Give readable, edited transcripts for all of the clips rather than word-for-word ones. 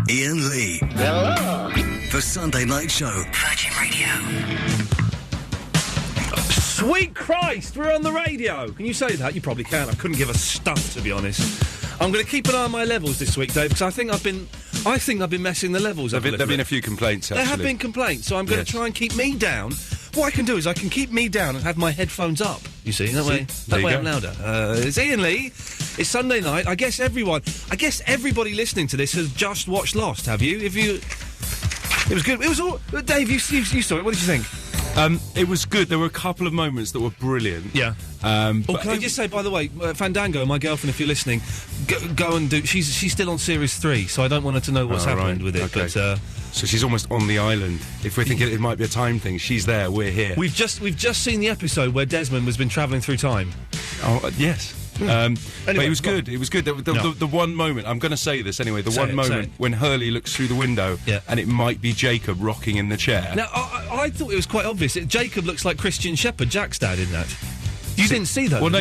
Iain Lee. Hello. The Sunday Night Show. Virgin Radio. Sweet Christ, we're on the radio. Can you say that? You probably can. I couldn't give a stuff, to be honest. I'm going to keep an eye on my levels this week, Dave, because I think I've been messing the levels up. There've been a few complaints, actually. There have been complaints, so I'm going to try and keep me down. What I can do is I can keep me down and have my headphones up. You see, that way I'm louder. It's Iain Lee. It's Sunday night. I guess everybody listening to this has just watched Lost. Have you? It was good. It was all. Dave, you saw it. What did you think? It was good. There were a couple of moments that were brilliant. Yeah. Can I just say, by the way, Fandango, my girlfriend, if you're listening, go and do. She's still on series 3, so I don't want her to know what's happened with it. Okay. But so she's almost on the island. If we're thinking it might be a time thing, she's there. We're here. We've just seen the episode where Desmond has been travelling through time. Oh yes. Anyway, but it was good. It was good. The one moment, I'm going to say this anyway, the one moment when Hurley looks through the window and it might be Jacob rocking in the chair. Now, I thought it was quite obvious. Jacob looks like Christian Shepherd, Jack's dad, in that. You didn't see that? Well, no,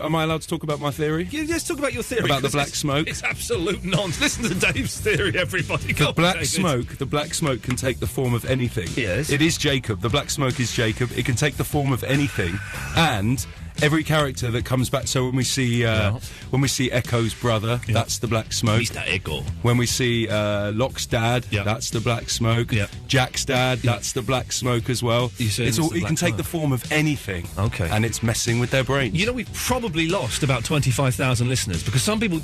am I allowed to talk about my theory? Yeah, let's talk about your theory. About the black smoke? It's absolute nonsense. Listen to Dave's theory, everybody. The black smoke can take the form of anything. Yes. It is Jacob. The black smoke is Jacob. It can take the form of anything. And every character that comes back, so when we see Echo's brother, that's the black smoke. Mr. Echo. When we see Locke's dad, that's the black smoke. Jack's dad, that's the black smoke as well. It can take the form of anything. Okay. And it's messing with their brains. You know, we've probably lost about 25,000 listeners because some people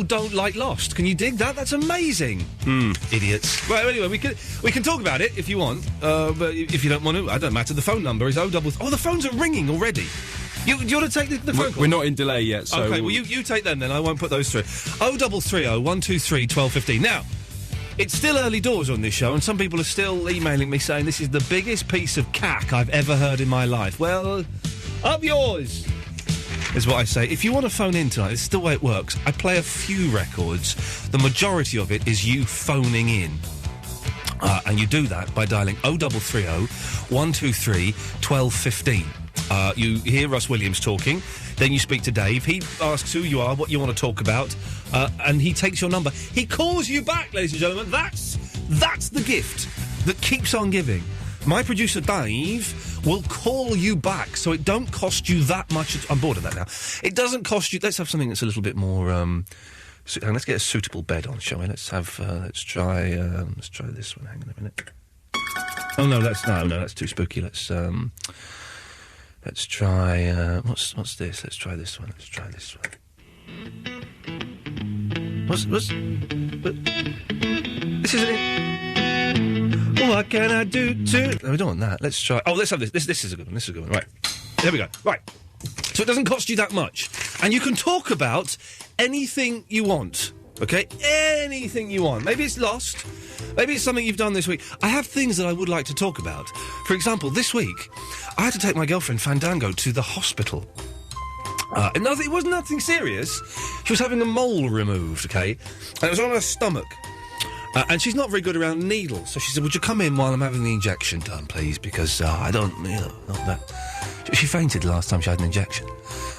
don't like Lost. Can you dig that? That's amazing. Idiots. Well, anyway, we can talk about it if you want, but if you don't want to, it don't matter. The phone number is 033. Oh, the phones are ringing already. Do you want to take the phone call? We're not in delay yet, so... OK, well, you take them then. I won't put those through. 0330 123 1215. Now, it's still early doors on this show, and some people are still emailing me saying this is the biggest piece of cack I've ever heard in my life. Well, up yours, is what I say. If you want to phone in tonight, this is the way it works. I play a few records. The majority of it is you phoning in. And you do that by dialing 0330 123 1215. You hear Russ Williams talking, then you speak to Dave. He asks who you are, what you want to talk about, and he takes your number. He calls you back, ladies and gentlemen. That's the gift that keeps on giving. My producer, Dave, will call you back, so it don't cost you that much. I'm bored of that now. It doesn't cost you... Let's have something that's a little bit more... let's get a suitable bed on, shall we? Let's try this one. Hang on a minute. Oh, no, that's too spooky. Let's try, what's this? Let's try this one. This isn't it. What can I do to... No, we don't want that. Let's try... Oh, let's have this. This is a good one. Right. There we go. Right. So it doesn't cost you that much. And you can talk about anything you want. OK? Anything you want. Maybe it's Lost. Maybe it's something you've done this week. I have things that I would like to talk about. For example, this week, I had to take my girlfriend, Fandango, to the hospital. It wasn't nothing serious. She was having a mole removed, OK? And it was on her stomach. And she's not very good around needles. So she said, would you come in while I'm having the injection done, please? Because I don't, not that... She fainted the last time she had an injection.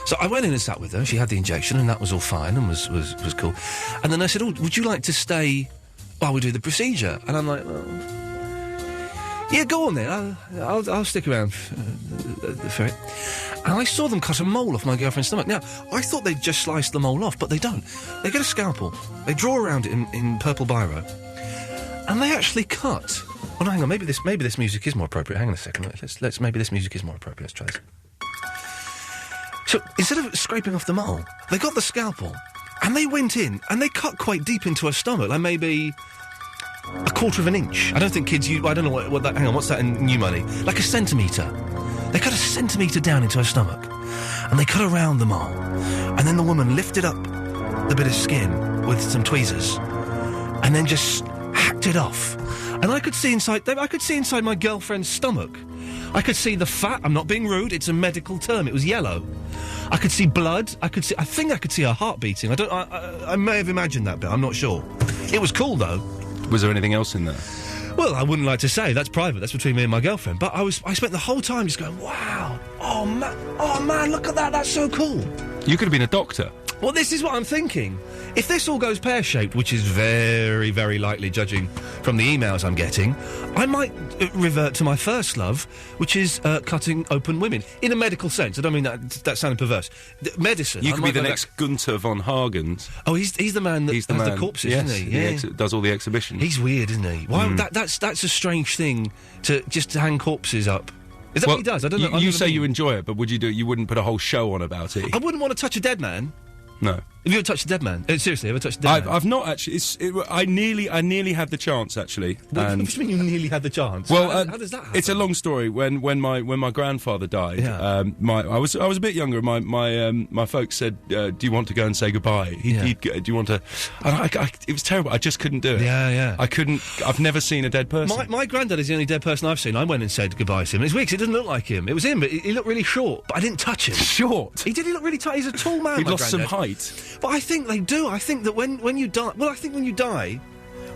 So I went in and sat with her. She had the injection, and that was all fine and was cool. And then I said, would you like to stay while we do the procedure? And I'm like, yeah, go on then. I'll stick around for it. And I saw them cut a mole off my girlfriend's stomach. Now, I thought they'd just sliced the mole off, but they don't. They get a scalpel. They draw around it in purple biro. And they actually cut. Oh, no, hang on. Maybe this music is more appropriate. Hang on a second. Maybe this music is more appropriate. Let's try this. So, instead of scraping off the mole, they got the scalpel, and they went in, and they cut quite deep into her stomach, like maybe a quarter of an inch. I don't think kids I don't know what that... Hang on, what's that in new money? Like a centimetre. They cut a centimetre down into her stomach, and they cut around the mole, and then the woman lifted up the bit of skin with some tweezers, and then just hacked it off. And I could see inside my girlfriend's stomach. I could see the fat. I'm not being rude. It's a medical term. It was yellow. I could see blood. I think I could see her heart beating. I may have imagined that bit. I'm not sure. It was cool, though. Was there anything else in there? Well, I wouldn't like to say. That's private. That's between me and my girlfriend. But I spent the whole time just going, wow. Oh, man, look at that. That's so cool. You could have been a doctor. Well, this is what I'm thinking. If this all goes pear-shaped, which is very, very likely, judging from the emails I'm getting, I might revert to my first love, which is cutting open women. In a medical sense. I don't mean that sounded perverse. Medicine. You could be the next Gunther von Hagens. Oh, he's the man that has the corpses, yes, isn't he? Yeah. Does all the exhibitions. He's weird, isn't he? Why? That's a strange thing to just hang corpses up. Is that what he does? I don't know. You say you enjoy it, but would you do it? You wouldn't put a whole show on about it. I wouldn't want to touch a dead man. No. Have you ever touched a dead man? Seriously, ever touched a dead man? I've not actually. I nearly had the chance actually. What do you mean you nearly had the chance? Well, how does that happen? It's a long story. When my grandfather died, I was a bit younger. My folks said, "Do you want to go and say goodbye?" Do you want to? And it was terrible. I just couldn't do it. Yeah. I couldn't. I've never seen a dead person. My granddad is the only dead person I've seen. I went and said goodbye to him. It's weird 'cause it doesn't look like him. It was him, but he looked really short. But I didn't touch him. Short. He did. He looked really tight. He's a tall man. He my lost some granddad. height. But I think they do. I think that when you die... Well, I think when you die...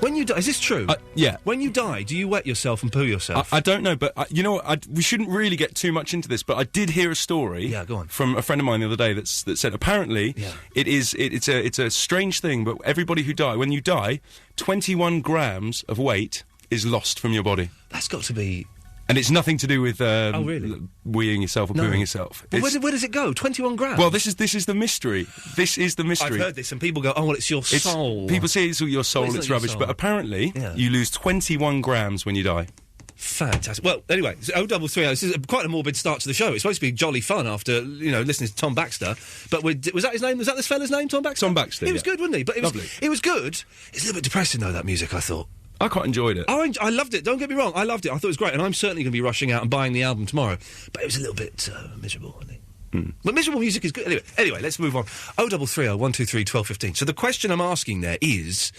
Is this true? Yeah. When you die, do you wet yourself and poo yourself? I don't know, but you know what? We shouldn't really get too much into this, but I did hear a story go on. from a friend of mine the other day that said apparently it's a strange thing, but everybody who die, when you die, 21 grams of weight is lost from your body. That's got to be... And it's nothing to do with really? weeing yourself or pooing yourself. But where does it go? 21 grams? Well, this is the mystery. This is the mystery. I've heard this, and people go, "Oh, well, it's your soul." People say it's your soul. Well, it's rubbish, but apparently you lose 21 grams when you die. Fantastic. Well, anyway, 0330. This is quite a morbid start to the show. It's supposed to be jolly fun after listening to Tom Baxter. But was that his name? Was that this fella's name, Tom Baxter? Tom Baxter. He was good, wasn't he? But Lovely. It was good. It's a little bit depressing though. That music, I thought. I quite enjoyed it. I loved it. Don't get me wrong. I loved it. I thought it was great, and I'm certainly going to be rushing out and buying the album tomorrow. But it was a little bit miserable, wasn't it? But miserable music is good. Anyway, let's move on. 0330 123 1215. So the question I'm asking there is,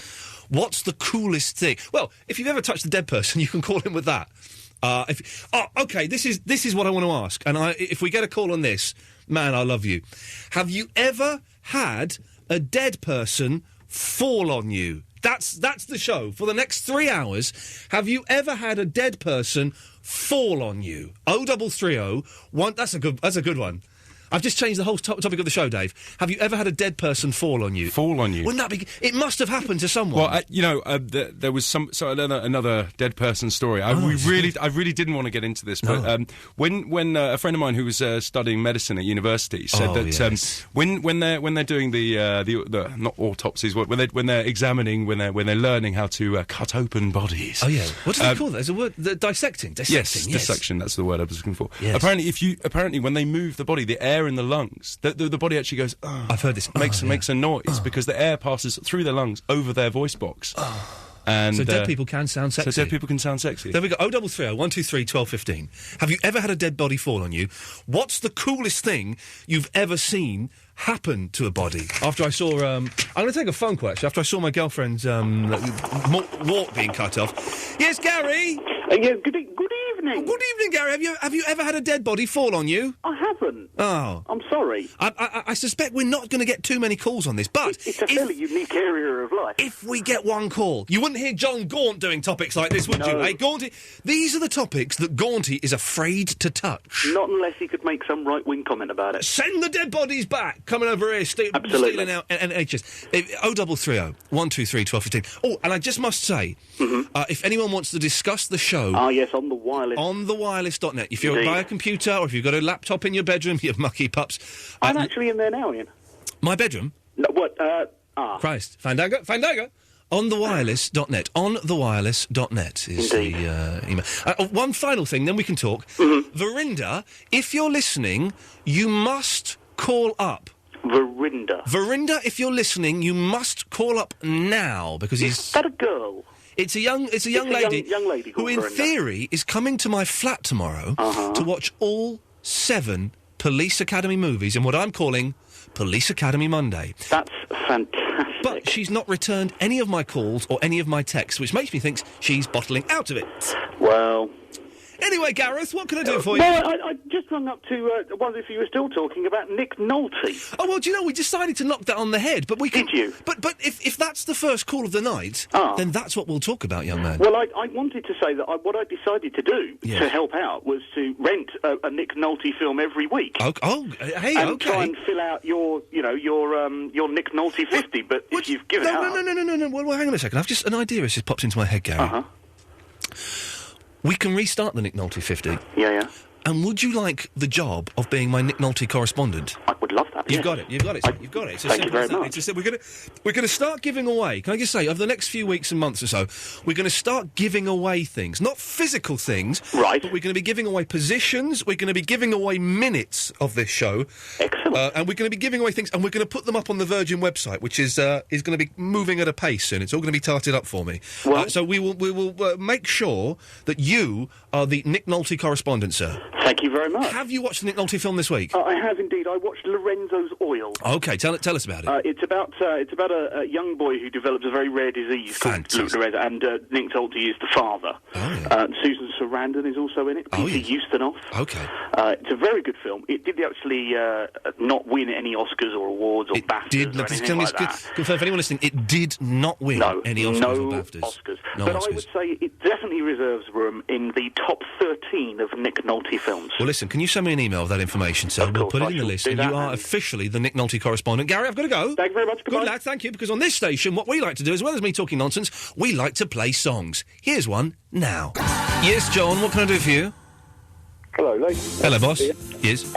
what's the coolest thing? Well, if you've ever touched a dead person, you can call him with that. Okay. This is what I want to ask. And if we get a call on this, man, I love you. Have you ever had a dead person fall on you? That's the show. For the next 3 hours, have you ever had a dead person fall on you? 0330 1... That's a good one. I've just changed the whole topic of the show, Dave. Have you ever had a dead person fall on you? Fall on you? Wouldn't that be... It must have happened to someone. Well, there was another dead person story. I really didn't want to get into this, but when a friend of mine who was studying medicine at university said when they're doing the not autopsies, when they're examining, when they're learning how to cut open bodies. Oh yeah, what do they call that? There's a word, dissecting. Yes, dissection. That's the word I was looking for. Yes. Apparently, when they move the body, the air in the lungs, the body actually goes. I've heard this. Makes a noise because the air passes through their lungs over their voice box. And so dead people can sound sexy. So dead people can sound sexy. There we go. 0330 123 1215. Have you ever had a dead body fall on you? What's the coolest thing you've ever seen happen to a body? After I saw, I'm going to take a phone call actually. After I saw my girlfriend's walk being cut off. Yes, Gary. Good evening. Good evening, Gary. Have you ever had a dead body fall on you? I haven't. Oh, I'm sorry. I suspect we're not going to get too many calls on this, but it's a fairly unique area of life. If we get one call, you wouldn't hear John Gaunt doing topics like this, would you? Hey, Gaunty. These are the topics that Gaunty is afraid to touch. Not unless he could make some right-wing comment about it. Send the dead bodies back. Coming over here, Absolutely. stealing out NHS. 0330 123 1215. Oh, and I just must say, if anyone wants to discuss the show... Ah, yes, on the wireless. On the wireless.net. If you're Indeed. by a computer or if you've got a laptop in your bedroom, you mucky pups. I'm actually in there now, Ian. My bedroom? No, what? Christ. Fandango? On the wireless.net. On the wireless.net is Indeed. the email. One final thing, then we can talk. Verinda, if you're listening, you must call up. Verinda, if you're listening, you must call up now because Is that a girl? It's a young lady. Young lady who, in Verinda. theory, is coming to my flat tomorrow to watch all 7 Police Academy movies in what I'm calling Police Academy Monday. That's fantastic. But she's not returned any of my calls or any of my texts, which makes me think she's bottling out of it. Well... Anyway, Gareth, what can I do for you? Well, I just rung up to wonder if you were still talking about Nick Nolte. Oh, well, do you know, we decided to knock that on the head, but we can... Did you? But if that's the first call of the night, then that's what we'll talk about, young man. Well, I wanted to say that what I decided to do to help out was to rent a Nick Nolte film every week. Hey, and try and fill out your Nick Nolte 50, but if you've given it up... No. Well, hang on a second. I've just... An idea has just popped into my head, Gary. Uh-huh. We can restart the Nick Nolte 50. Yeah. And would you like the job of being my Nick Nolte correspondent? I would love that. You've got it. You've got it. It's as Thank you simple as very that. much. We're gonna start giving away. Can I just say, over the next few weeks and months or so, we're going to start giving away things, not physical things, right? But we're going to be giving away positions. We're going to be giving away minutes of this show. Excellent. And we're going to be giving away things, and we're going to put them up on the Virgin website, which is going to be moving at a pace soon. It's all going to be tarted up for me. Well, so we will make sure that you are the Nick Nolte correspondent, sir. Thank you very much. Have you watched the Nick Nolte film this week? I have indeed. I watched Lorenzo's Oil. Okay, tell us about it. It's about a young boy who develops a very rare disease called Lorenzo, and Nick Nolte is the father. Oh, yeah. Susan Sarandon is also in it. Peter Ustinov. Okay. It's a very good film. It did actually not win any Oscars or awards or BAFTAs or anything like that. For anyone listening, it did not win any Oscars or BAFTAs. Oscars. No but Oscars. I would say it definitely reserves room in the top 13 of Nick Nolte films. Well, listen, can you send me an email with that information, sir? We'll put it in the list, and you are officially the Nick Nolte correspondent. Gary, I've got to go. Thank you very much. Good lad, thank you, because on this station, what we like to do, as well as me talking nonsense, we like to play songs. Here's one now. Yes, John, what can I do for you? Hello, Lee. Hello, boss. Yes.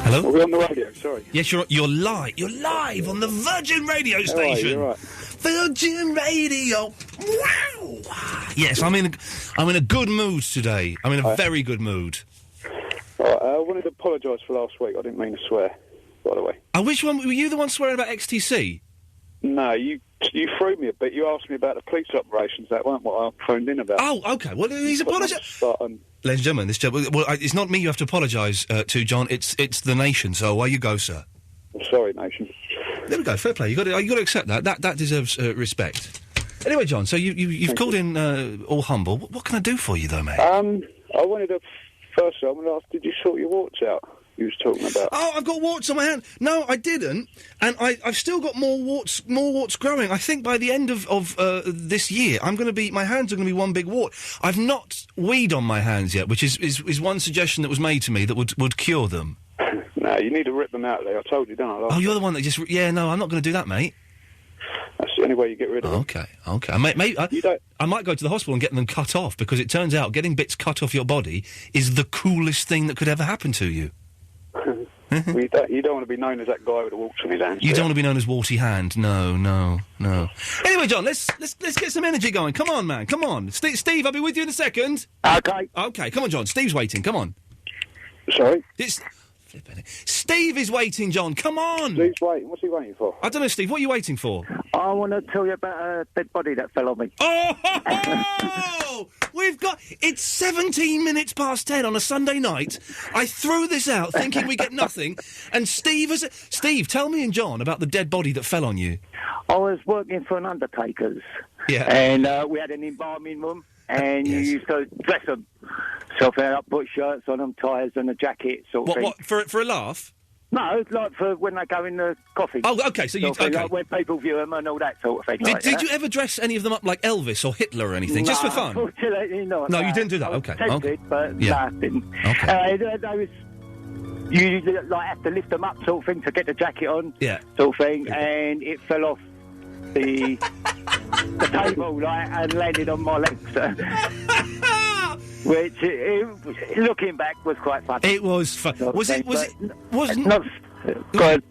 Hello? Are we on the radio? Sorry. Yes, you're live. You're live on the Virgin Radio station. You're right. Virgin Radio. Wow. Yes, I'm in a good mood today. I'm in a very good mood. All right, I wanted to apologise for last week. I didn't mean to swear, by the way. Which one? Were you the one swearing about XTC? No, you threw me a bit. You asked me about the police operations. That weren't what I phoned in about. Oh, okay. Well, he's apologised. Ladies and gentlemen, it's not me you have to apologise to, John. It's the nation. So away you go, sir. I'm sorry, nation. There we go. Fair play. You got to accept that. That deserves respect. Anyway, John. So you've called in all humble. What can I do for you, though, mate? I wanted to first. I wanted to ask, did you sort your warts out? You was talking about. Oh, I've got warts on my hand. No, I didn't, and I've still got more warts growing. I think by the end of this year, my hands are going to be one big wart. I've not weed on my hands yet, which is one suggestion that was made to me that would cure them. No, you need to rip them out there. I told you, don't I? Oh, you're the one that just... Yeah, no, I'm not going to do that, mate. That's the only way you get rid of them. Okay. I might go to the hospital and get them cut off, because it turns out getting bits cut off your body is the coolest thing that could ever happen to you. Well, you don't want to be known as that guy with the warts on his hands. You don't want to be known as Warty Hand. No. Anyway, John, let's get some energy going. Come on, man. Come on. Steve, I'll be with you in a second. Okay, come on, John. Steve's waiting. Come on. Sorry? Steve is waiting, John. Come on. Steve's waiting. What's he waiting for? I don't know, Steve. What are you waiting for? I want to tell you about a dead body that fell on me. Oh! It's 17 minutes past 10 on a Sunday night. I threw this out thinking we get nothing, and Steve, tell me and John about the dead body that fell on you. I was working for an undertaker's. Yeah. And we had an embalming room, and you used to dress them. So up, put shirts on them, ties and a jacket sort of thing. What, for a laugh? No, like for when they go in the coffee. Oh, okay, so you... Okay. Like when people view them and all that sort of thing. Did you ever dress any of them up like Elvis or Hitler or anything, just for fun? Unfortunately not. No, you didn't do that, I was tempted, but no, I didn't. Okay. You like have to lift them up sort of thing to get the jacket on, sort of thing, and it fell off the table, like, and landed on my legs. Which, looking back, was quite funny. It was fun.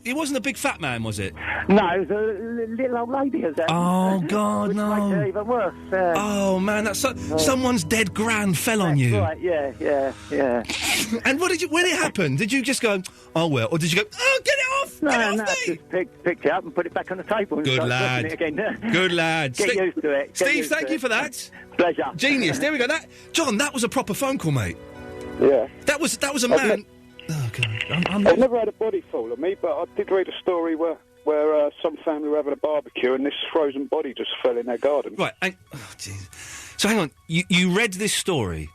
It wasn't a big fat man, was it? No, it was a little old lady. Oh, God, which no. makes it even worse. Oh, man, someone's dead gran fell on you. Right, yeah. And when it happened, did you just go, oh, well, or did you go, oh, get it off, No, just picked it up and put it back on the table. And Good lad. It again. Good lad. Get used to it. Steve, thank you for that. Pleasure. Genius. There we go. John, that was a proper phone call, mate. Yeah. That was a man... Oh, God. I've never had a body fall on me, but I did read a story where some family were having a barbecue and this frozen body just fell in their garden. Right. Oh, jeez. So hang on. You read this story?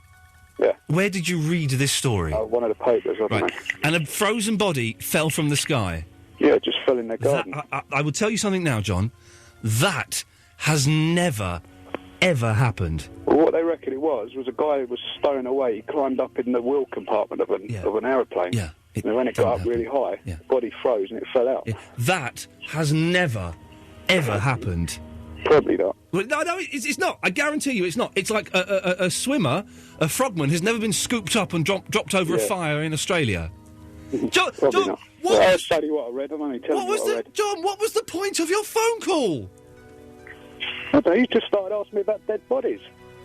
Yeah. Where did you read this story? One of the papers, I don't know. And a frozen body fell from the sky? Yeah, just fell in their garden. I will tell you something now, John. That has never, ever happened. Well, what they reckon it was a guy who was stowing away. He climbed up in the wheel compartment of an aeroplane. Yeah. And when it got up really high, the body froze and it fell out. Yeah. That has never, ever happened. Probably not. Well, no, it's not. I guarantee you it's not. It's like a swimmer, a frogman, has never been scooped up and dropped over a fire in Australia. John, not. What? Well, I'll tell you what I read. I'm only telling you what I read. John, what was the point of your phone call? I don't know, you just started asking me about dead bodies.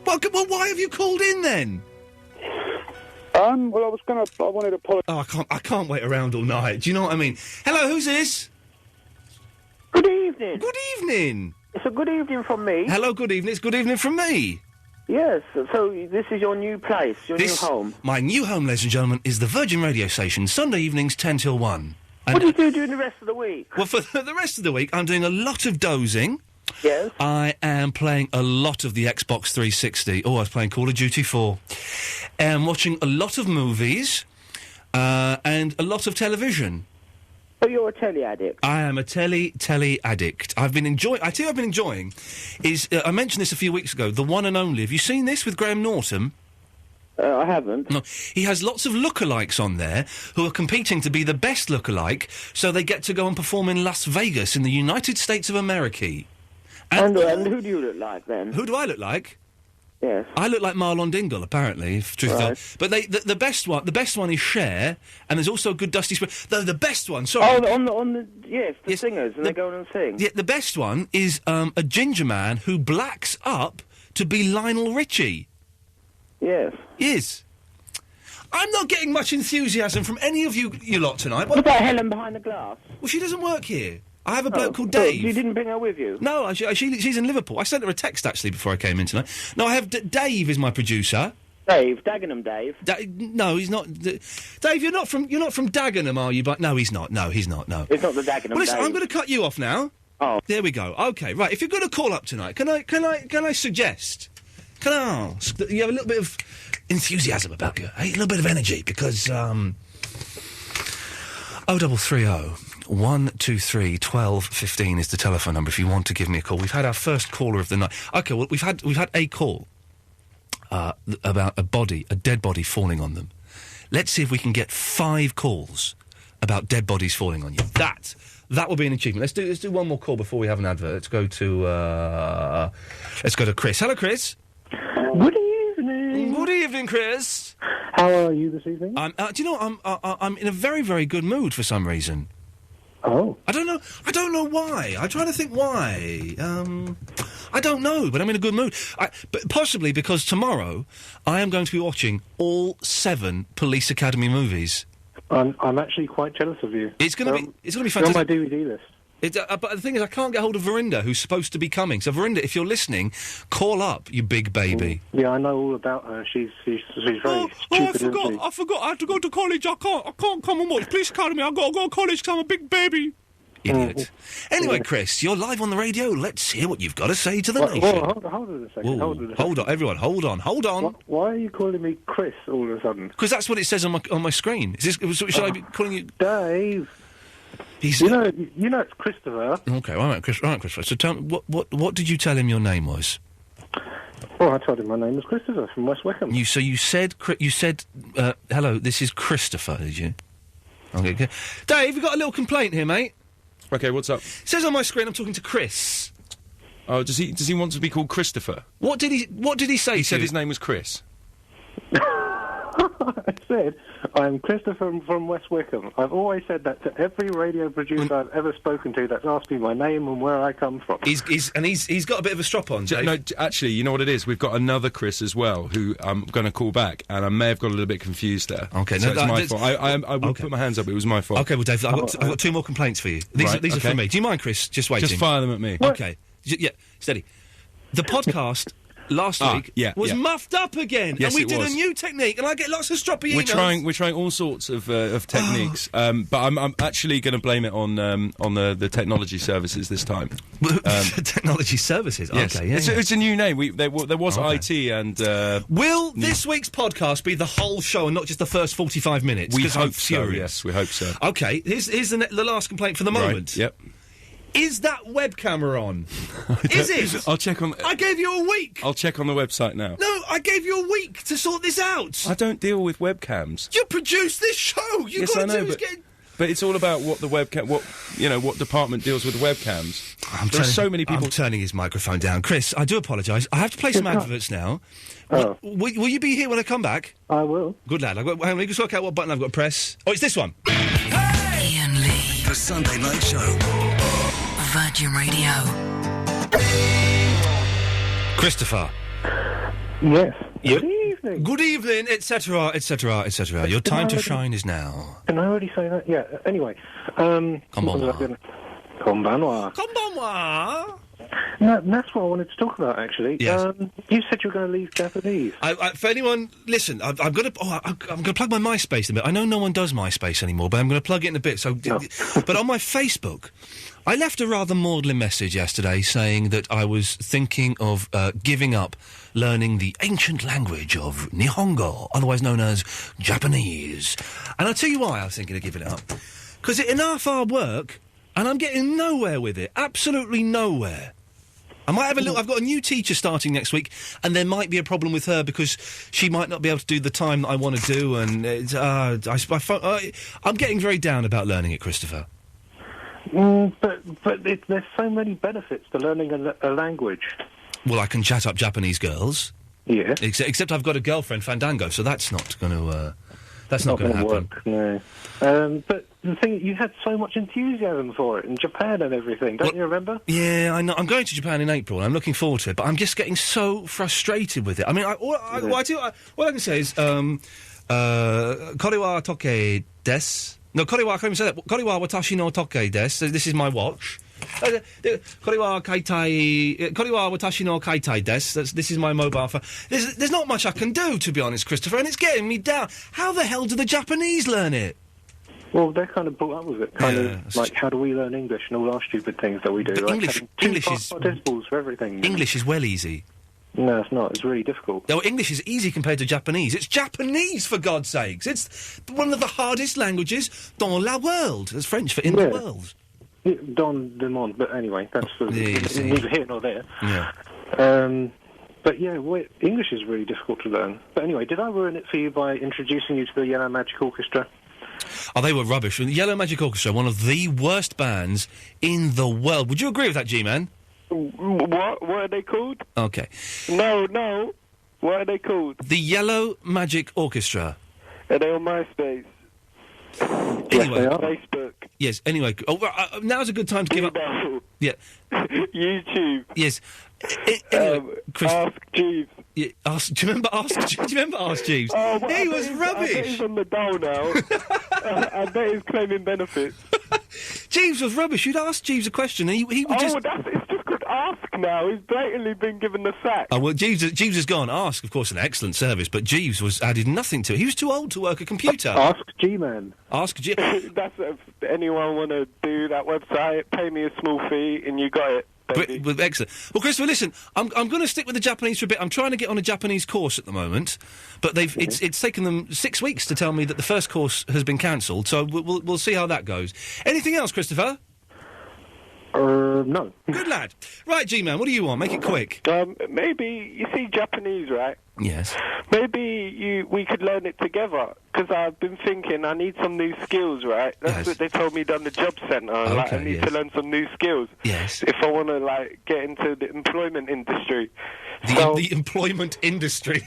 Well, why have you called in then? Well, I wanted to apologise. Oh, I can't wait around all night. Do you know what I mean? Hello, who's this? Good evening. Good evening. It's a good evening from me. Hello, good evening. It's good evening from me. Yes, so this is your new place, your new home. My new home, ladies and gentlemen, is the Virgin Radio Station, Sunday evenings 10 till 1. And what do you do during the rest of the week? Well, for the rest of the week, I'm doing a lot of dozing. Yes. I am playing a lot of the Xbox 360. Oh, I was playing Call of Duty 4. And watching a lot of movies and a lot of television. So you're a telly addict? I am a telly addict. I tell you what I've been enjoying is, I mentioned this a few weeks ago, the one and only. Have you seen this with Graham Norton? I haven't. No, he has lots of lookalikes on there who are competing to be the best lookalike, so they get to go and perform in Las Vegas in the United States of America. And who do you look like then? Who do I look like? Yes. I look like Marlon Dingle, apparently, if truth Right. is. But the best one is Cher, and there's also a good Dusty Springfield. Though the best one, sorry. Oh, the singers, and they go on and sing. Yeah, the best one is a ginger man who blacks up to be Lionel Richie. Yes. Yes. I'm not getting much enthusiasm from any of you lot tonight. What about Helen behind the glass? Well, she doesn't work here. I have a bloke called Dave. So you didn't bring her with you? No, she's in Liverpool. I sent her a text, actually, before I came in tonight. No, I have... Dave is my producer. Dave? Dagenham Dave? No, he's not... Dave, you're not from Dagenham, are you? But no, he's not. No, he's not, no. It's not the Dagenham Well, listen, Dave. I'm going to cut you off now. Oh. There we go. OK, right, if you're going to call up tonight, can I suggest... Can I ask that you have a little bit of enthusiasm about you, a little bit of energy, because, 0330 123 12 15 is the telephone number if you want to give me a call. We've had our first caller of the night. OK, well, we've had a call about a dead body falling on them. Let's see if we can get 5 calls about dead bodies falling on you. That will be an achievement. Let's do one more call before we have an advert. Let's go to Chris. Hello, Chris. Good evening. Good evening, Chris. How are you this evening? Do you know I'm in a very, very good mood for some reason. Oh. I don't know why. I'm trying to think why. I don't know, but I'm in a good mood. But possibly because tomorrow I am going to be watching all 7 Police Academy movies. I'm actually quite jealous of you. It's going to be You're on fantastic. my DVD list. But the thing is, I can't get hold of Verinda, who's supposed to be coming. So, Verinda, if you're listening, call up, you big baby. Yeah, I know all about her. She's very stupid, isn't she? I forgot. I have to go to college. I can't come and watch Police Academy. I've got to go to college because I'm a big baby. Idiot. Anyway, Chris, you're live on the radio. Let's hear what you've got to say to the nation. Hold on a second. Hold on, everyone. Hold on. Why are you calling me Chris all of a sudden? Because that's what it says on my screen. Should I be calling you Dave? You know it's Christopher. Okay, all right, Christopher. So tell me, what did you tell him your name was? Well, I told him my name was Christopher from West Wickham. You said hello. This is Christopher, did you? Okay. Dave, we got a little complaint here, mate. Okay, what's up? It says on my screen I'm talking to Chris. Oh, does he want to be called Christopher? What did he say? He said his name was Chris. I said, I'm Christopher from West Wickham. I've always said that to every radio producer I've ever spoken to that's asked me my name and where I come from. He's got a bit of a strop on, Dave. No, actually, you know what it is? We've got another Chris as well, who I'm going to call back, and I may have got a little bit confused there. Okay, so it's my fault. I will put my hands up, it was my fault. Okay, well, Dave, I've got 2 more complaints for you. These are from me. Do you mind, Chris, just waiting? Just fire them at me. Okay. Yeah, steady. The podcast last week was muffed up again. Yes, and we did was. a new technique, and I get lots of stroppy emails. We're trying all sorts of techniques, but I'm actually going to blame it on the technology services this time. Technology services? Yes. Okay, It's a new name. There was IT and... Will this week's podcast be the whole show and not just the first 45 minutes? We hope so, yes, we hope so. Okay, here's the last complaint for the moment. Right, yep. Is that webcam on? Is it? I'll check on... I gave you a week! I'll check on the website now. No, I gave you a week to sort this out! I don't deal with webcams. You produced this show! Yes, I know, but it's all about what the webcam... what department deals with the webcams. There are so many people... I'm turning his microphone down. Chris, I do apologise. I have to play some adverts now. Oh. Will you be here when I come back? I will. Good lad. Hang on, let me just work out what button I've got to press. Oh, it's this one. Iain Lee. The Sunday Night Show. Virgin Radio. Christopher. Yes. Good evening. Good evening, etc., etc., etc. Your time to shine is now. Can I already say that? Yeah. Anyway. Konbanwa. Konbanwa. Konbanwa. No, that's what I wanted to talk about, actually. Yes. You said you were going to leave Japanese. For anyone, listen, I'm going to plug my MySpace in a bit. I know no one does MySpace anymore, but I'm going to plug it in a bit. So, but on my Facebook, I left a rather maudlin message yesterday saying that I was thinking of giving up learning the ancient language of Nihongo, otherwise known as Japanese. And I'll tell you why I was thinking of giving it up. Because it's enough hard work, and I'm getting nowhere with it. Absolutely nowhere. I might have a look. I've got a new teacher starting next week, and there might be a problem with her because she might not be able to do the time that I want to do, and I'm getting very down about learning it, Christopher. But there's so many benefits to learning a language. Well, I can chat up Japanese girls. Yeah. Except I've got a girlfriend, Fandango, so that's not going to. That's not going to happen. Work, no. But the thing, you had so much enthusiasm for it in Japan and everything, don't you remember? Yeah, I know. I'm going to Japan in April, and I'm looking forward to it, but I'm just getting so frustrated with it. I mean, all I can say is, kore wa toke desu. No, kore wa, I can't even say that. Kore wa watashi no toke desu. This is my watch. Kore wa watashi no kaitai desu. This is my mobile phone. There's not much I can do, to be honest, Christopher, and it's getting me down. How the hell do the Japanese learn it? Well, they're kind of brought up with it. Kind of like, how do we learn English and all our stupid things that we do? Like English is... participles for everything. English is well easy. No, it's not. It's really difficult. No, English is easy compared to Japanese. It's Japanese, for God's sakes. It's one of the hardest languages dans la world. That's French for in the world. Dans le monde, but anyway, that's neither here nor there. Yeah. But yeah, English is really difficult to learn. But anyway, did I ruin it for you by introducing you to the Yellow Magic Orchestra? Oh, they were rubbish. The Yellow Magic Orchestra, one of the worst bands in the world. Would you agree with that, G-Man? What are they called? Okay. No. What are they called? The Yellow Magic Orchestra. Are they on MySpace? Anyway, Facebook. Yes. Anyway, now's a good time to give up. Yeah. YouTube. Yes. Anyway, Ask Jeeves. Yeah, do you remember Ask Jeeves? Oh, he was rubbish. I bet he's on the dole now. I bet he's claiming benefits. Jeeves was rubbish. You'd ask Jeeves a question, and he would just... it's just called Ask now. He's blatantly been given the sack. Oh, well, Jeeves has gone. Ask, of course, an excellent service, but Jeeves added nothing to it. He was too old to work a computer. Ask G-Man. Ask G... That's anyone want to do that website, pay me a small fee, and you got it. Excellent. Well, Christopher, listen, I'm going to stick with the Japanese for a bit. I'm trying to get on a Japanese course at the moment, but it's taken them 6 weeks to tell me that the first course has been cancelled, so we'll see how that goes. Anything else, Christopher? No. Good lad. Right, G-Man, what do you want? Make it quick. Maybe, you see Japanese, right? Yes. Maybe we could learn it together, because I've been thinking I need some new skills, right? That's what they told me down the job centre. Okay, I need to learn some new skills. Yes. If I want to, get into the employment industry. The employment industry.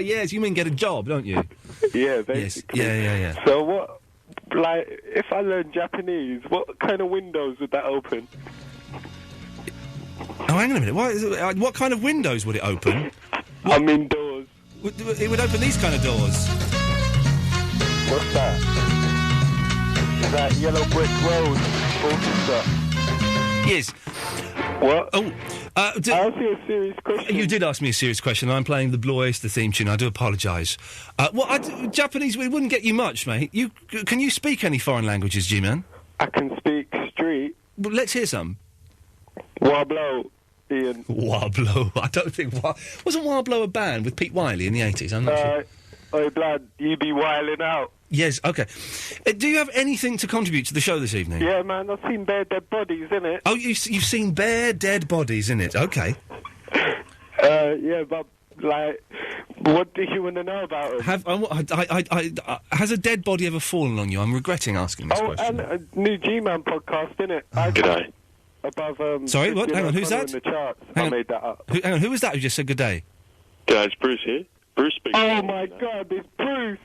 Yes, you mean get a job, don't you? Yeah, basically. Yes. Yeah. So what... if I learn Japanese, what kind of windows would that open? Oh, hang on a minute. What kind of windows would it open? I mean doors. It would open these kind of doors. What's that? Is that Yellow Brick Road orchestra? Yes. What? Oh, I asked you a serious question. You did ask me a serious question. I'm playing the Blue Oyster theme tune. I do apologise. Japanese, we wouldn't get you much, mate. Can you speak any foreign languages, G-Man? I can speak street. Well, let's hear some. Wablo, Ian. Wablo. I don't think... Wasn't Wablo a band with Pete Wiley in the 80s? I'm not sure. Oh, blood, you be wiling out. Yes, OK. Do you have anything to contribute to the show this evening? Yeah, man, I've seen bare dead bodies, innit? Oh, you've seen bare dead bodies, innit? OK. Yeah, but, like, what do you want to know about them? Has a dead body ever fallen on you? I'm regretting asking this question. Oh, and a new G-Man podcast, innit? G'day. Above, Sorry, what? Hang on, who's that? In the charts. I made that up. Hang on, who was that who just said good day? G'day, it's Bruce here. Bruce speaks. Oh, my God, it's Bruce.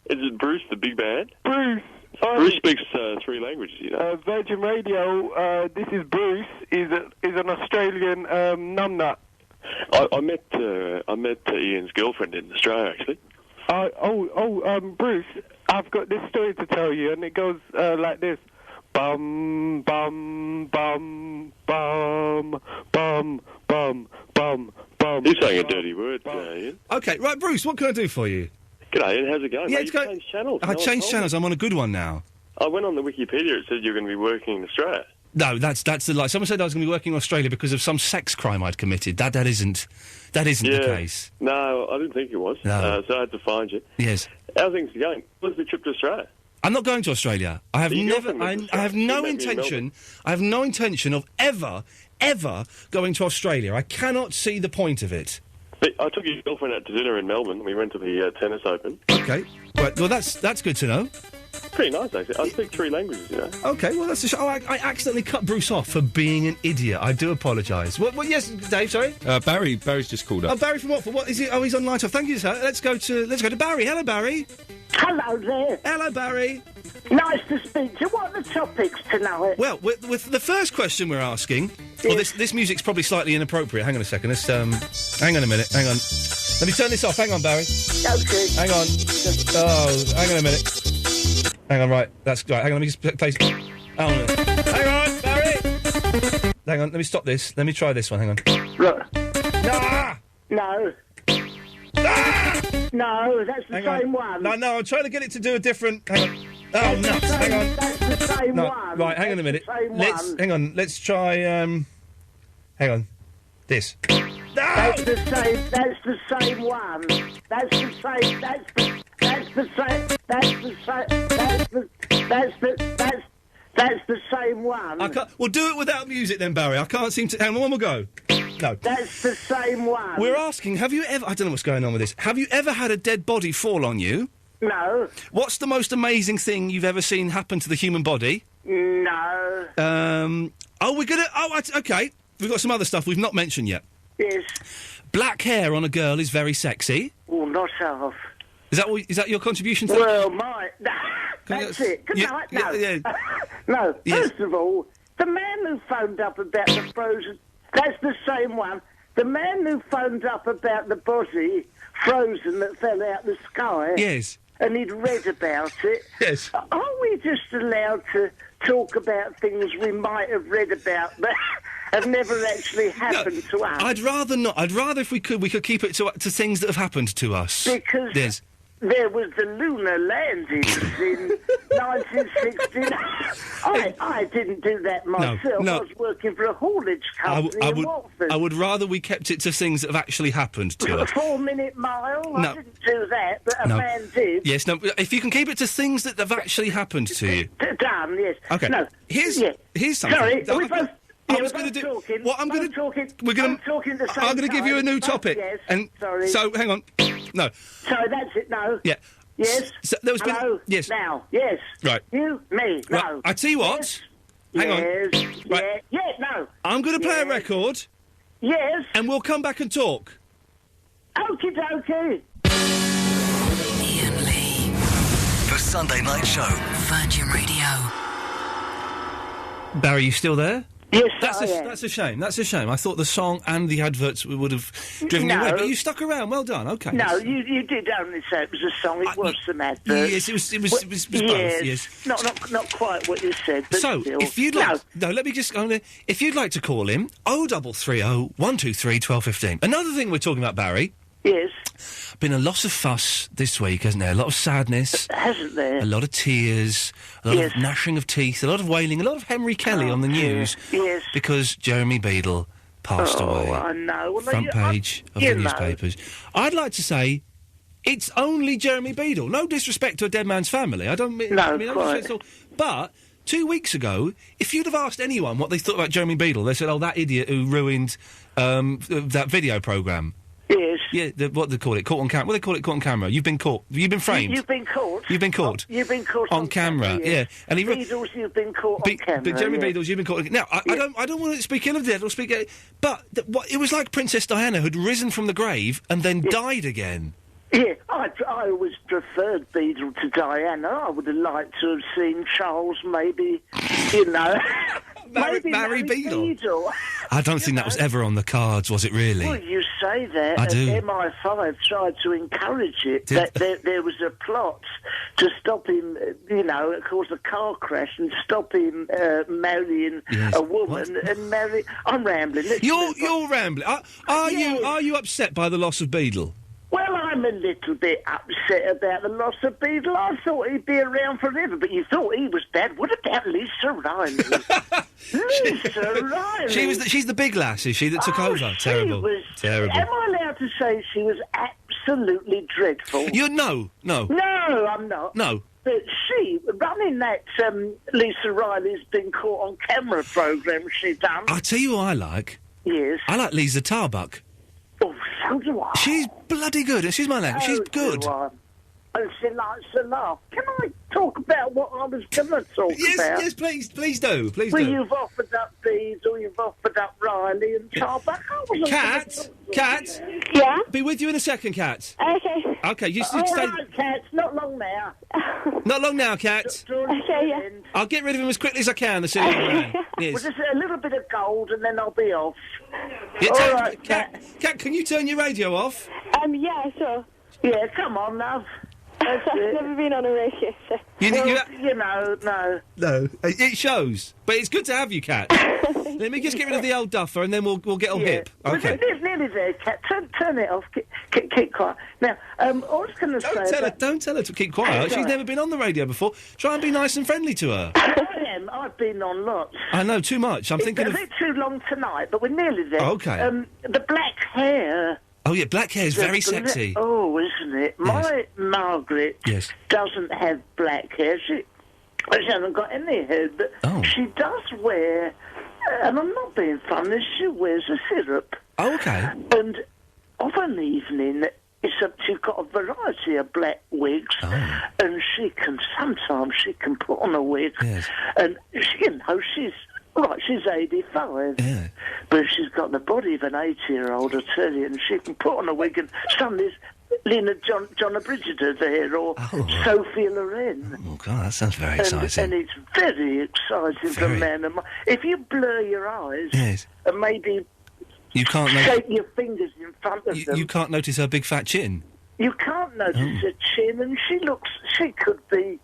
Is it Bruce, the big band? Bruce. Bruce speaks 3 languages, you know. Virgin Radio, this is Bruce, is an Australian numbnut. I met Ian's girlfriend in Australia, actually. Bruce, I've got this story to tell you, and it goes like this. Bum, bum, bum, bum, bum, bum, bum, bum. You're saying a dirty word, Ian. OK, right, Bruce, what can I do for you? G'day, Ian, how's it going? Yeah, mate? You changed channels. I changed channels, I'm on a good one now. I went on the Wikipedia, it said you're going to be working in Australia. No, that's the lie. Someone said I was going to be working in Australia because of some sex crime I'd committed. That isn't the case. No, I didn't think it was. No. So I had to find you. Yes. How are things going? What's the trip to Australia? I'm not going to Australia. I have no intention of ever going to Australia. I cannot see the point of it. But I took your girlfriend out to dinner in Melbourne. We went to the tennis open. OK. Right, well, that's good to know. Pretty nice, actually. I speak 3 languages, you know. OK, well, that's a show. I accidentally cut Bruce off for being an idiot. I do apologise. What, yes, Dave, sorry? Barry's just called up. Oh, Barry from what? For what is he? Oh, he's on line 12. Thank you, sir. Let's go to Barry. Hello, Barry. Hello there. Hello, Barry. Nice to speak to you. What are the topics tonight? Well, with the first question we're asking... Yes. Well, this music's probably slightly inappropriate. Hang on a second. Let's, hang on a minute. Hang on. Let me turn this off. Hang on, Barry. OK. Hang on. Oh, hang on a minute. Hang on, right. That's right. Hang on, let me just play... Oh, no. Hang on, Barry! Hang on, let me stop this. Let me try this one. Hang on. Look. Ah! No. Ah! No, that's the same one. No, I'm trying to get it to do a different... Hang on. Oh, nuts. Hang on. That's the same one. Right, hang on a minute. Hang on, let's try, hang on. This. That's the same one. That's the same one. I can't... Well, do it without music then, Barry. I can't seem to... Hang on, one more go. No. That's the same one. We're asking, have you ever... I don't know what's going on with this. Have you ever had a dead body fall on you? No. What's the most amazing thing you've ever seen happen to the human body? No. OK. We've got some other stuff we've not mentioned yet. Yes. Black hair on a girl is very sexy. Oh, not half. Is that your contribution to Well, that's it. Good night. No. Yeah. No. Yes. First of all, the man who phoned up about the frozen... That's the same one. The man who phoned up about the body frozen that fell out the sky... Yes. And he'd read about it. Yes. Are we just allowed to talk about things we might have read about that have never actually happened to us? I'd rather not. I'd rather, if we could keep it to things that have happened to us. Because there was the lunar landings in 1969. I didn't do that myself. No. I was working for a haulage company in Watford. I would rather we kept it to things that have actually happened to us. 4 Minute Mile? No. I didn't do that, but a man did. Yes, no, if you can keep it to things that have actually happened to you. Done, yes. OK. No, here's something. Sorry, we both... I was going to do... What I'm going to... We're going to... I'm going to give you a new topic. Yes, and sorry. So, hang on. No. Sorry, that's it, no. Yeah. Yes. So there was Hello. Yes. Now. Yes. Right. You. Me. No. Right. I tell you what. Yes. Hang on. Right. Yeah. No. I'm going to play a record. Yes. And we'll come back and talk. Okie dokie. Iain Lee. The Sunday Night Show. Virgin Radio. Barry, you still there? Yes, that's a shame. That's a shame. I thought the song and the adverts would have driven you away, but you stuck around. Well done. Okay. No, you did only say it was a song. It was some adverts. Yes, it was both. Yes, not quite what you said. But so, still. if you'd like, let me just. If you'd like to call him, 0330 123 1215. Another thing we're talking about, Barry. Yes. Been a lot of fuss this week, hasn't there? A lot of sadness. Hasn't there? A lot of tears, a lot of gnashing of teeth, a lot of wailing, a lot of Henry Kelly on the news. Yes. Because Jeremy Beadle passed away. I know. Well, Front page of the newspapers. I'd like to say it's only Jeremy Beadle. No disrespect to a dead man's family. I don't mean... No, disrespect at all. But 2 weeks ago, if you'd have asked anyone what they thought about Jeremy Beadle, they said, that idiot who ruined that video programme. Yes. Yeah, what do they call it? Caught on camera. What do they call it? Caught on camera. You've been caught. You've been framed. You've been caught. You've been caught. You've been caught on camera. Yes. Yeah, and he Beadles, you've been caught on camera. But Jeremy Beadles, you've been caught. Now, I don't want to speak ill of the dead or speak. But it was like Princess Diana had risen from the grave and then died again. Yeah, I always preferred Beadle to Diana. I would have liked to have seen Charles maybe, marry Beadle. I don't think that was ever on the cards, was it really? Well, you say that. I do. MI5 tried to encourage it. There was a plot to stop him, cause a car crash and stop him marrying a woman and marry... I'm rambling. You're rambling. Are you upset by the loss of Beadle? Well, I'm a little bit upset about the loss of Beadle. I thought he'd be around forever, but you thought he was bad. What about Lisa Riley? Lisa Riley! She's the big lass, is she, that took over? Terrible. Terrible. Am I allowed to say she was absolutely dreadful? No, I'm not. No. But she, running that Lisa Riley's Been Caught on Camera programme she done... I'll tell you what I like. Yes? I like Lisa Tarbuck. Oh, so do I. She's bloody good. Excuse my language. She's good. And she likes to laugh. Can I talk about what I was going to talk about? Yes, please do. Well, you've offered up Beadle, you've offered up Riley and Tarbuck. Cat? Yeah? Be with you in a second, Cat. Okay. Okay, you All stay... right, Cat, not long now. Not long now, Cat. Okay, yeah. I'll get rid of him as quickly as I can, the silly man. Yes. Well, just a little bit of gold and then I'll be off. All right, Cat, can you turn your radio off? Yeah, sure. Yeah, come on, love. I've never been on a radio, so... No. It shows. But it's good to have you, Cat. Let me just get rid of the old duffer and then we'll get all hip. Okay. Well, nearly there, Cat. Turn it off. Keep quiet. Now, I was going to say... Don't tell her to keep quiet. She's never been on the radio before. Try and be nice and friendly to her. I am. I've been on lots. I know, too much. I'm thinking of... It's a bit too long tonight, but we're nearly there. Oh, okay. The black hair... Oh, yeah, black hair is very sexy. Oh, isn't it? Yes. My Margaret doesn't have black hair. She hasn't got any hair, but she does wear, and I'm not being funny, she wears a syrup. Oh, okay. And of an evening, she's got a variety of black wigs, and sometimes she can put on a wig, and she's... Right, she's 85, but she's got the body of an 80-year-old, I tell you, and she can put on a wig, and suddenly Lena John Brigida there, or Sophia Loren. Oh, God, that sounds very exciting. And it's very exciting for men. If you blur your eyes, and maybe shake your fingers in front of them... You can't notice her big fat chin? You can't notice her chin, and she could be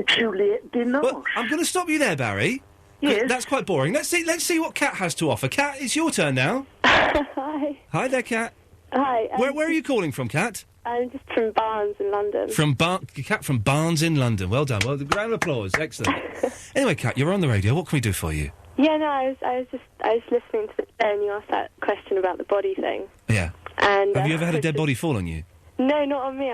Juliette Binoche. Well, I'm going to stop you there, Barry. Yes. That's quite boring. Let's see what Kat has to offer. Kat, it's your turn now. Hi. Hi there, Kat. Hi. Where are you calling from, Kat? I'm just from Barnes in London. Kat from Barnes in London. Well done. Well, round of applause. Excellent. Anyway, Kat, you're on the radio. What can we do for you? Yeah, no, I was listening to the show and you asked that question about the body thing. Yeah. And have you ever had a dead body fall on you? No, not on me.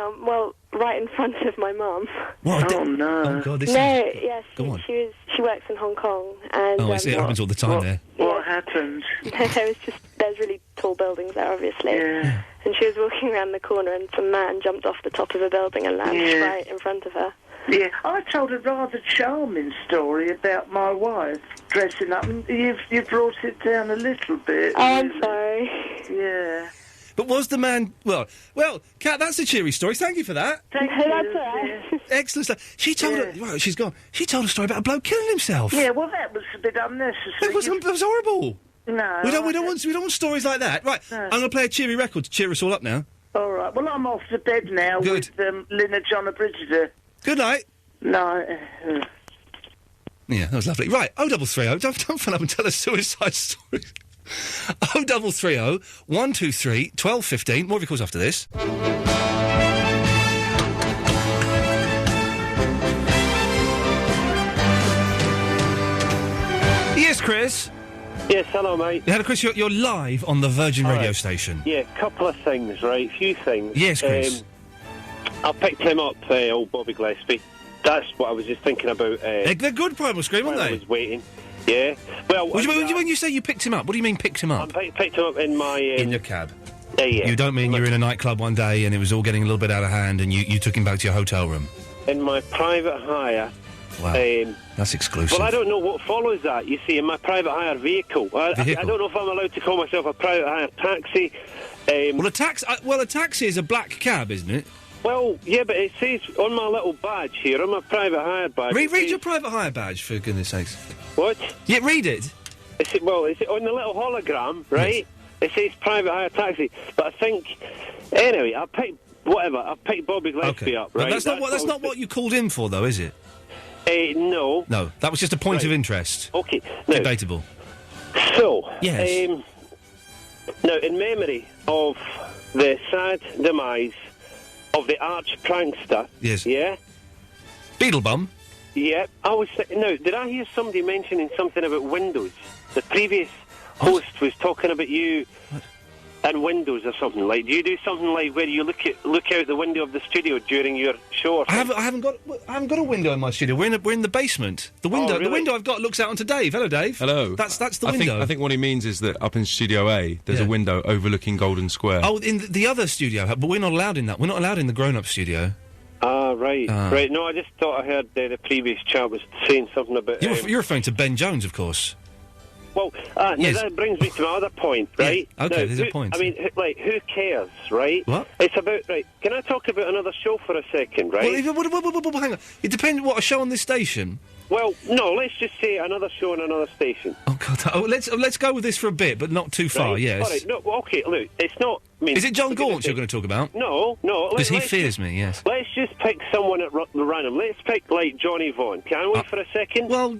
Right in front of my mum. What? Oh no! Oh God! She works in Hong Kong, and I see. It happens all the time there. What happened? There's really tall buildings there, obviously. Yeah. And she was walking around the corner, and some man jumped off the top of a building and landed right in front of her. Yeah, I told a rather charming story about my wife dressing up, and you've brought it down a little bit. Oh, I'm sorry. Yeah. But was the man... Well, Kat, that's a cheery story. Thank you for that. Thank you. That's all right. Excellent stuff. She told her... Well, she's gone. She told a story about a bloke killing himself. Yeah, well, that was a bit unnecessary. That was horrible. No. We don't want stories like that. Right, no. I'm going to play a cheery record to cheer us all up now. All right. Well, I'm off to bed now with Lynn John Brigida. Good night. No. Yeah, that was lovely. Right, 0330. Don't phone up and tell us suicide stories. 0330 123 1215. More of your calls after this. Yes, Chris. Yes, hello, mate. Hello, Chris. You're live on the Virgin Radio station. Yeah, couple of things, right? Few things. Yes, Chris. I picked him up, old Bobby Gillespie. That's what I was just thinking about. They're good Primal Scream, aren't they? I was waiting. Yeah. Well, when you say you picked him up, what do you mean picked him up? I picked him up in my... in your cab? Yeah. You don't mean you were in a nightclub one day and it was all getting a little bit out of hand and you took him back to your hotel room? In my private hire. Wow. That's exclusive. Well, I don't know what follows that, you see, in my private hire vehicle. I don't know if I'm allowed to call myself a private hire taxi. A taxi is a black cab, isn't it? Well, yeah, but it says on my little badge here, on my private hire badge... Read your private hire badge, for goodness sakes. What? Yeah, read it. Is it on the little hologram, right? Yes. It says private hire taxi. But I think... Anyway, I picked Bobby Gillespie up, right? But that's not what you called in for, though, is it? No. No, that was just a point of interest. Okay. Now, debatable. So, yes. Now, in memory of the sad demise of the arch prankster... Yes. Yeah? Beetlebum? Yeah. I was... Now, did I hear somebody mentioning something about Windows? The previous host was talking about you... and Windows or something. Like, do you do something like where you look out the window of the studio during your show? I haven't got a window in my studio. We're in the basement. The window I've got looks out onto Dave. Hello, Dave. Hello. That's the window. I think what he means is that up in Studio A, there's a window overlooking Golden Square. Oh, in the other studio, but we're not allowed in that. We're not allowed in the grown-up studio. Right. Right. No, I just thought I heard the previous chap was saying something about... You're referring to Ben Jones, of course. Well, that brings me to my other point, right? Yeah. Okay, there's a point. I mean, who cares, right? What? It's about, right, can I talk about another show for a second, right? Well, hang on. It depends what, a show on this station? Well, no, let's just say another show on another station. Oh, God. Let's go with this for a bit, but not too far, yes. All right, no, okay, look, it's not... I mean, is it John Gaunt you're going to talk about? No. Because he fears me, yes. Let's just pick someone at random. Let's pick, like, Johnny Vaughan. Can we, for a second? Well,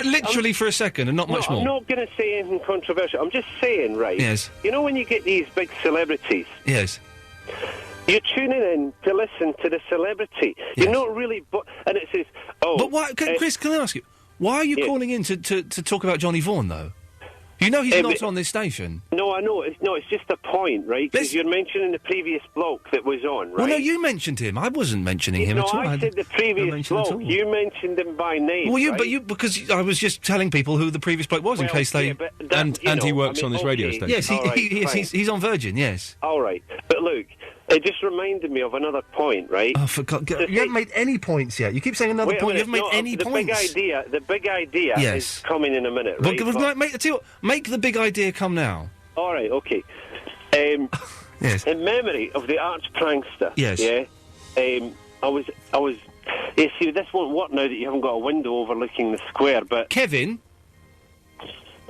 literally for a second and not much more. I'm not going to say anything controversial. I'm just saying, right? Yes. You know when you get these big celebrities? Yes. You're tuning in to listen to the celebrity. Yes. You're not really... and it says, But why... Chris, can I ask you, why are you calling in to talk about Johnny Vaughan, though? You know he's not on this station. No, I know. It's just a point, right? Because you're mentioning the previous bloke that was on, right? Well, no, you mentioned him. I wasn't mentioning him at all. No, I said the previous bloke. You mentioned him by name, well, because I was just telling people who the previous bloke was in case they... and he works on this radio station. Yes, he's on Virgin, yes. All right. But look... It just reminded me of another point, right? Oh, for God. You haven't made any points yet. You keep saying another point. You haven't made any points. The big idea is coming in a minute, right? Make the big idea come now. All right, okay. Yes. In memory of the arch prankster. Yes. Yeah. I was. You see, this won't work now that you haven't got a window overlooking the square. But Kevin.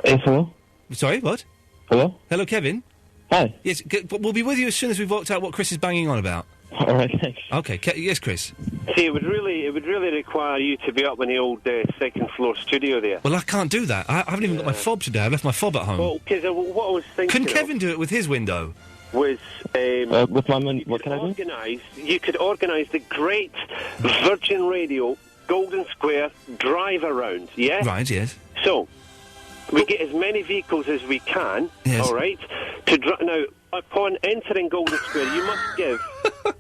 Yes, hello. Sorry, what? Hello. Hello, Kevin. Hi. Yes, we'll be with you as soon as we've worked out what Chris is banging on about. All right, thanks. Okay, yes, Chris. See, it would really require you to be up in the old second floor studio there. Well, I can't do that. I haven't even got my fob today. I left my fob at home. Well, because what I was thinking... Can Kevin do it with his window? Was with my money? What can I do? You could organise the great Virgin Radio Golden Square drive around. Yeah. Right. Yes. So. We get as many vehicles as we can, all right? Now, upon entering Golden Square, you must give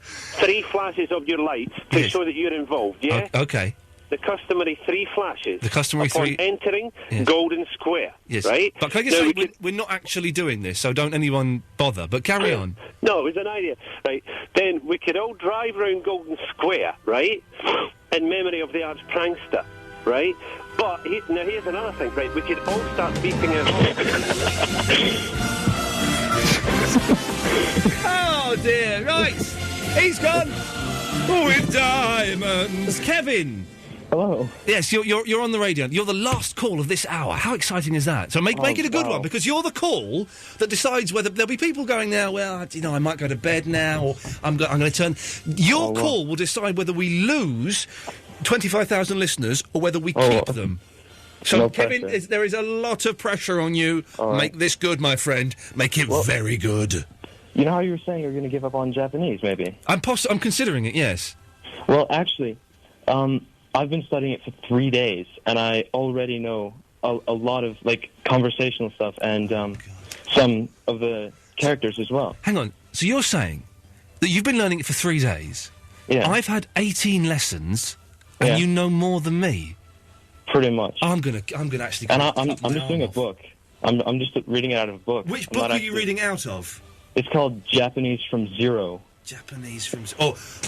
3 flashes of your lights to show that you're involved, yeah? Okay. The customary 3 flashes. The customary upon 3... entering Golden Square, right? But can I just say, we're not actually doing this, so don't anyone bother, but carry on. No, it was an idea, right? Then we could all drive around Golden Square, right? In memory of the arch prankster, right? But, now here's another thing, right? We could all start beeping out... He's gone with diamonds. Kevin. Hello. Yes, you're on the radio. You're the last call of this hour. How exciting is that? So make it a good one, because you're the call that decides whether there'll be people going now. Well, I might go to bed now, or I'm going to turn. Your call will decide whether we lose 25,000 listeners or whether we keep them. So, no Kevin, there is a lot of pressure on you. Make this good, my friend. Make it very good. You know how you were saying you're going to give up on Japanese, maybe? I'm considering it. Yes. Well, actually, I've been studying it for 3 days, and I already know a lot of, like, conversational stuff and some of the characters as well. Hang on. So you're saying that you've been learning it for 3 days? Yeah. I've had 18 lessons, and you know more than me? Pretty much. I'm gonna actually... And I'm just doing a book. I'm just reading it out of a book. Which book are you reading out of? It's called Japanese from Zero. Japanese from...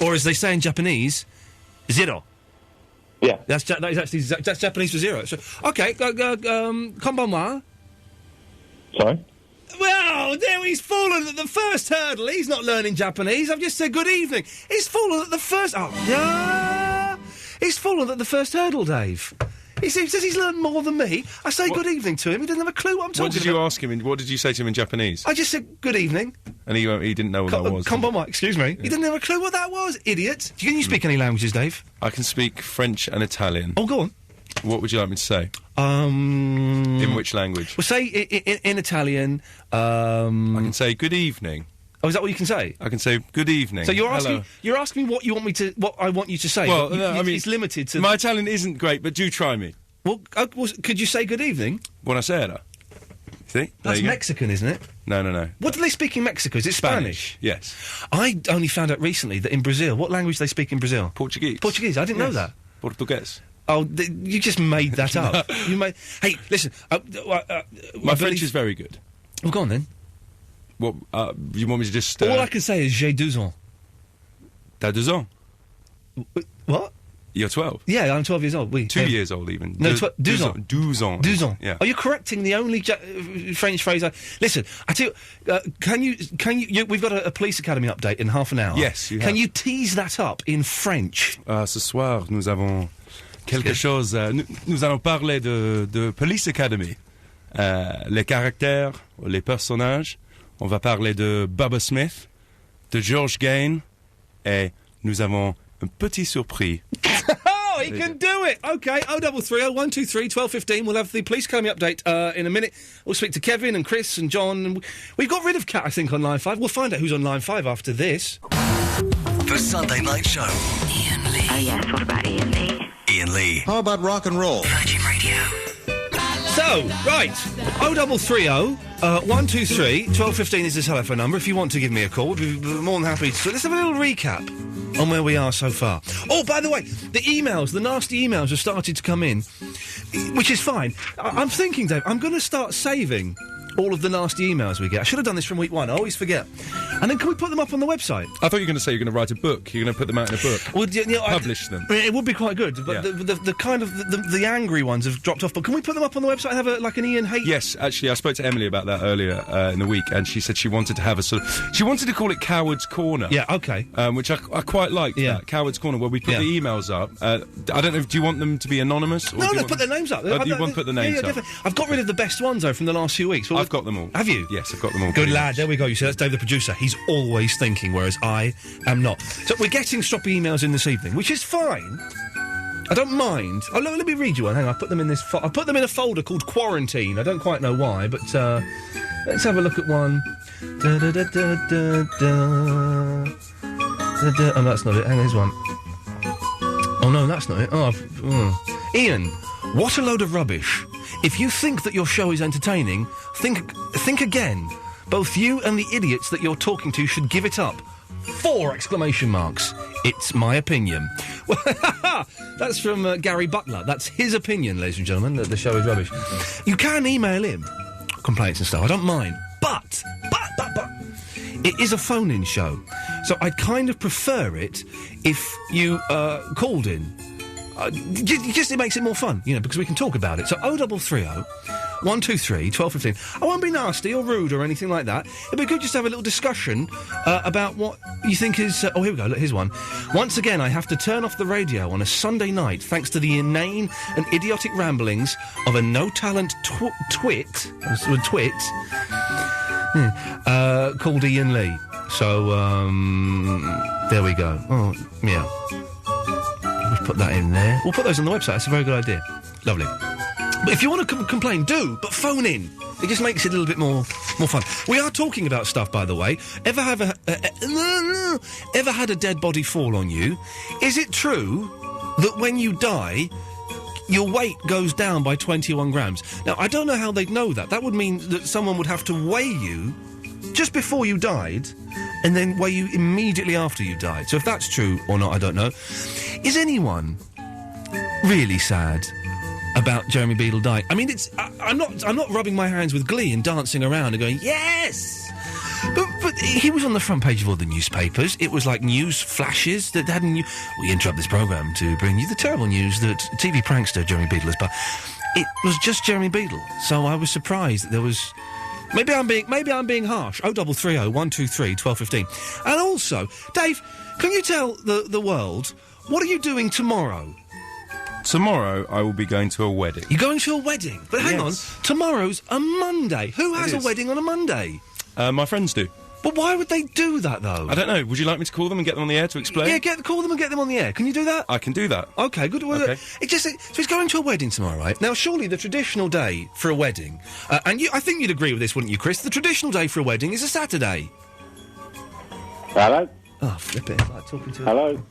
Or as they say in Japanese, zero. Yeah. That's Japanese for zero. So, okay, konbanwa. Sorry? Well, there he's fallen at the first hurdle. He's not learning Japanese. I've just said good evening. He's fallen at the first... Oh, yeah. He's fallen at the first hurdle, Dave. He says he's learned more than me. I say good evening to him. He doesn't have a clue what I'm talking about. What did you ask him? What did you say to him in Japanese? I just said good evening. And he didn't know what that was. Konbanwa, excuse me. Yeah. He didn't have a clue what that was, idiot. Can you speak any languages, Dave? I can speak French and Italian. Oh, go on. What would you like me to say? In which language? Well, say in Italian. I can say good evening. Oh, is that what you can say? I can say good evening. So you're asking what you want me to, what I want you to say. Well, I mean, it's limited to. My Italian isn't great, but do try me. Well, could you say good evening? Buonasera. See, that's Mexican, isn't it? No. What do they speak in Mexico? Is it Spanish? Yes. I only found out recently that in Brazil, what language they speak in Brazil? Portuguese. Portuguese. I didn't know that. Português. Oh, you just made that up. You made. Hey, listen. My French is very good. Well, go on then. What you want me to just? All I can say is j'ai 12 ans. T'as 12 ans. What? You're 12. Yeah, I'm 12 years old. 2 years old, even. No, 12 ans. 12 ans. 12 ans. Yeah. Are you correcting the only French phrase? Listen, I tell you, can you? We've got a police academy update in half an hour. Yes, you have. Can you tease that up in French? Ce soir, nous avons quelque chose. Nous allons parler de Police Academy. Les caractères, les personnages. On va parler de Bubba Smith, de George Gain, et nous avons un petit surpris. Oh, he can do it! OK, 0330 123 1215. We'll have the police academy update in a minute. We'll speak to Kevin and Chris and John. And we've got rid of Kat, I think, on Line 5. We'll find out who's on Line 5 after this. The Sunday Night Show. Iain Lee. Oh, yes, what about Iain Lee? Iain Lee. How about rock and roll? Virgin Radio. So, right, 0330 123 1215 is the telephone number. If you want to give me a call, we'd be more than happy to. Let's have a little recap on where we are so far. Oh, by the way, the nasty emails have started to come in, which is fine. I'm thinking, Dave, I'm going to start saving all of the nasty emails we get. I should have done this from week 1. I always forget. And then can we put them up on the website? I thought you were going to say you're going to write a book. You're going to put them out in a book. Well, publish them. It would be quite good, but the kind of the angry ones have dropped off. But can we put them up on the website and have an Iain hate? Yes, actually, I spoke to Emily about that earlier in the week, and she said she wanted to have she wanted to call it Coward's Corner. Yeah, okay. Which I quite like. Yeah, Coward's Corner, where we put the emails up. I don't know. Do you want them to be anonymous? Or no, put their names up. Do you want to put the names up? Definitely. I've got rid of the best ones though from the last few weeks. I've got them all. Have you? Yes, I've got them all. Good lad, there we go. You see, that's Dave the producer. He's always thinking, whereas I am not. So we're getting stroppy emails in this evening, which is fine. I don't mind. Oh, let me read you one. Hang on, I put them in this. I put them in a folder called Quarantine. I don't quite know why, but let's have a look at one. Oh, that's not it. Hang on, here's one. Oh no, that's not it. Iain, what a load of rubbish. If you think that your show is entertaining, think again. Both you and the idiots that you're talking to should give it up. 4 exclamation marks. It's my opinion. That's from Gary Butler. That's his opinion, ladies and gentlemen, that the show is rubbish. You can email him complaints and stuff. I don't mind. But it is a phone-in show. So I'd kind of prefer it if you called in. Just it makes it more fun, because we can talk about it. So 0330 123 1215. I won't be nasty or rude or anything like that. It'd be good just to have a little discussion about what you think is... oh, here we go. Look, here's one. Once again, I have to turn off the radio on a Sunday night thanks to the inane and idiotic ramblings of a no-talent twit called Iain Lee. So, there we go. Oh, yeah. We'll put that in there. We'll put those on the website. That's a very good idea. Lovely. But if you want to complain, do, but phone in. It just makes it a little bit more fun. We are talking about stuff, by the way. Ever had a dead body fall on you? Is it true that when you die, your weight goes down by 21 grams? Now, I don't know how they'd know that. That would mean that someone would have to weigh you just before you died, and then weigh you immediately after you died. So if that's true or not, I don't know. Is anyone really sad about Jeremy Beadle dying? I mean, I'm not rubbing my hands with glee and dancing around and going, yes! But he was on the front page of all the newspapers. It was like news flashes that hadn't... We interrupt this programme to bring you the terrible news that TV prankster Jeremy Beadle is... But it was just Jeremy Beadle, so I was surprised that there was... Maybe I'm being harsh. 0330 123 1215. And also, Dave, can you tell the world, what are you doing tomorrow? Tomorrow, I will be going to a wedding. You're going to a wedding? But hang on, tomorrow's a Monday. Who has a wedding on a Monday? My friends do. But why would they do that, though? I don't know. Would you like me to call them and get them on the air to explain? Yeah, call them and get them on the air. Can you do that? I can do that. OK, good. Well, okay. So he's going to a wedding tomorrow, right? Now, surely the traditional day for a wedding... and I think you'd agree with this, wouldn't you, Chris? The traditional day for a wedding is a Saturday. Hello? Oh, flip it. It's like talking to... Hello?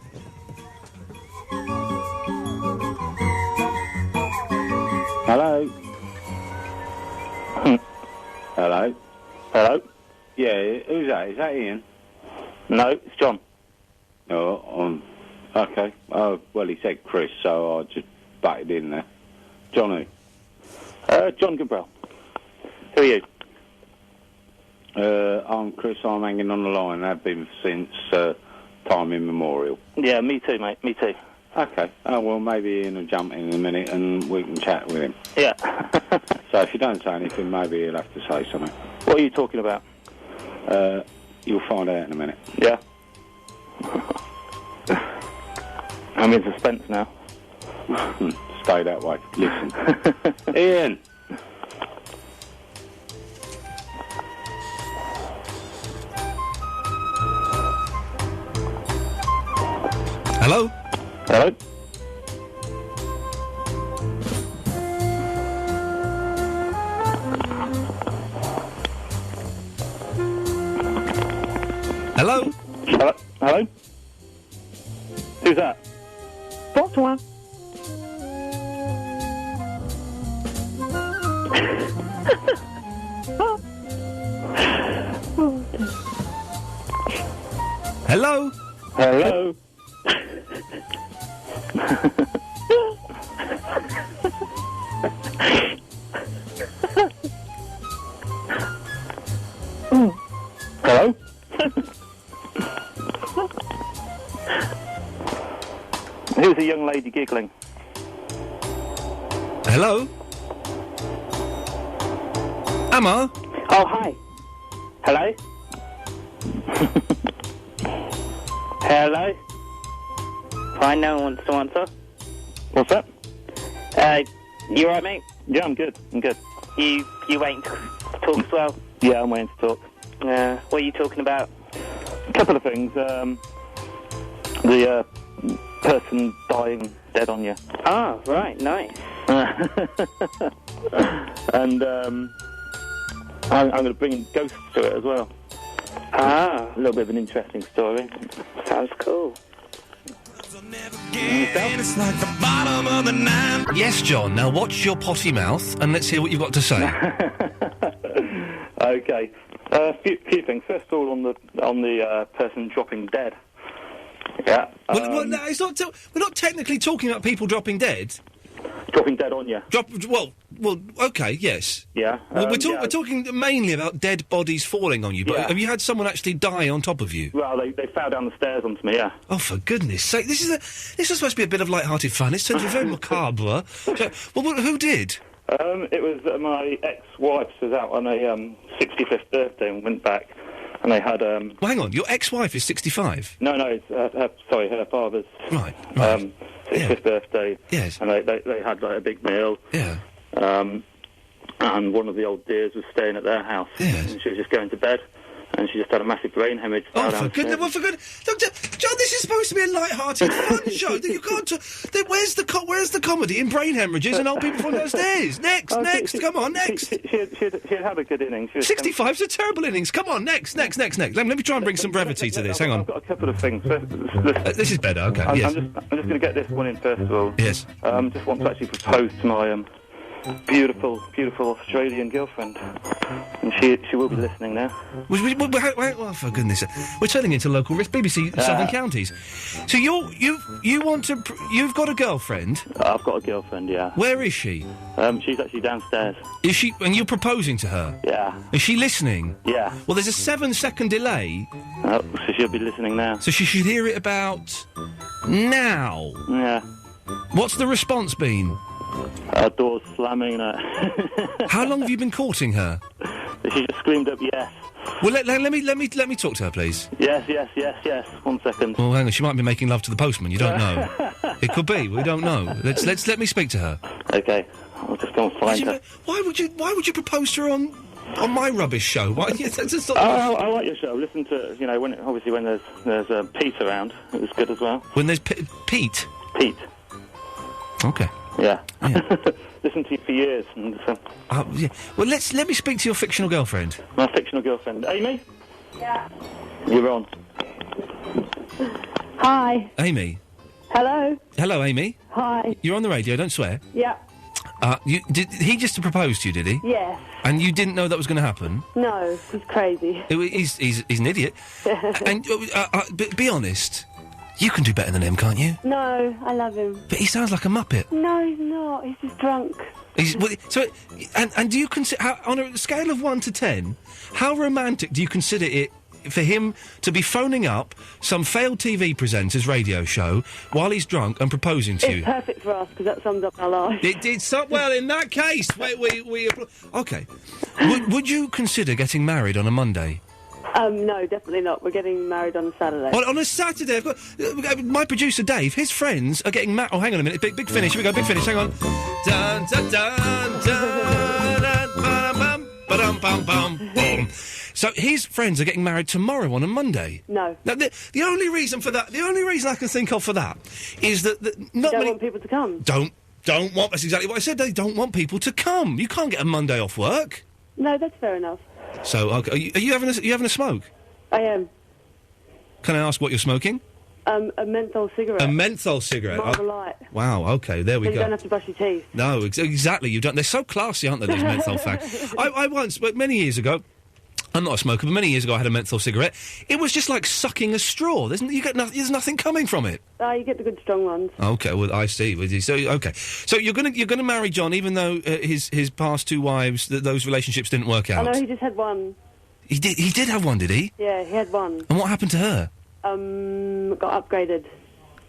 Hello? Hello? Hello? Yeah, who's that? Is that Iain? No, it's John. Oh, okay. Oh, well, he said Chris, so I just butted in there. John who? John Goodbrell. Who are you? I'm Chris. I'm hanging on the line. I've been since time immemorial. Yeah, me too, mate. Me too. Okay. Oh, well, maybe Iain will jump in a minute and we can chat with him. Yeah. So if you don't say anything, maybe he'll have to say something. What are you talking about? You'll find out in a minute. Yeah. I'm in suspense now. Stay that way. Listen. Iain! Hello? Hello? Hello? Hello? Hello? Who's that? Bonsoir. Hello? Hello? Hello? Who's the young lady giggling? Hello? Emma? Oh, hi. Hello? Hello? Fine, no one wants to answer. What's that? You alright, mate? Yeah, I'm good. You waiting to talk as well? Yeah, I'm waiting to talk. What are you talking about? A couple of things. The person dying dead on you. Ah, right, nice. And I'm going to bring in ghosts to it as well. Ah. A little bit of an interesting story. Sounds cool. It's like the bottom of the ninth. Yes, John. Now watch your potty mouth and let's hear what you've got to say. Okay. Few things. First of all, on the person dropping dead. Yeah. Well, no, it's not. We're not technically talking about people dropping dead. Dropping dead on you. Well. Okay. Yes. Yeah. We're talking mainly about dead bodies falling on you. But have you had someone actually die on top of you? Well, they fell down the stairs onto me. Yeah. Oh, for goodness' sake! This is supposed to be a bit of light-hearted fun. It's turned to very macabre. Well, who did? It was my ex-wife was out on a 65th birthday and went back, and they had... Well, hang on, your ex-wife is 65? No, it's, her father's... Right. 65th birthday. Yes. And they had, like, a big meal. Yeah. And one of the old dears was staying at their house. Yes. And she was just going to bed, and she just had a massive brain hemorrhage. Oh, for goodness, Look, John, this is supposed to be a light-hearted fun show. You can't... Where's the comedy in brain hemorrhages and old people from downstairs? Next, come on, next. She had a good innings. 65's a terrible innings. Come on, next. Let me try and bring some brevity to this. Hang on. I've got a couple of things. This is better, okay, I'm yes. just going to get this one in first of all. Yes. Just want to actually propose to my beautiful Australian girlfriend, and she will be listening now. Well, for goodness sake, we're turning into local risk. BBC Southern Counties. So you want to? You've got a girlfriend? I've got a girlfriend. Yeah. Where is she? She's actually downstairs. Is she? And you're proposing to her? Yeah. Is she listening? Yeah. Well, there's a 7-second delay. So she'll be listening now. So she should hear it about now. Yeah. What's the response been? Doors slamming. How long have you been courting her? She just screamed up yes. Well, let me talk to her, please. Yes. 1 second. Well, hang on. She might be making love to the postman. You don't know. It could be. We don't know. Let me speak to her. Okay. I'll just go and find her. Why would you propose to her on my rubbish show? Why? I like your show. Listen to when there's Pete around. It was good as well. When there's Pete. Pete. Okay. Yeah. Listen to you for years. And, yeah. Well, let me speak to your fictional girlfriend. My fictional girlfriend. Amy? Yeah. You're on. Hi. Amy. Hello. Hello, Amy. Hi. You're on the radio, don't swear. Yeah. Did he just propose to you, did he? Yes. And you didn't know that was going to happen? No, he's crazy. He's an idiot. And be honest, you can do better than him, can't you? No, I love him. But he sounds like a muppet. No, he's not. He's just drunk. And do you consider, on a scale of 1 to 10, how romantic do you consider it for him to be phoning up some failed TV presenter's radio show while he's drunk and proposing to you? It's perfect for us, because that sums up our life. It did well, in that case, we okay. Would you consider getting married on a Monday? No, definitely not. We're getting married on a Saturday. On a Saturday? I've got my producer Dave. His friends are getting married. Oh, hang on a minute. Big finish. Here we go. Big finish. Hang on. Dun dun dun dun dun bum bum bum bum bum. So his friends are getting married tomorrow on a Monday. No. Now, the only reason for that, the only reason I can think of for that, is that not don't many want people to come. Don't want. That's exactly what I said. They don't want people to come. You can't get a Monday off work. No, that's fair enough. So, okay, are you having a smoke? I am. Can I ask what you're smoking? A menthol cigarette. A menthol cigarette. Marble Light. Wow. Okay, there we so go. You don't have to brush your teeth. No, exactly. You don't. They're so classy, aren't they? These menthol fags. I once, but many years ago. I'm not a smoker, but many years ago I had a menthol cigarette. It was just like sucking a straw. There's nothing coming from it. You get the good strong ones. Okay, well I see. So okay, so you're gonna marry John, even though his past 2 wives, those relationships didn't work out. I know he just had one. He did have one, did he? Yeah, he had one. And what happened to her? Got upgraded.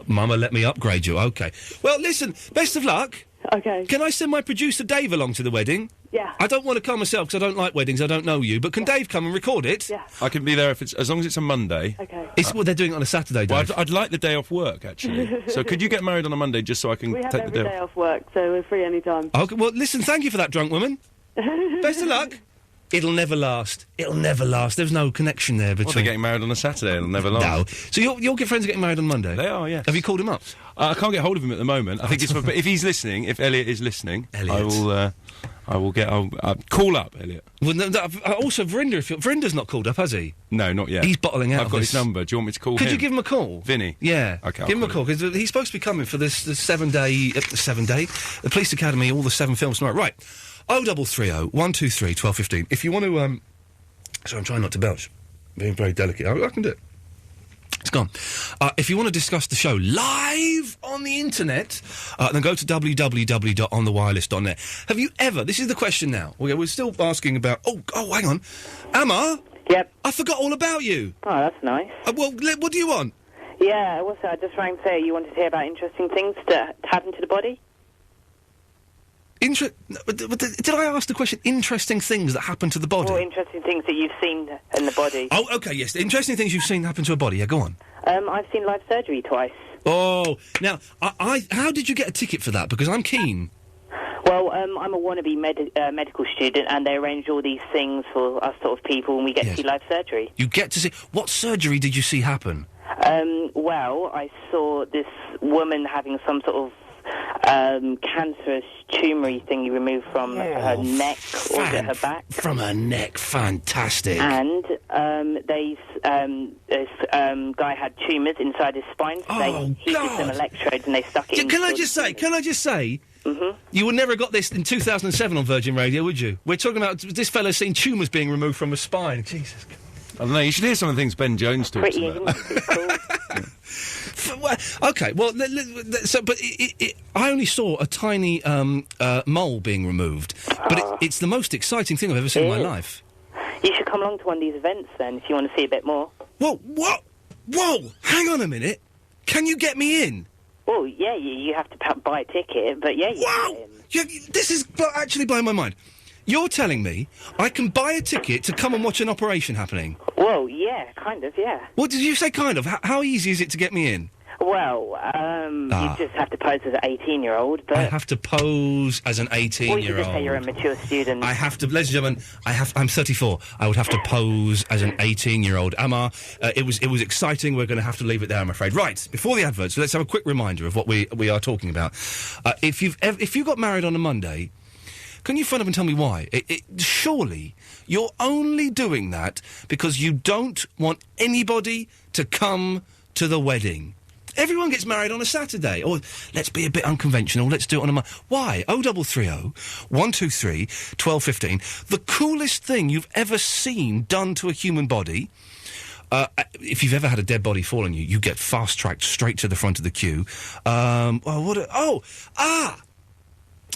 Mama, let me upgrade you. Okay. Well, listen. Best of luck. Okay. Can I send my producer Dave along to the wedding? Yeah. I don't want to come myself because I don't like weddings. I don't know you. But can Dave come and record it? Yeah. I can be there as long as it's a Monday. Okay. Well, they're doing it on a Saturday, Dave. Well, I'd like the day off work, actually. So could you get married on a Monday just so I can we have take every the day day off work, so we're free any time. Okay. Well, listen. Thank you for that, drunk woman. Best of luck. It'll never last. It'll never last. There's no connection there between... Well, they're getting married on a Saturday. It'll never last. No. So your friends are getting married on Monday? They are, yes. Have you called him up? I can't get hold of him at the moment. I think it's... But if he's listening, if Elliot is listening, I will get... I'll call up, Elliot. Well, also, Verinda's not called up, has he? No, not yet. He's bottling out. I've got his number. Do you want me to call him? Could you give him a call? Vinny? Yeah. Okay, give him a call, because he's supposed to be coming for the 7-day... the Police Academy, all the 7 films tomorrow. Right. 0330 123 1215. If you want to... So I'm trying not to belch. Being very delicate. I can do it. It's gone. If you want to discuss the show live on the internet, then go to www.onthewireless.net. Have you ever... This is the question now. We're still asking about... Oh, hang on. Emma? Yep. I forgot all about you. Oh, that's nice. Well, what do you want? Yeah, also, I just rang to say you wanted to hear about interesting things that happen to the body. Did I ask the question, interesting things that happen to the body? Or interesting things that you've seen in the body. Oh, OK, yes. Interesting things you've seen happen to a body. Yeah, go on. I've seen live surgery twice. Oh, now, how did you get a ticket for that? Because I'm keen. Well, I'm a wannabe medical student, and they arrange all these things for us sort of people, and we get to see live surgery. You get to see... What surgery did you see happen? Well, I saw this woman having some sort of cancerous tumoury thing removed from her neck or her back. From her neck, fantastic. And this guy had tumours inside his spine, so they heated some electrodes and they stuck it in. Can I just say... Mm-hmm. You would never have got this in 2007 on Virgin Radio, would you? We're talking about this fellow's seen tumours being removed from his spine. Jesus. I don't know, you should hear some of the things Ben Jones talks about. OK, well, but I only saw a tiny mole being removed, but it's the most exciting thing I've ever seen in my life. You should come along to one of these events, then, if you want to see a bit more. Whoa, what? Whoa, hang on a minute. Can you get me in? Well, yeah, you have to buy a ticket, but yeah, you wow! This is actually blowing my mind. You're telling me I can buy a ticket to come and watch an operation happening? Well, yeah, kind of, yeah. What did you say, kind of? How easy is it to get me in? Well, you just have to pose as an 18-year-old, but... I have to pose as an 18-year-old. Or you can just say you're a mature student. I have to... Ladies and gentlemen, I'm 34. I would have to pose as an 18-year-old. Emma, it was exciting. We're going to have to leave it there, I'm afraid. Right, before the adverts, let's have a quick reminder of what we are talking about. If you got married on a Monday... Can you phone up and tell me why? Surely you're only doing that because you don't want anybody to come to the wedding. Everyone gets married on a Saturday. Or let's be a bit unconventional. Let's do it on a Monday. Why? 0330 123 1215. The coolest thing you've ever seen done to a human body. If you've ever had a dead body fall on you, you get fast-tracked straight to the front of the queue.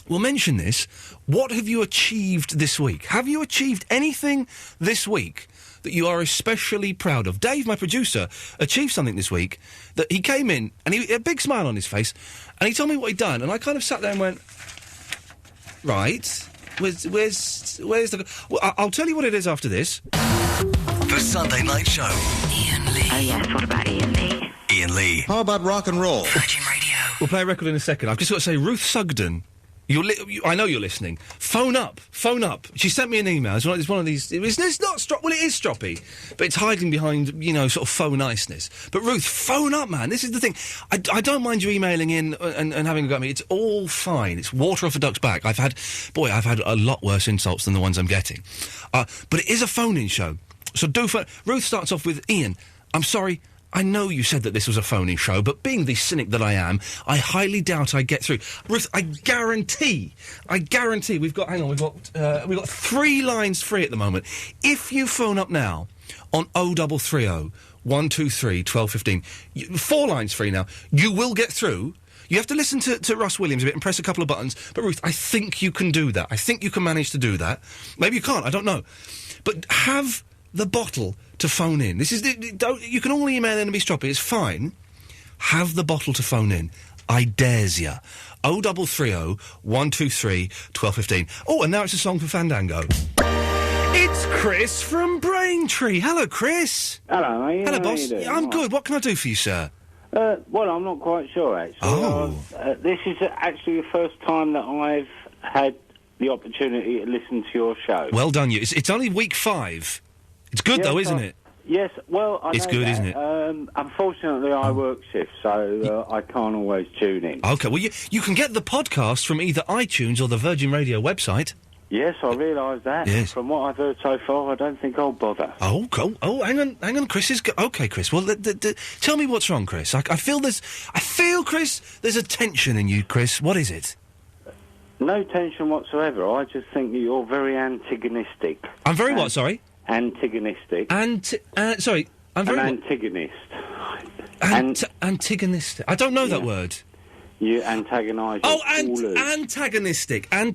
We'll mention this. What have you achieved this week? Have you achieved anything this week that you are especially proud of? Dave, my producer, achieved something this week that he came in and he a big smile on his face and he told me what he'd done and I kind of sat there and went, right, where's the... Well, I'll tell you what it is after this. The Sunday Night Show. Iain Lee. Oh, yes, what about Iain Lee? Iain Lee. How about rock and roll? Virgin Radio. We'll play a record in a second. I've just got to say, Ruth Sugden... I know you're listening. Phone up. She sent me an email. It's one of these... It's not well, it is stroppy, but it's hiding behind, sort of faux niceness. But Ruth, phone up, man. This is the thing. I don't mind you emailing in and having a go at me. It's all fine. It's water off a duck's back. I've had a lot worse insults than the ones I'm getting. But it is a phone-in show. So do phone... Ruth starts off with, Iain, I'm sorry... I know you said that this was a phony show, but being the cynic that I am, I highly doubt I get through. Ruth, I guarantee, we've got 3 lines free at the moment. If you phone up now on 0330 123 1215, 4 lines free now, you will get through. You have to listen to Russ Williams a bit and press a couple of buttons. But Ruth, I think you can do that. I think you can manage to do that. Maybe you can't, I don't know. But have the bottle to phone in. This is you can all email in and be stroppy. It's fine. Have the bottle to phone in. I dares ya. 0330 123 1215. Oh, and now it's a song for Fandango. It's Chris from Braintree. Hello, Chris. Hello, mate. Hello, boss. I'm good. What can I do for you, sir? Well, I'm not quite sure, actually. Oh. This is actually the first time that I've had the opportunity to listen to your show. Well done, you. It's only week 5. It's good, though, isn't it? Yes, well, I it's know good, that. isn't it? Unfortunately, I work shifts, so I can't always tune in. OK, well, you can get the podcast from either iTunes or the Virgin Radio website. Yes, I realise that. Yes. From what I've heard so far, I don't think I'll bother. Oh, cool. Oh, hang on, Chris is... OK, Chris, well, tell me what's wrong, Chris. I feel, Chris, there's a tension in you, Chris. What is it? No tension whatsoever. I just think that you're very antagonistic. I'm very what, sorry? Antagonistic. Sorry, I'm very... An antagonist. Antagonistic. I don't know that word. You antagonise... Oh, antagonistic. Yeah,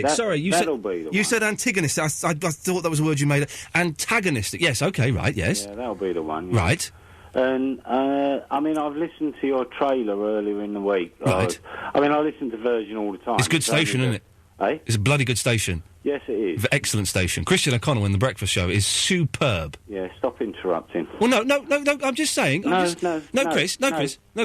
sorry, you that'll be the you one. said antagonistic. I thought that was a word you made. Antagonistic. Yes, OK, right, yes. Yeah, that'll be the one. Yeah. Right. And, I mean, I've listened to your trailer earlier in the week. Right. I mean, I listen to Virgin all the time. It's a good station, isn't it? Eh? It's a bloody good station. Yes, it is. Excellent station. Christian O'Connell in The Breakfast Show is superb. Yeah, stop interrupting. Well, no, I'm just saying. No, Chris. No, Chris. I know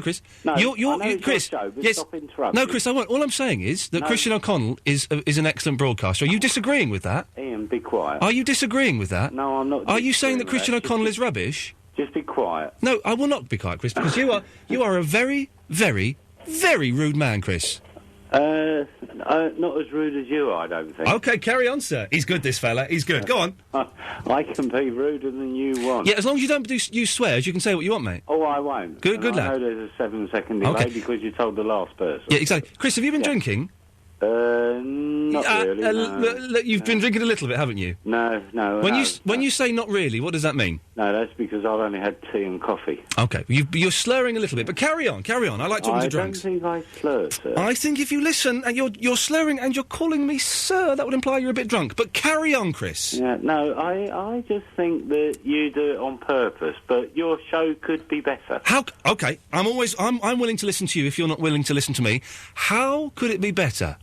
it's Chris. your show, but Yes. stop interrupting. No, Chris, I won't. All I'm saying is that Christian O'Connell is an excellent broadcaster. Are you disagreeing with that? Ian, be quiet. Are you disagreeing with that? No, I'm not. Are you saying that Christian with O'Connell is rubbish? Just be quiet. No, I will not be quiet, Chris, because you are a very, very, very rude man, Chris. Not as rude as you, I don't think. Okay, carry on, sir. He's good, this fella. He's good. Go on. I can be ruder than you want. Yeah, as long as you don't use swears, you can say what you want, mate. Oh, I won't. Good I lad. know there's a 7-second delay because you told the last person. Yeah, exactly. Chris, have you been drinking? Not really. No. You've been drinking a little bit, haven't you? No. When you say not really, what does that mean? No, that's because I've only had tea and coffee. Okay, you're slurring a little bit, but carry on. I like talking to drunks. I don't think I slur, sir. I think if you listen and you're slurring and you're calling me sir, that would imply you're a bit drunk. But carry on, Chris. Yeah, no, I just think that you do it on purpose, but your show could be better. How? Okay, I'm willing to listen to you if you're not willing to listen to me. How could it be better?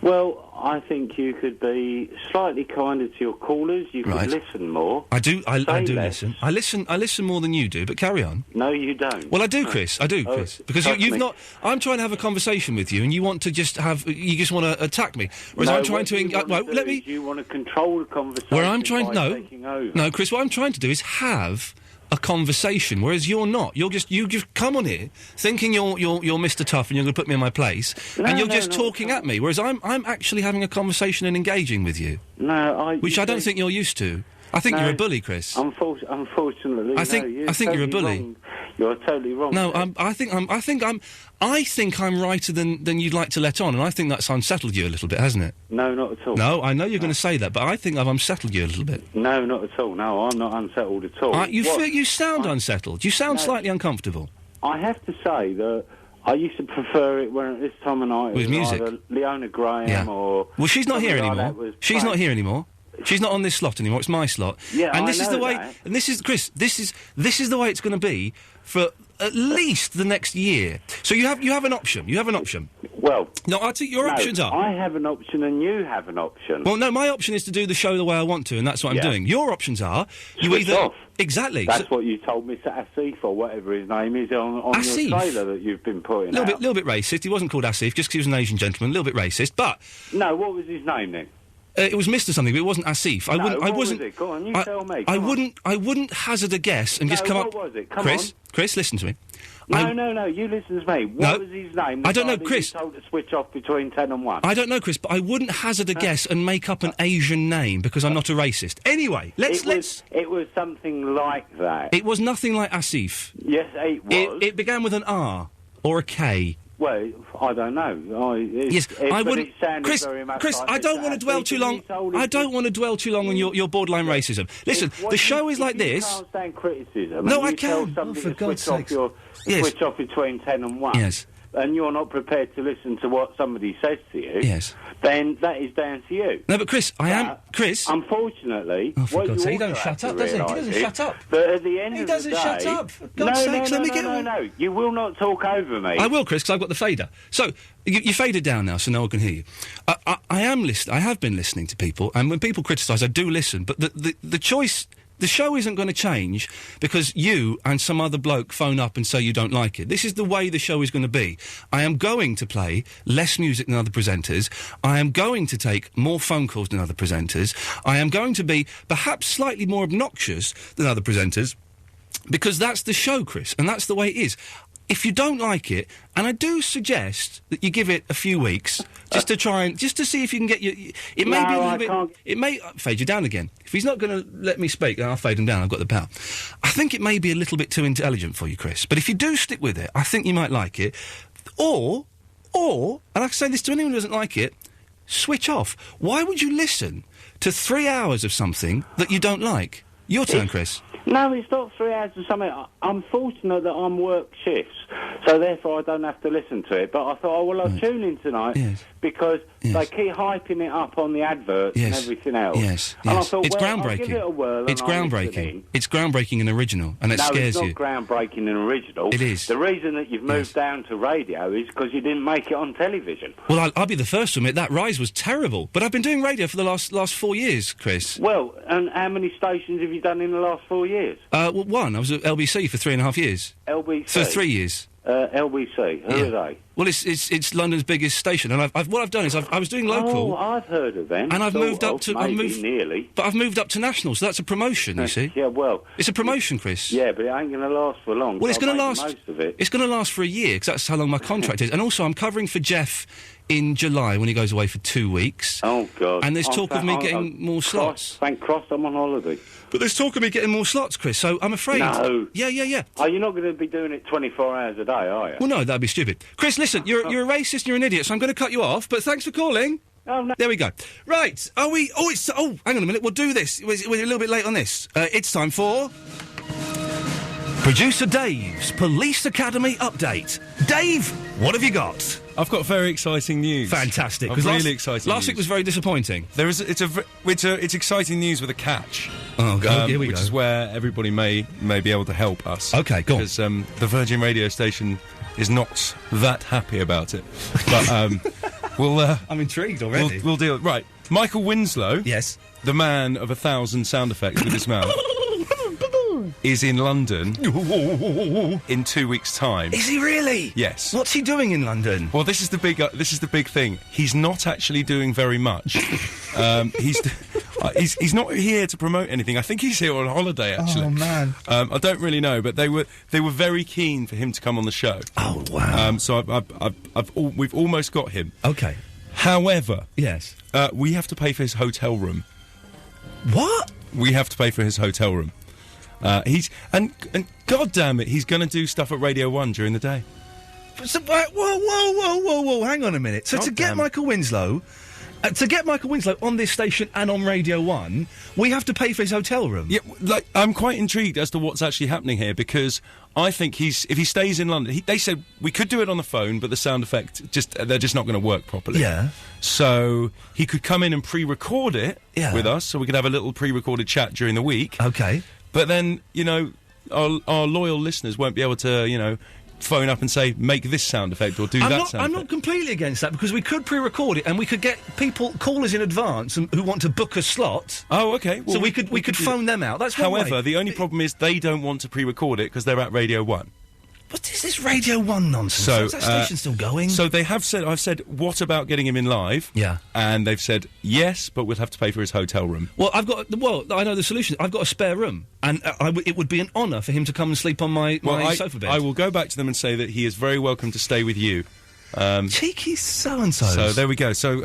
Well, I think you could be slightly kinder to your callers. You could listen more. I do less. listen. I listen more than you do, but carry on. No, you don't. Well, I do, Chris. Because you've not... I'm trying to have a conversation with you, and you want to just have... You just want to attack me. Whereas I'm trying to... let me... You want to control the conversation where I'm trying... taking over. No, Chris, what I'm trying to do is have a conversation, whereas you're not. You just come on here thinking you're Mr. Tough and you're going to put me in my place, and you're just talking at me, whereas I'm actually having a conversation and engaging with you. No, which I don't think you're used to. I think you're a bully, Chris. Unfortunately, I think totally you're a bully. Wrong. You're totally wrong. No, I think I'm righter than you'd like to let on, and I think that's unsettled you a little bit, hasn't it? No, not at all. No, I know you're going to say that, but I think I've unsettled you a little bit. No, not at all. No, I'm not unsettled at all. You sound unsettled. You sound slightly uncomfortable. I have to say that I used to prefer it when at this time of night with music. Either Leona Graham or... Well, she's not here anymore. She's not here anymore. She's not on this slot anymore. It's my slot. Yeah, and this I is know the way. that. And this is Chris. This is the way it's going to be for at least the next year. So you have an option. You have an option. Well, no, I think your options are. I have an option and you have an option. Well, no, my option is to do the show the way I want to, and that's what I'm doing. Your options are Switch off. Exactly. That's what you told Mr. Asif or whatever his name is on Asif? your trailer that you've been putting out. Little bit racist. He wasn't called Asif just because he was an Asian gentleman. A little bit racist, but no. What was his name then? It was Mr. something, but it wasn't Asif. I what wasn't. Was it? Go on, you tell me. I wouldn't hazard a guess and just come up. What was it? Come on. Chris, listen to me. No, you listen to me. What was his name? I don't know, Chris. You told to switch off between 10 and 1. I don't know, Chris, but I wouldn't hazard a guess and make up an Asian name because I'm not a racist. Anyway, let's. It was something like that. It was nothing like Asif. Yes, it was. It began with an R or a K. Well, I don't know. I wouldn't. Chris, I don't want to dwell too long. I don't want to dwell too long on your borderline racism. Listen, the show is like this. You can't stand criticism. No, I can. For God's sake. Switch off between 10 and 1. Yes. And you're not prepared to listen to what somebody says to you. Yes. Then that is down to you. No, but Chris, Chris. Unfortunately, for God's sake, he doesn't shut up, does he? He doesn't shut up. But at the end of the day, he doesn't shut up. For God's sake, let me get. No, you will not talk over me. I will, Chris, because I've got the fader. So you faded down now, so no one can hear you. I am listening. I have been listening to people, and when people criticise, I do listen. But the choice. The show isn't going to change because you and some other bloke phone up and say you don't like it. This is the way the show is going to be. I am going to play less music than other presenters. I am going to take more phone calls than other presenters. I am going to be perhaps slightly more obnoxious than other presenters because that's the show, Chris, and that's the way it is. If you don't like it, and I do suggest that you give it a few weeks, just to see if you can get your... It may be a little bit... It may fade you down again. If he's not going to let me speak, then I'll fade him down. I've got the power. I think it may be a little bit too intelligent for you, Chris. But if you do stick with it, I think you might like it. Or, and I say this to anyone who doesn't like it, switch off. Why would you listen to 3 hours of something that you don't like? Your turn, Chris. No, it's not 3 hours or something. I'm fortunate that I'm work shifts, so therefore I don't have to listen to it. But I thought, oh, well, I'll tune in tonight because they keep hyping it up on the adverts and everything else. Yes, And I thought, it's well, groundbreaking. I'll give it a whirl. It's groundbreaking. It's groundbreaking and original, and it scares you. No, it's not groundbreaking and original. It is. The reason that you've moved down to radio is because you didn't make it on television. Well, I'll be the first to admit that rise was terrible, but I've been doing radio for the last 4 years, Chris. Well, and how many stations have you done in the last 4 years? Well, one. I was at LBC for 3.5 years. LBC? For 3 years. LBC. Who are they? Well, it's London's biggest station, and what I've done is I was doing local. Oh, I've heard of them. And I've moved up to nearly. But I've moved up to national, so that's a promotion. You see? Yeah, well, it's a promotion, Chris. Yeah, but it ain't going to last for long. Well, it's going to last. Most of it. It's going to last for a year because that's how long my contract is. And also, I'm covering for Jeff in July when he goes away for 2 weeks. Oh God! And there's talk of me getting more slots. Thank Christ, I'm on holiday. But there's talk of me getting more slots, Chris. So I'm afraid. No. Yeah. Oh, you're not going to be doing it 24 hours a day, are you? Well, no, that'd be stupid. Chris, listen, you're a racist and you're an idiot, so I'm going to cut you off. But thanks for calling. Oh, no. There we go. Right, are we... Oh, hang on a minute, we'll do this. We're a little bit late on this. It's time for... Producer Dave's Police Academy Update. Dave, what have you got? I've got very exciting news. Fantastic. Really exciting Last week was very disappointing. It's exciting news with a catch. Oh, God, here we go. Which is where everybody may be able to help us. Okay, go on. Because the Virgin radio station is not that happy about it. But I'm intrigued already. We'll deal. Right, Michael Winslow. Yes. The man of 1,000 sound effects with his mouth. Is in London in 2 weeks' time. Is he really? Yes. What's he doing in London? Well, this is the big thing. He's not actually doing very much. He's not here to promote anything. I think he's here on holiday. Actually. Oh man. I don't really know, but they were very keen for him to come on the show. Oh wow. So we've almost got him. Okay. However, yes, we have to pay for his hotel room. What? We have to pay for his hotel room. He's and God damn it, he's going to do stuff at Radio 1 during the day. So, whoa! Hang on a minute. So to get Michael Winslow on this station and on Radio 1, we have to pay for his hotel room. Yeah, like I'm quite intrigued as to what's actually happening here because I think if he stays in London, they said we could do it on the phone, but the sound effect they're just not going to work properly. Yeah. So he could come in and pre-record it with us, so we could have a little pre-recorded chat during the week. Okay. But then, our loyal listeners won't be able to, phone up and say, make this sound effect or do that sound effect. I'm not completely against that because we could pre-record it and we could get callers in advance who want to book a slot. Oh, okay. Well, so we could phone them out. That's one However, way. The only problem is they don't want to pre-record it because they're at Radio 1. What is this Radio 1 nonsense? So, is that station still going? So they have said, I've said, what about getting him in live? Yeah. And they've said, yes, but we'll have to pay for his hotel room. Well, I know the solution. I've got a spare room, and it would be an honour for him to come and sleep on my sofa bed. I will go back to them and say that he is very welcome to stay with you. Cheeky so-and-so. So there we go. So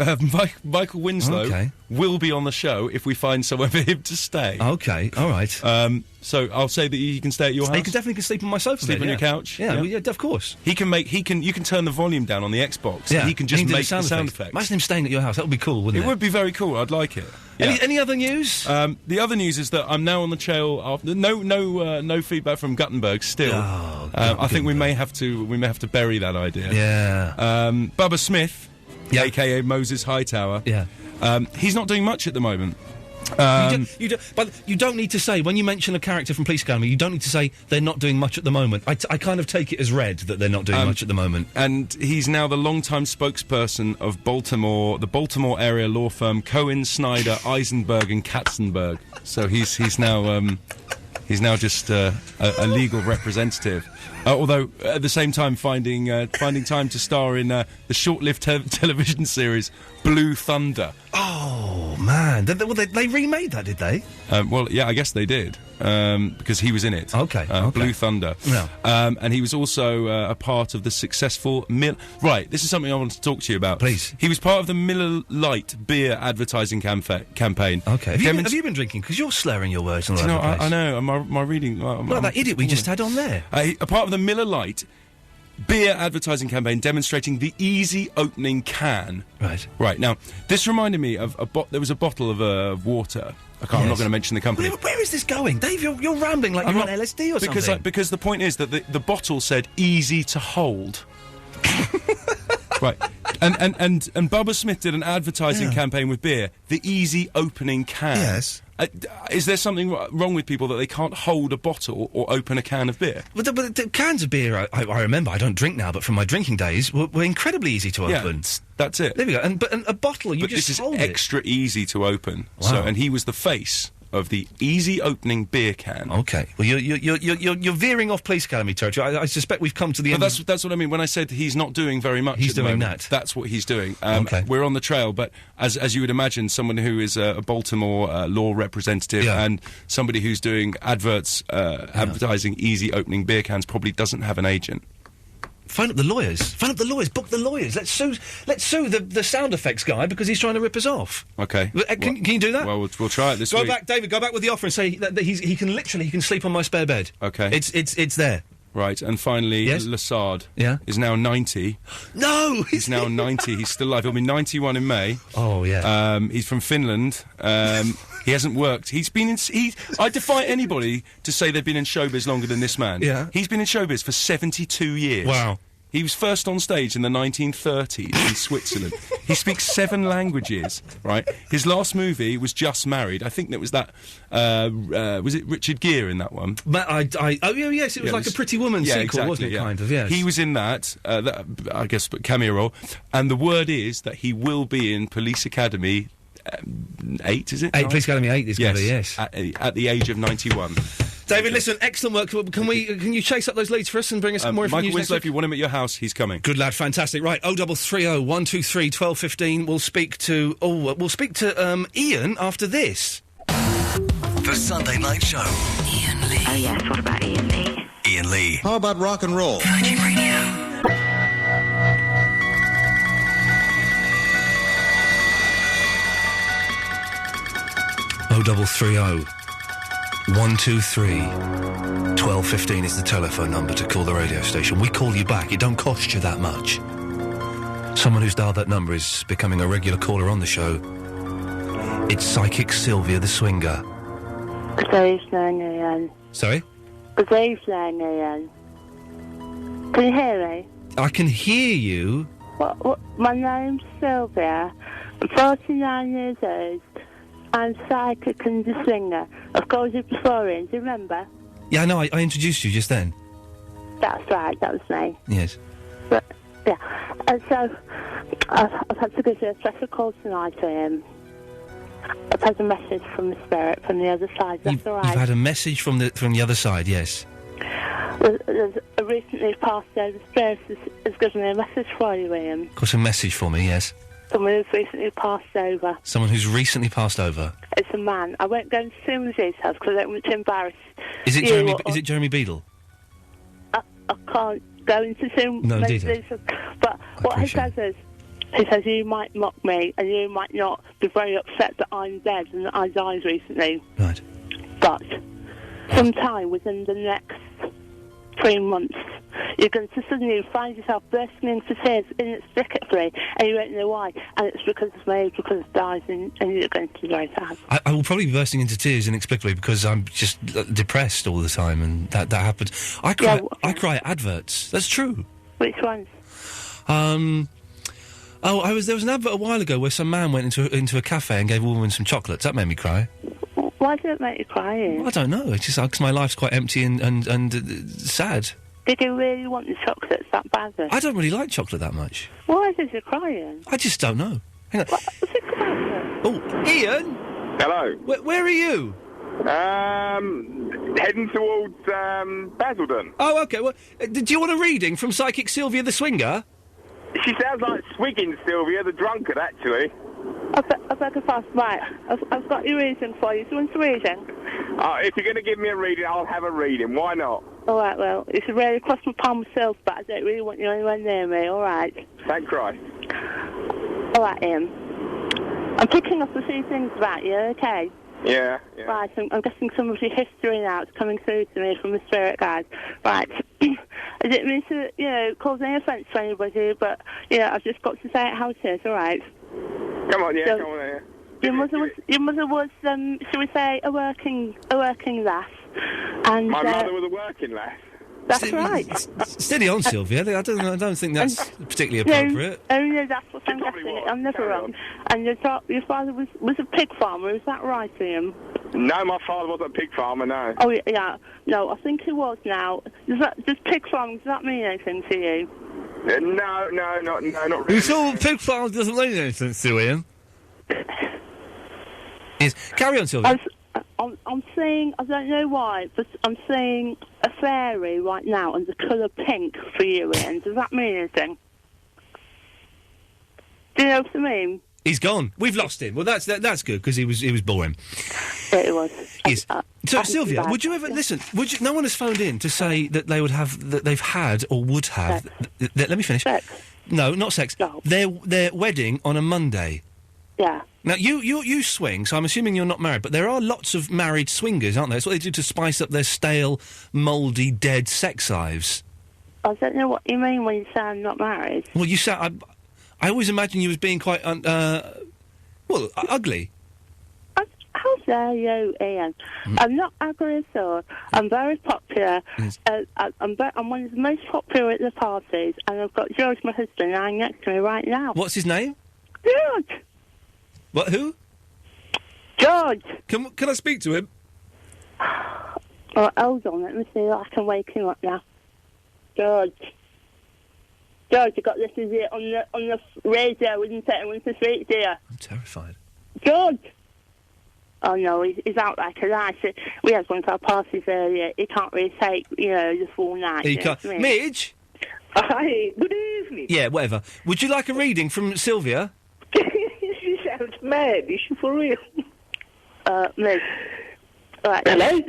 Michael Winslow will be on the show if we find somewhere for him to stay. Okay, all right. So I'll say that he can stay at your house. He can definitely sleep on my sofa. Sleep on your couch. Yeah, of course. You can turn the volume down on the Xbox. Yeah, he can just make the sound effects. Imagine him staying at your house. That would be cool, wouldn't it? It would be very cool. I'd like it. Yeah. Any other news? The other news is that I'm now on the trail. After no feedback from Guttenberg still. Oh, I think we may have to bury that idea. Yeah. Bubba Smith, aka Moses Hightower. Yeah. He's not doing much at the moment. But you don't need to say, when you mention a character from Police Academy, you don't need to say they're not doing much at the moment. I kind of take it as read that they're not doing much at the moment. And he's now the long-time spokesperson of the Baltimore area law firm Cohen, Snyder, Eisenberg and Katzenberg. So he's now just a legal representative. Although at the same time finding time to star in the short-lived television series Blue Thunder. Oh man! They remade that, did they? Well, yeah, I guess they did because he was in it. Okay. Blue Thunder. Yeah. And he was also a part of the successful Right, this is something I want to talk to you about. Please. He was part of the Miller Lite beer advertising campaign. Okay. Have you been drinking? Because you're slurring your words all over the place. I know. My reading. Like that idiot we just had on there. A part of the Miller Lite beer advertising campaign demonstrating the easy opening can. Right. Right. Now, this reminded me of there was a bottle of water I'm not going to mention the company. Where is this going? Dave, you're rambling like you're on LSD or something. Because the point is that the bottle said easy to hold. Right. And Bubba Smith did an advertising campaign with beer. The easy opening can. Yes. Is there something wrong with people that they can't hold a bottle or open a can of beer? But the cans of beer, I remember, I don't drink now, but from my drinking days, were incredibly easy to open. Yeah, that's it. There we go. And a bottle, you just hold it. This is extra easy to open. Wow. So, and he was the face of the easy opening beer can. Okay. Well, you're veering off Police Academy territory. I suspect we've come to the end. But that's what I mean when I said he's not doing very much. He's at the doing moment. that. That's what he's doing. Okay. We're on the trail, but as you would imagine, someone who is a Baltimore law representative and somebody who's doing adverts, advertising easy opening beer cans probably doesn't have an agent. Phone up the lawyers. Book the lawyers. Let's sue the sound effects guy because he's trying to rip us off. Okay. Can you do that? Well, we'll try it this week. Go back, David. Go back with the offer and say that he can sleep on my spare bed. Okay. It's there. Right, and finally, Lassard is now 90. No! He's now 90. He's still alive. He'll be 91 in May. Oh, yeah. He's from Finland. He hasn't worked. He's been in... I defy anybody to say they've been in showbiz longer than this man. Yeah. He's been in showbiz for 72 years. Wow. He was first on stage in the 1930s in Switzerland. He speaks 7 languages, right? His last movie was Just Married. I think that was that... was it Richard Gere in that one? Yes, it was like a Pretty Woman sequel, exactly, wasn't it, kind of, yes. He was in that, I guess, cameo role. And the word is that he will be in Police Academy 8, is it? 8, Police Academy 8 is going to be, yes. At the age of 91. David, listen, excellent work. Can you chase up those leads for us and bring us some more information? Michael Winslow, if you want him at your house, he's coming. Good lad, fantastic. Right, 0330 123 1215. We'll speak to Iain after this. The Sunday Night Show. Iain Lee. Oh yes, what about Iain Lee? Iain Lee. How about rock and roll? Virgin Radio. Oh, 0330 123 1215 is the telephone number to call the radio station. We call you back. It don't cost you that much. Someone who's dialed that number is becoming a regular caller on the show. It's Psychic Sylvia the Swinger. Good evening, Iain. Sorry? Good evening, Iain. Can you hear me? I can hear you. What? My name's Sylvia. I'm 49 years old. I'm psychic and the singer. I've called you before, Iain. Do you remember? Yeah, I know. I introduced you just then. That's right. That was me. Yes. But, yeah. And so, I've had to give you a special call tonight, Iain. I've had a message from the spirit from the other side. That's all right. You've had a message from the other side, yes. There's a recently passed over spirit has given me a message for you, Iain. Of course, a message for me, yes. Someone who's recently passed over. Someone who's recently passed over. It's a man. I won't go into too many details because I don't want to embarrass Is it you. Is it Jeremy Beadle? I can't go into too many details. But what he says is, he says you might mock me and you might not be very upset that I'm dead and that I died recently. Right. But sometime within the next 3 months, you're going to suddenly find yourself bursting into tears inexplicably, and you won't know why. And it's because of me, because of dies, and you're going to be very sad. I will probably be bursting into tears inexplicably because I'm just depressed all the time, and that happened. I cry at adverts. That's true. Which ones? There was an advert a while ago where some man went into a cafe and gave a woman some chocolates. That made me cry. Why did it make you cry? Iain? I don't know. It's just because my life's quite empty and sad. Did you really want the chocolates that badly? I don't really like chocolate that much. Why did you cry, Iain? I just don't know. Hang on. Think about it. Oh, Iain? Hello. Where are you? Heading towards Basildon. Oh, okay. Well, do you want a reading from Psychic Sylvia the Swinger? She sounds like Swiggins Sylvia, the drunkard, actually. I beg your pardon. Right, I've got your reading for you. Do you want a reading? If you're going to give me a reading, I'll have a reading. Why not? All right, well, it's really cross my palm myself, but I don't really want you anywhere near me, all right? Thank Christ. All right, Iain. I'm picking up a few things about you, okay? Yeah. Right, I'm guessing some of your history now is coming through to me from the spirit guide. Right. I didn't mean to, cause any offence to anybody, but, I've just got to say it how it is, all right? Come on, come on, Your mother was, shall we say, a working lass. And my mother was a working lass. That's right. Steady on, Sylvia. I don't think that's particularly appropriate. No, that's what I'm guessing. I'm never wrong. And your father was a pig farmer. Is that right, Ian? No, my father wasn't a pig farmer. No. Oh yeah. No, I think he was. Now, does pig farming, does that mean anything to you? No, not really. You saw pig farming doesn't mean anything to Ian. Yes. Carry on, Sylvia. I'm seeing, I don't know why, but I'm seeing a fairy right now and the colour pink for you, Ian. Does that mean anything? Do you know what I mean? He's gone. We've lost him. Well, that's good, because he was boring. Yeah, it was. Yes. So, Sylvia, would you ever listen? No one has phoned in to say that they've had or would have. Let me finish. Sex. No, not sex. No. Their wedding on a Monday. Yeah. Now, you swing, so I'm assuming you're not married, but there are lots of married swingers, aren't there? It's what they do to spice up their stale, mouldy, dead sex lives. I don't know what you mean when you say I'm not married. Well, you say... I always imagine you as being quite, ugly. How dare you, Ian? I'm not ugly at all. I'm very popular. Yes. I'm one of the most popular at the parties, and I've got George, my husband, lying next to me right now. What's his name? George! What, who? George! Can I speak to him? Oh, hold on, let me see if I can wake him up now. George, you got this on the radio, isn't it? I want to speak to you. I'm terrified. George! Oh no, he's out like a light. We had one of our parties earlier. He can't really take, the full night. He can't. Midge? Hi, good evening. Yeah, whatever. Would you like a reading from Sylvia? She sounds mad. Is she for real? Midge. Right, hello?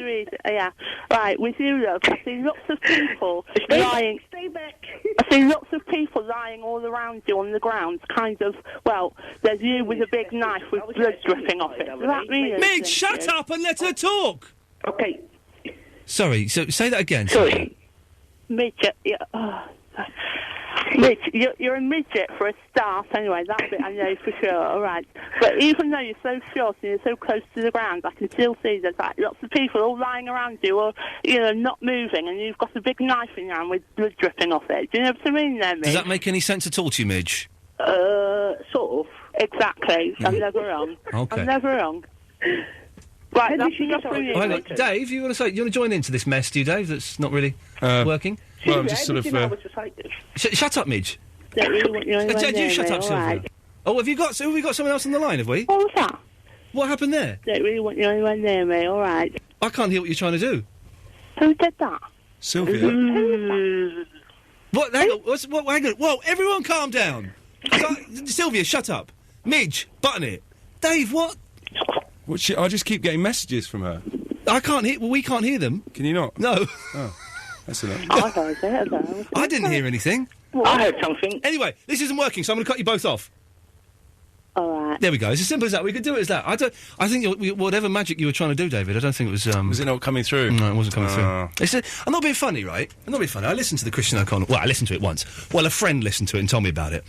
Yeah. Right, with you, look, I see lots of people lying. Stay back. I see lots of people lying all around you on the ground, kind of, there's you with a big knife with blood dripping off it. Does that mean anything? Midge, shut up and let her talk! Okay. Sorry, so say that again. Sorry. Midge, Midge, you're a midget for a start anyway, that bit I know for sure, alright. But even though you're so short and you're so close to the ground, I can still see there's lots of people all lying around you or, not moving, and you've got a big knife in your hand with blood dripping off it. Do you know what I mean there, Midge? Does that make any sense at all to you, Midge? Sort of. Exactly. I'm never wrong. Okay. I'm never wrong. Right, that's enough from you. Hang on. Dave, you want to join into this mess, do you, Dave, that's not really working? Well, I'm just sort of... Shut up, Midge. You shut up, Sylvia. Right. Oh, have we got someone else on the line, have we? What was that? What happened there? Don't really want you anywhere near me, all right. I can't hear what you're trying to do. Who did that? Sylvia. What? Hang on. Hang on. Whoa, everyone calm down. Sylvia, shut up. Midge, button it. Dave, what? I just keep getting messages from her. I can't hear... Well, we can't hear them. Can you not? No. Oh, that's enough. I heard it. I didn't hear anything. What? I heard something. Anyway, this isn't working, so I'm going to cut you both off. All right. There we go. It's as simple as that. We could do it as that. I think whatever magic you were trying to do, David, I don't think it was... Was it not coming through? No, it wasn't coming through. I'm not being funny, right? I'm not being funny. I listened to the Christian O'Connell... Well, I listened to it once. Well, a friend listened to it and told me about it.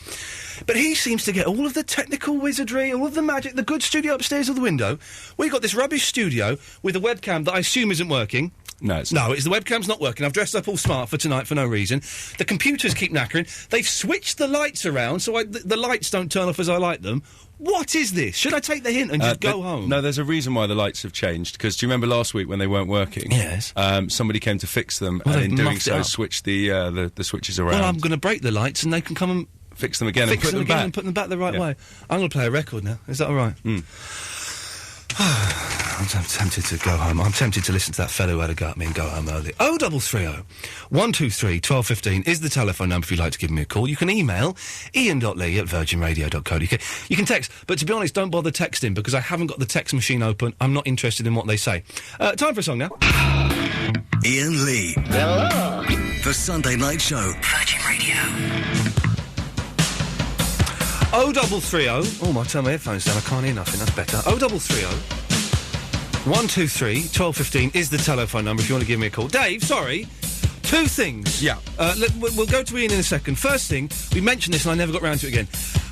But he seems to get all of the technical wizardry, all of the magic, the good studio upstairs of the window. We've got this rubbish studio with a webcam that I assume isn't working. No, it's not. No, the webcam's not working. I've dressed up all smart for tonight for no reason. The computers keep knackering. They've switched the lights around so the lights don't turn off as I like them. What is this? Should I take the hint and just go home? No, there's a reason why the lights have changed. Because do you remember last week when they weren't working? Yes. Somebody came to fix them, Well, and in they've doing muffed so, it up. switched the switches around. Well, I'm going to break the lights and they can come and... Fix them again and put them again back. And put them back the right way. I'm going to play a record now. Is that all right? I'm tempted to go home. I'm tempted to listen to that fellow who had a go at me and go home early. 0330 123 1215 is the telephone number if you'd like to give me a call. You can email ian.lee@virginradio.co.uk. You can text, but to be honest, don't bother texting because I haven't got the text machine open. I'm not interested in what they say. Time for a song now. Iain Lee. Hello. The Sunday Night Show. Virgin Radio. 0330. Oh, I turn my headphones down. I can't hear nothing. That's better. 0330 123 1215 is the telephone number if you want to give me a call. Dave, sorry. Two things. Yeah. We'll go to Ian in a second. First thing, we mentioned this and I never got round to it again.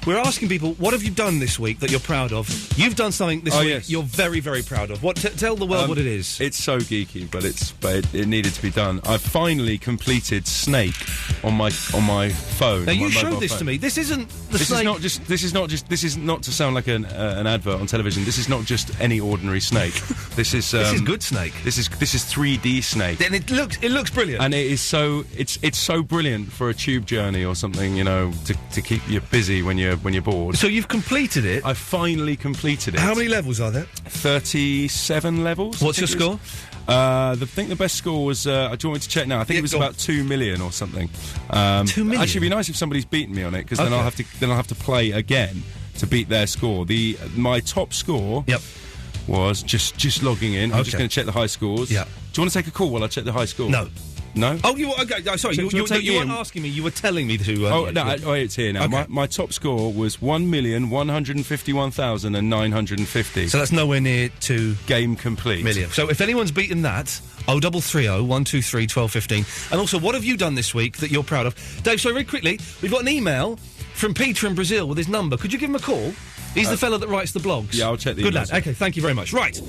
We're asking people, what have you done this week that you're proud of? You've done something this week you're very, very proud of. What? Tell the world what it is. It's so geeky, but it needed to be done. I've finally completed Snake on my phone. Now you showed this to me. This isn't the Snake. This is not to sound like an advert on television. This is not just any ordinary Snake. This is good Snake. This is 3D Snake. And it looks brilliant. And it is it's so brilliant for a tube journey or something, you know, to keep you busy when you're bored. So you've completed it? I finally completed it. How many levels are there? 37 levels. What's your score? I think the best score was, do you want me to check now? I think it was about 2 million or something. 2 million? Actually, it'd be nice if somebody's beaten me on it, because then I'll have to play again to beat their score. My top score was just logging in. I'm just going to check the high scores. Yeah. Do you want to take a call while I check the high scores? No. No? Oh, okay. Sorry, you weren't asking me. You were telling me to. It's here now. Okay. My top score was 1,151,950. So that's nowhere near to game complete. Million. So if anyone's beaten that, 0330 123 1215. And also, what have you done this week that you're proud of, Dave? So very quickly, we've got an email from Peter in Brazil with his number. Could you give him a call? He's the fella that writes the blogs. Yeah, I'll check the Good emails. lad. Okay, thank you very much. Right,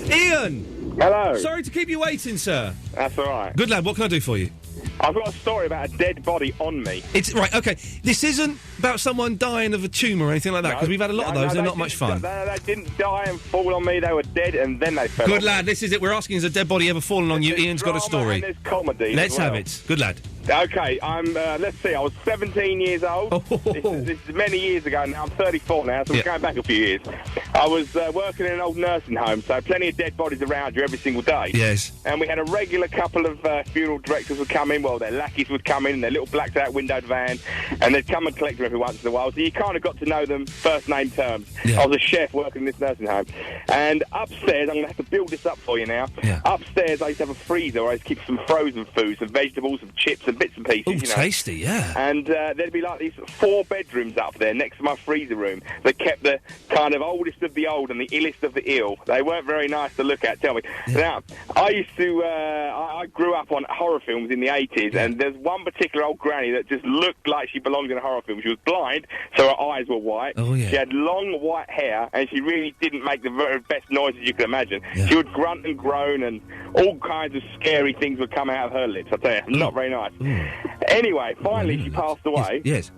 Ian. Hello. Sorry to keep you waiting, sir. That's all right. Good lad. What can I do for you? I've got a story about a dead body on me. It's right. Okay, this isn't about someone dying of a tumour or anything like that, because we've had a lot of those. They're not much fun. They didn't die and fall on me. They were dead and then they fell. Good lad. This is it. We're asking: has a dead body ever fallen on you? Ian's got a story. And there's comedy. Let's have it. Good lad. Okay, let's see, I was 17 years old. This is many years ago now. I'm 34 now, so we're going back a few years. I was working in an old nursing home, so plenty of dead bodies around you every single day. Yes. And we had a regular couple of funeral directors would come in, well, their lackeys would come in their little blacked-out windowed van, and they'd come and collect them every once in a while, so you kind of got to know them first-name terms. Yeah. I was a chef working in this nursing home. And upstairs, I'm going to have to build this up for you now. Yeah. Upstairs, I used to have a freezer where I used to keep some frozen food, some vegetables, some chips, and bits and pieces. Oh, you know. tasty, yeah. And there'd be like these 4 bedrooms up there next to my freezer room that kept the kind of oldest of the old and the illest of the ill. They weren't very nice to look at, tell me. Yeah. Now, I used to, I grew up on horror films in the 80s, and there's one particular old granny that just looked like she belonged in a horror film. She was blind, so her eyes were white. Oh, yeah. She had long white hair, and she really didn't make the very best noises you could imagine. Yeah. She would grunt and groan, and all kinds of scary things would come out of her lips, I tell you. Not very nice. Anyway, finally she passed away. Yes.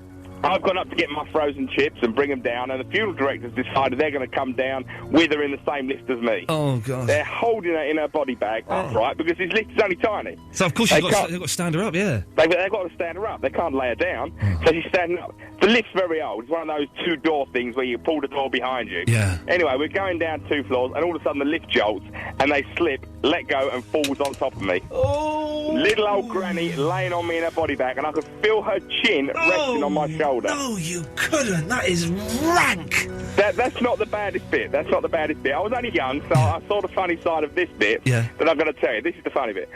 I've gone up to get my frozen chips and bring them down, and the funeral directors decided they're going to come down with her in the same list as me. Oh, God. They're holding her in her body bag upright because this list is only tiny. So, of course, they've got to stand her up, yeah. They've got to stand her up. They can't lay her down. So she's standing up. The lift's very old. It's one of those 2-door things where you pull the door behind you. Yeah. Anyway, we're going down 2 floors, and all of a sudden the lift jolts, and they slip, let go, and falls on top of me. Oh! Little old granny laying on me in her body bag, and I could feel her chin resting on my shoulder. No, you couldn't. That is rank. That's not the baddest bit. That's not the baddest bit. I was only young, so I saw the funny side of this bit. Yeah. But I'm going to tell you, this is the funny bit.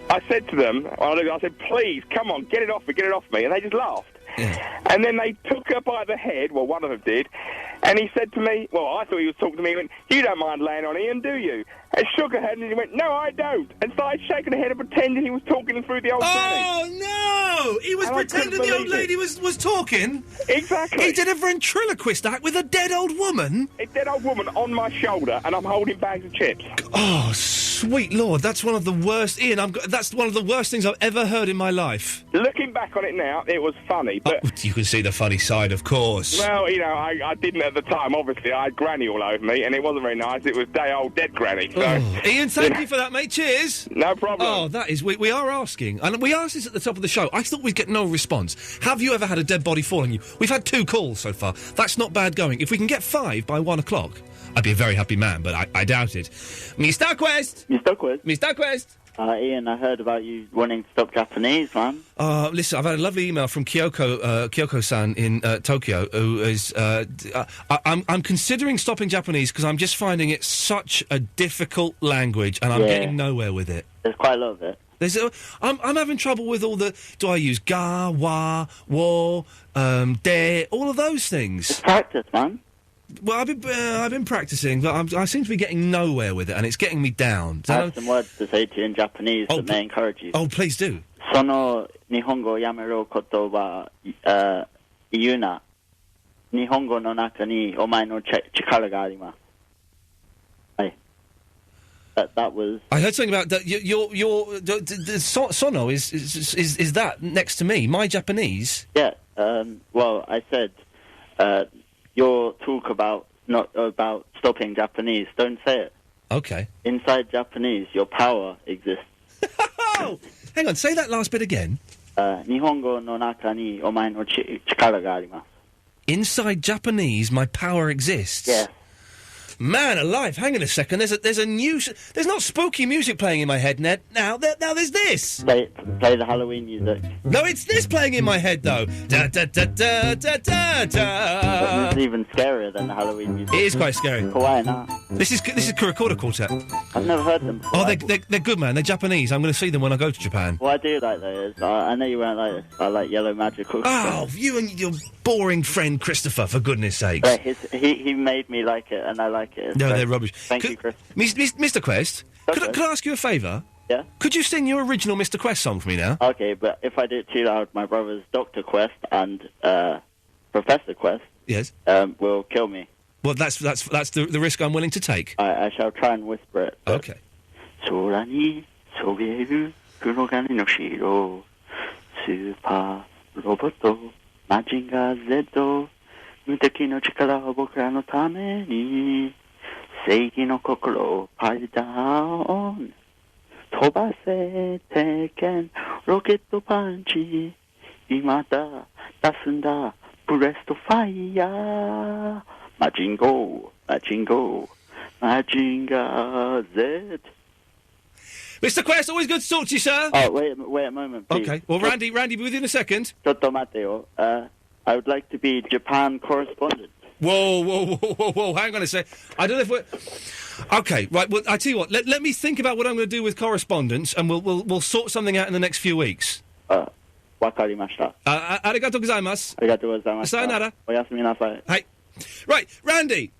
I said to them, I said, please, come on, get it off me, and they just laughed. Yeah. And then they took her by the head, well, one of them did, and he said to me, well, I thought he was talking to me, he went, you don't mind laying on Ian, do you? And shook her head, and he went, no, I don't, and started shaking her head and pretending he was talking through the old granny. Oh, no! He was pretending the old lady was talking? Exactly. He did a ventriloquist act with a dead old woman? A dead old woman on my shoulder, and I'm holding bags of chips. Oh, sweet Lord, that's one of the worst... Ian, that's one of the worst things I've ever heard in my life. Looking back on it now, it was funny, but... you can see the funny side, of course. Well, you know, I didn't at the time, obviously. I had Granny all over me, and it wasn't very nice. It was day-old dead Granny, so... Ian, thank you for that, mate. Cheers. No problem. Oh, that is... We are asking, and we asked this at the top of the show. I thought we'd get no response. Have you ever had a dead body fall on you? We've had 2 calls so far. That's not bad going. If we can get 5 by 1 o'clock, I'd be a very happy man, but I doubt it. Mr. Quest! Mr. Quest! Ian, I heard about you wanting to stop Japanese, man. Listen, I've had a lovely email from Kyoko-san in Tokyo, who is... I'm considering stopping Japanese because I'm just finding it such a difficult language, and I'm getting nowhere with it. There's quite a lot of it. I'm having trouble with all the... Do I use ga, wa, wo, de, all of those things? It's practice, man. Well, I've been practicing, but I seem to be getting nowhere with it, and it's getting me down. I have some words to say to you in Japanese that may encourage you. Oh, please do. Sono Nihongo yamero koto wa iu na. Nihongo no naka ni omae no chikara ga arimasu. That was. I heard something about that. Sono is that next to me? My Japanese. Yeah. Well, I said your talk about stopping Japanese. Don't say it. Okay. Inside Japanese, your power exists. Oh, hang on. Say that last bit again. Nihongo no naka ni omae no chikara ga arimasu. Inside Japanese, my power exists. Yes. Man alive! Hang on a second. There's a new. There's not spooky music playing in my head, Ned. Now there's this. Play the Halloween music. No, it's this playing in my head though. Da da da da da da da. It's even scarier than the Halloween music. It is quite scary. Kawaii na. This is Kurokoda Quartet. I've never heard them before. Oh, they're good, man. They're Japanese. I'm going to see them when I go to Japan. What I do like though is I know you won't like this. I like Yellow Magical. Oh, you and your boring friend Christopher, for goodness sakes. But he made me like it, and I like it. No, they're rubbish. Thank you, Chris. Mr. Quest, could I ask you a favour? Yeah? Could you sing your original Mr. Quest song for me now? Okay, but if I do it too loud, my brothers Dr. Quest and Professor Quest will kill me. Well, that's the risk I'm willing to take. I shall try and whisper it. Okay. 空にそびえる黒金の城スーパーロボットマジンガー Z 無敵の力を僕らのために正義の心をパイダウン飛ばせ鉄拳ロケットパンチ今だ出すんだブレストファイヤーマジンゴーマジンゴーマジンガー Z Mr. Quest, always good to talk to you, sir. Oh, wait a moment, please. Okay. Well, Randy, be with you in a second. Toto Matteo, I would like to be Japan correspondent. Whoa, hang on a sec. I don't know if we're... Okay, right, well, I tell you what, let me think about what I'm going to do with correspondence, and we'll sort something out in the next few weeks. Wakarimashita. Arigatou gozaimasu. Arigatou gozaimasu. Sayonara. Oyasumi nasai. Hey. Right, Randy.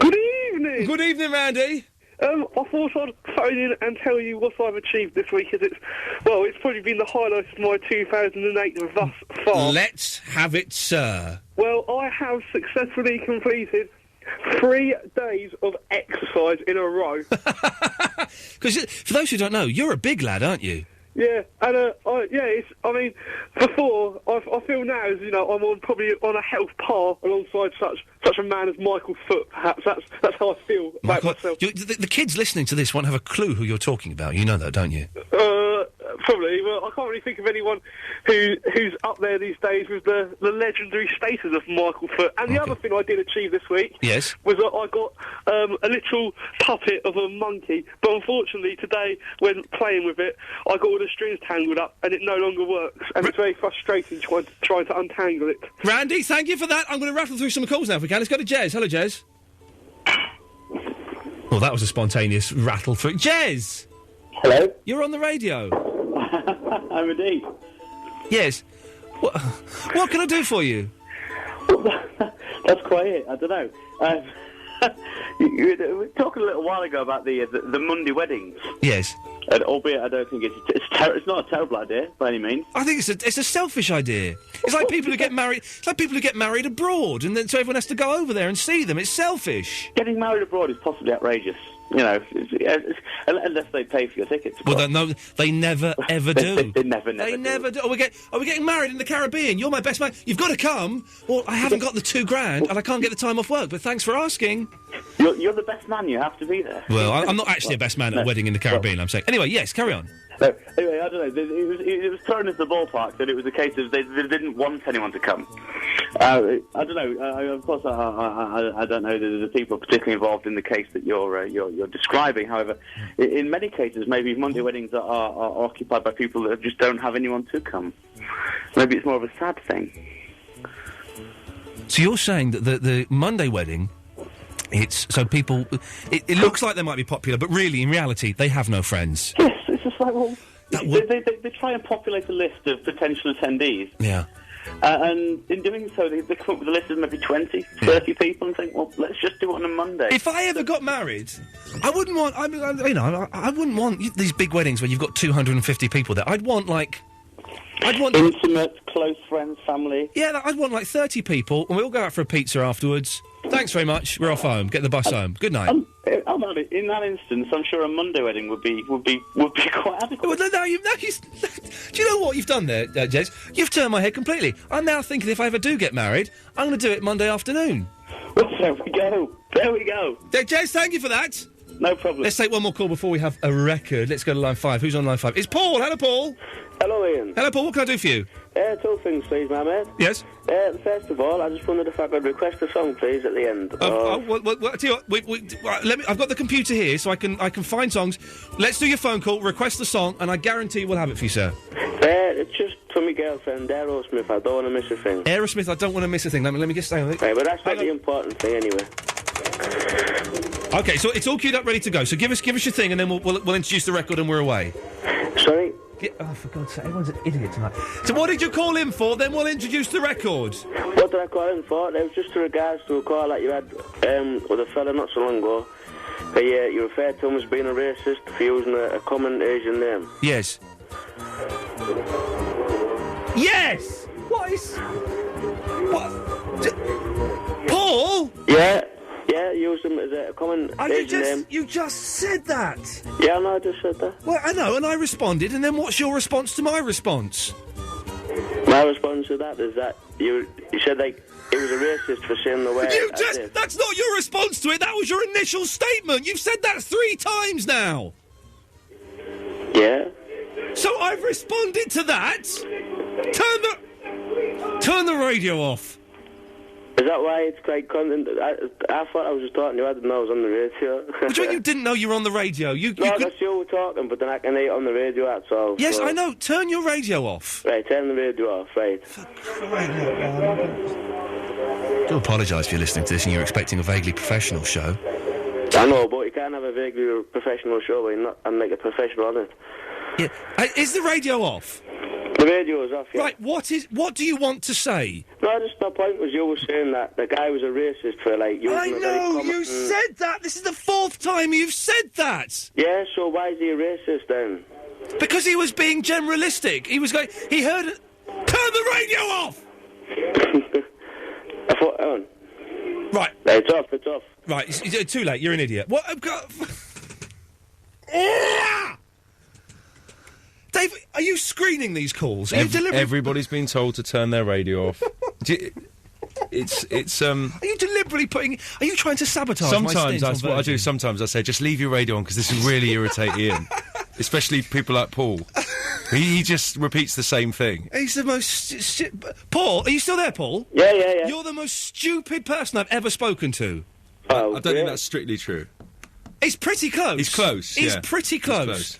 Good evening. Good evening, Randy. I thought I'd phone in and tell you what I've achieved this week, as it's probably been the highlight of my 2008 thus far. Let's have it, sir. Well, I have successfully completed 3 days of exercise in a row. Because, for those who don't know, you're a big lad, aren't you? Yeah, and before I feel now as I'm probably on a health par alongside such a man as Michael Foot. Perhaps that's how I feel about myself. The kids listening to this won't have a clue who you're talking about. You know that, don't you? Probably. Well, I can't really think of anyone who's up there these days with the legendary status of Michael Foot. And the other thing I did achieve this week was that I got a literal puppet of a monkey. But unfortunately, today, when playing with it, I got all the strings tangled up and it no longer works. And it's very frustrating trying to untangle it. Randy, thank you for that. I'm going to rattle through some calls now if we can. Let's go to Jez. Hello, Jez. Well, that was a spontaneous rattle through. Jez! Hello? You're on the radio. I'm indeed. Yes. What can I do for you? That's quite it. I don't know. You were talking a little while ago about the Monday weddings. Yes. And albeit I don't think it's not a terrible idea by any means. I think it's a selfish idea. It's like people who get married. It's like people who get married abroad, and then so everyone has to go over there and see them. It's selfish. Getting married abroad is possibly outrageous. Unless they pay for your tickets. Well, no, they never ever do. They never do. Are we getting married in the Caribbean? You're my best man. You've got to come. Well, I haven't got the $2,000, and I can't get the time off work. But thanks for asking. You're the best man. You have to be there. Well, I'm not actually a best man at a wedding in the Caribbean. I'm saying. Anyway, yes, carry on. No, anyway, I don't know. It was thrown into the ballpark that it was a case of they didn't want anyone to come. I don't know. Of course, I don't know the people particularly involved in the case that you're describing. However, in many cases, maybe Monday weddings are occupied by people that just don't have anyone to come. Maybe it's more of a sad thing. So you're saying that the Monday wedding, it's so people. It looks like they might be popular, but really, in reality, they have no friends. Yes, it's just like they try and populate a list of potential attendees. Yeah. And in doing so, they come up with a list of maybe 20, 30 people and think, well, let's just do it on a Monday. If I ever got married, I wouldn't want. I wouldn't want these big weddings where you've got 250 people there. I'd want I'd want intimate, close friends, family. Yeah, I'd want like 30 people, and we all go out for a pizza afterwards. Thanks very much. We're off home. Get the bus home. Good night. In that instance, I'm sure a Monday wedding would be quite adequate. Well, do you know what you've done there, Jez? You've turned my head completely. I'm now thinking if I ever do get married, I'm going to do it Monday afternoon. Well, there we go. There we go. Jez, thank you for that. No problem. Let's take one more call before we have a record. Let's go to line 5. Who's on line 5? It's Paul. Hello, Paul. Hello, Ian. Hello, Paul. What can I do for you? Two things, please, my mate. Yes? First of all, I just wondered if I could request a song, please, at the end. Tell you what, I've got the computer here, so I can find songs. Let's do your phone call, request the song, and I guarantee we'll have it for you, sir. It's just for my girlfriend, Aerosmith. I don't want to miss a thing. Aerosmith, I don't want to miss a thing. Let me just stay on it. Right, but that's not the important thing, anyway. Okay, so it's all queued up, ready to go. So give us your thing, and then we'll introduce the record, and we're away. Sorry? Oh, for God's sake, everyone's an idiot tonight. So what did you call in for? Then we'll introduce the record. What did I call in for? It was just in regards to a call that you had with a fella not so long ago. You referred to him as being a racist for using a common Asian name. Yes. Yes! What is... What? Paul? Yeah, you used him as a common Asian name. You just said that. Yeah, I know, I just said that. Well, I know, and I responded, and then what's your response to my response? My response to that is that you said, like, he was a racist for saying the word. That's not your response to it, that was your initial statement. You've said that 3 times now. Yeah. So I've responded to that. Turn the radio off. Is that why it's quite content? I thought I was just talking to you. I didn't know I was on the radio. What do you mean you didn't know you were on the radio? Because you were talking, but then I can hear it on the radio, that's all. Yes, I know. Turn your radio off. Right, turn the radio off, right. I do apologise if you're listening to this and you're expecting a vaguely professional show. I know, but you can't have a vaguely professional show where you're not and make a professional on it. Yeah. Is the radio off? The radio is off, yeah. Right, what do you want to say? No, just my point was you were saying that the guy was a racist for, like, using I know, you said that! This is the 4th time you've said that! Yeah, so why is he a racist, then? Because he was being generalistic. He was going... He heard... Turn the radio off! I thought... on. Right. It's off. Right, it's too late, you're an idiot. What... Dave, are you screening these calls? Are you deliberately... Everybody's been told to turn their radio off. It's Are you deliberately putting... Are you trying to sabotage my Sometimes stint that's on what I Virgin? do. Sometimes I say, just leave your radio on, because this will really irritate Ian. Especially people like Paul. He just repeats the same thing. He's the most... Paul, are you still there, Paul? Yeah. You're the most stupid person I've ever spoken to. Oh, I don't think that's strictly true. It's pretty close. He's close, He's yeah. pretty close.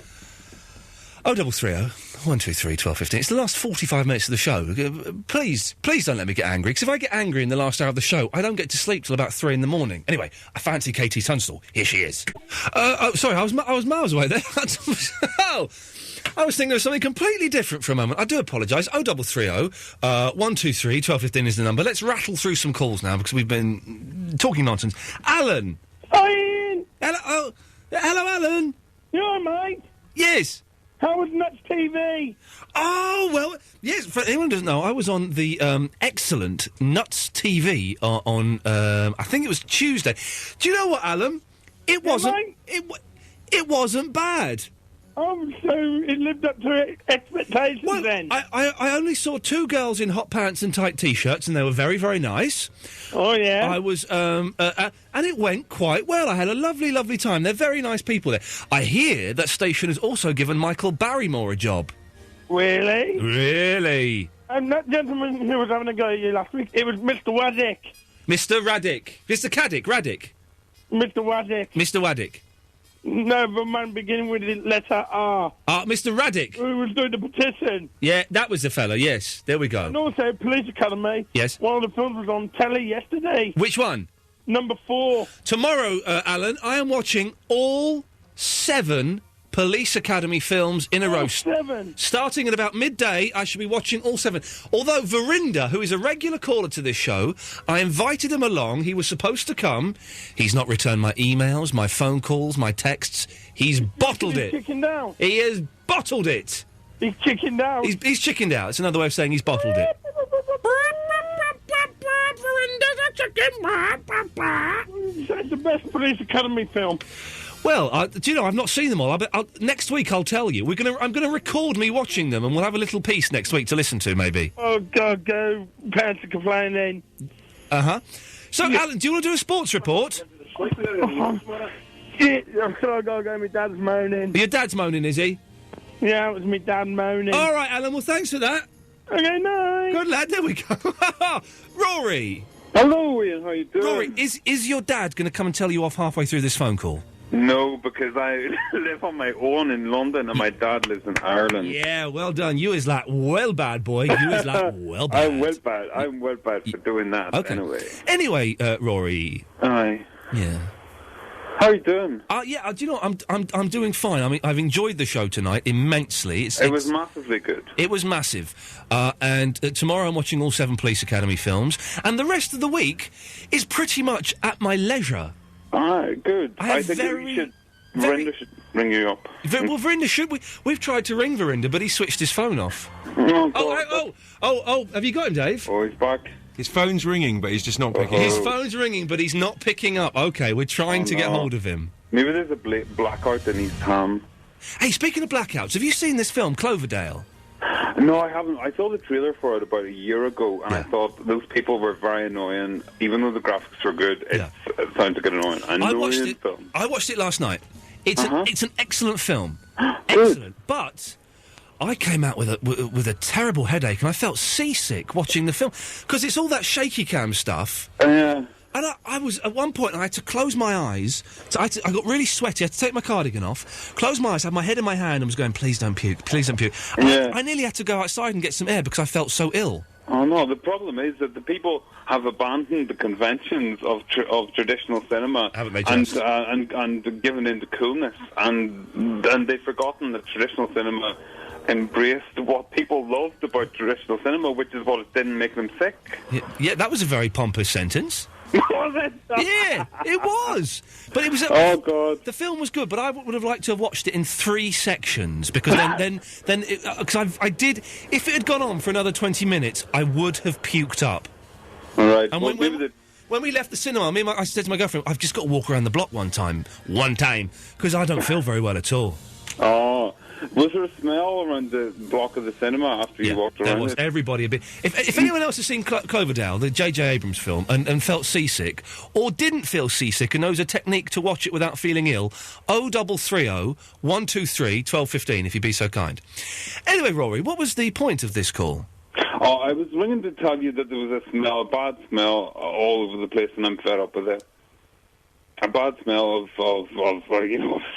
0330 123 1215. It's the last 45 minutes of the show. Please don't let me get angry, because if I get angry in the last hour of the show, I don't get to sleep till about 3 in the morning. Anyway, I fancy Katie Tunstall. Here she is. Sorry, I was miles away there. Oh, I was thinking of something completely different for a moment. I do apologise. 0330 123 1215 is the number. Let's rattle through some calls now, because we've been talking nonsense. Alan! Hi, Ian! Hello, Alan! You all right, mate? Yes! How was Nuts TV? Oh, well, yes, for anyone who doesn't know, I was on the excellent Nuts TV on I think it was Tuesday. Do you know what, Alan? It wasn't... It wasn't bad. Oh, so it lived up to expectations then? I only saw 2 girls in hot pants and tight T-shirts, and they were very, very nice. Oh, yeah? I was, and it went quite well. I had a lovely, lovely time. They're very nice people there. I hear that station has also given Michael Barrymore a job. Really? Really? And that gentleman who was having a go at you last week, it was Mr. Waddick. Mr. Raddick. Mr. Raddick. Mr. Waddick. Mr. Waddick. No, the man beginning with the letter R. Mr. Raddick. Who was doing the petition. Yeah, that was the fella, yes. There we go. And also, Police Academy. Yes. One of the films was on telly yesterday. Which one? Number 4. Tomorrow, Alan, I am watching all 7 Police Academy films in a row. 7? Starting at about midday, I should be watching all 7. Although Verinder, who is a regular caller to this show, I invited him along. He was supposed to come. He's not returned my emails, my phone calls, my texts. He's bottled it. Kicking down. He has bottled it. He's chickened out. He's chickened out. It's another way of saying he's bottled it. That's the best Police Academy film. Well, do you know, I've not seen them all. Next week I'll tell you. I'm going to record me watching them, and we'll have a little piece next week to listen to, maybe. Oh, God, go. Pants are complaining. Uh-huh. So, Alan, do you want to do a sports report? Shit, I'm sorry, I gotta go. My dad's moaning. Your dad's moaning, is he? Yeah, it was my dad moaning. All right, Alan, well, thanks for that. Okay, nice. Good lad, there we go. Rory. Hello, Ian, how you doing? Rory, is your dad going to come and tell you off halfway through this phone call? No, because I live on my own in London and my dad lives in Ireland. Yeah, well done. You is like well bad, boy. You is like well bad. I'm well bad for doing that. Okay. Anyway, Rory. Aye. Yeah. How you doing? Yeah. Do you know what? I'm doing fine. I mean, I've enjoyed the show tonight immensely. It was massively good. It was massive. And tomorrow I'm watching all 7 Police Academy films, and the rest of the week is pretty much at my leisure. Good. I think Verinder should ring you up. Well, Verinder should. We've tried to ring Verinder, but he switched his phone off. Oh, have you got him, Dave? Oh, he's back. His phone's ringing, but he's just not picking up. His phone's ringing, but he's not picking up. Okay, we're trying to get hold of him. Maybe there's a blackout in his ham. Hey, speaking of blackouts, have you seen this film, Cloverdale? No, I haven't. I saw the trailer for it about a year ago, and I thought those people were very annoying. Even though the graphics were good, it sounds like an annoying. I watched it last night. It's an excellent film. Excellent. But I came out with a terrible headache, and I felt seasick watching the film because it's all that shaky cam stuff. Yeah. And I was, at one point, I had to close my eyes. So I got really sweaty. I had to take my cardigan off, close my eyes, had my head in my hand, and was going, please don't puke, please don't puke. And I nearly had to go outside and get some air because I felt so ill. Oh, no, the problem is that the people have abandoned the conventions of traditional cinema. Haven't they just? And given into coolness. And they've forgotten that traditional cinema embraced what people loved about traditional cinema, which is what it didn't make them sick. Yeah, that was a very pompous sentence. Was it? Yeah, it was. But it was. Oh God! The film was good, but I would have liked to have watched it in 3 sections because then because I did. If it had gone on for another 20 minutes, I would have puked up. All right. And when we left the cinema, I said to my girlfriend, "I've just got to walk around the block one time, because I don't feel very well at all." Oh. Was there a smell around the block of the cinema after you walked around? There was. Everybody a bit. If anyone else has seen Cloverdale, the J.J. Abrams film, and felt seasick, or didn't feel seasick and knows a technique to watch it without feeling ill, 0330 123 1215, if you'd be so kind. Anyway, Rory, what was the point of this call? Oh, I was ringing to tell you that there was a bad smell all over the place, and I'm fed up with it. A bad smell of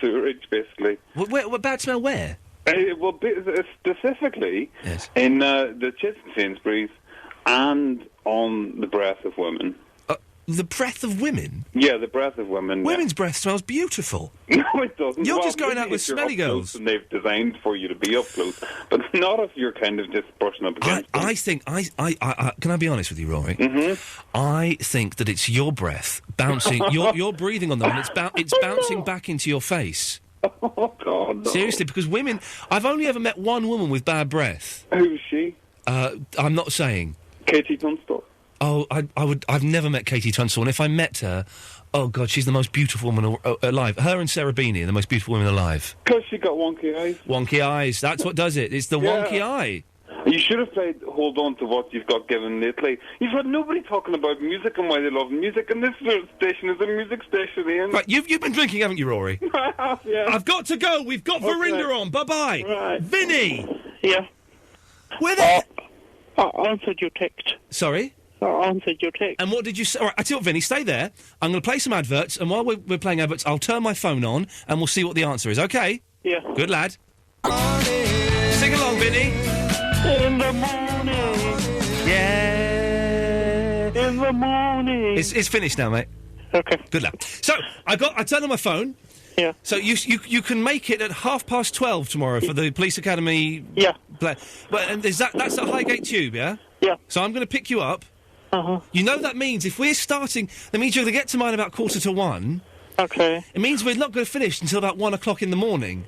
sewerage, basically. What bad smell where? Specifically in the Chits and Sainsbury's and on the breath of women. The breath of women? Yeah, the breath of women. Women's breath smells beautiful. No, it doesn't. You're just going out with smelly girls. And they've designed for you to be up close, but not if you're kind of just brushing up against them. I think, can I be honest with you, Rory? Mm-hmm. I think that it's your breath bouncing, you're breathing on them, and it's bouncing back into your face. Oh, God, no. Seriously, because women... I've only ever met one woman with bad breath. Who's she? I'm not saying. Katie Tunstall. Oh, I've never met Katie Tunstall, and if I met her, oh God, she's the most beautiful woman alive. Her and Sarah Beanie are the most beautiful women alive. Because she got wonky eyes. Wonky eyes, that's what does it. It's the wonky eye. You should have played Hold On to What You've Got Given lately. You've had nobody talking about music and why they love music, and this station is a music station, Ian. Right, you've been drinking, haven't you, Rory? Yeah. I've got to go. We've got Verinder on. Bye-bye. Right. Vinny! Yeah. Where the... I answered your text. Sorry? I answered your text. And what did you say? All right, I tell you what, Vinny, stay there. I'm going to play some adverts, and while we're playing adverts, I'll turn my phone on, and we'll see what the answer is, OK? Yeah. Good lad. Sing along, Vinny. In the morning. Yeah. In the morning. It's finished now, mate. OK. Good lad. So, I turned on my phone. Yeah. So you can make it at 12:30 tomorrow for the Police Academy... Yeah. But that's at Highgate Tube, yeah? Yeah. So I'm going to pick you up. Uh-huh. You know that means if we're starting... That means you're going to get to mine about 1:45. Okay. It means we're not going to finish until about 1 o'clock in the morning.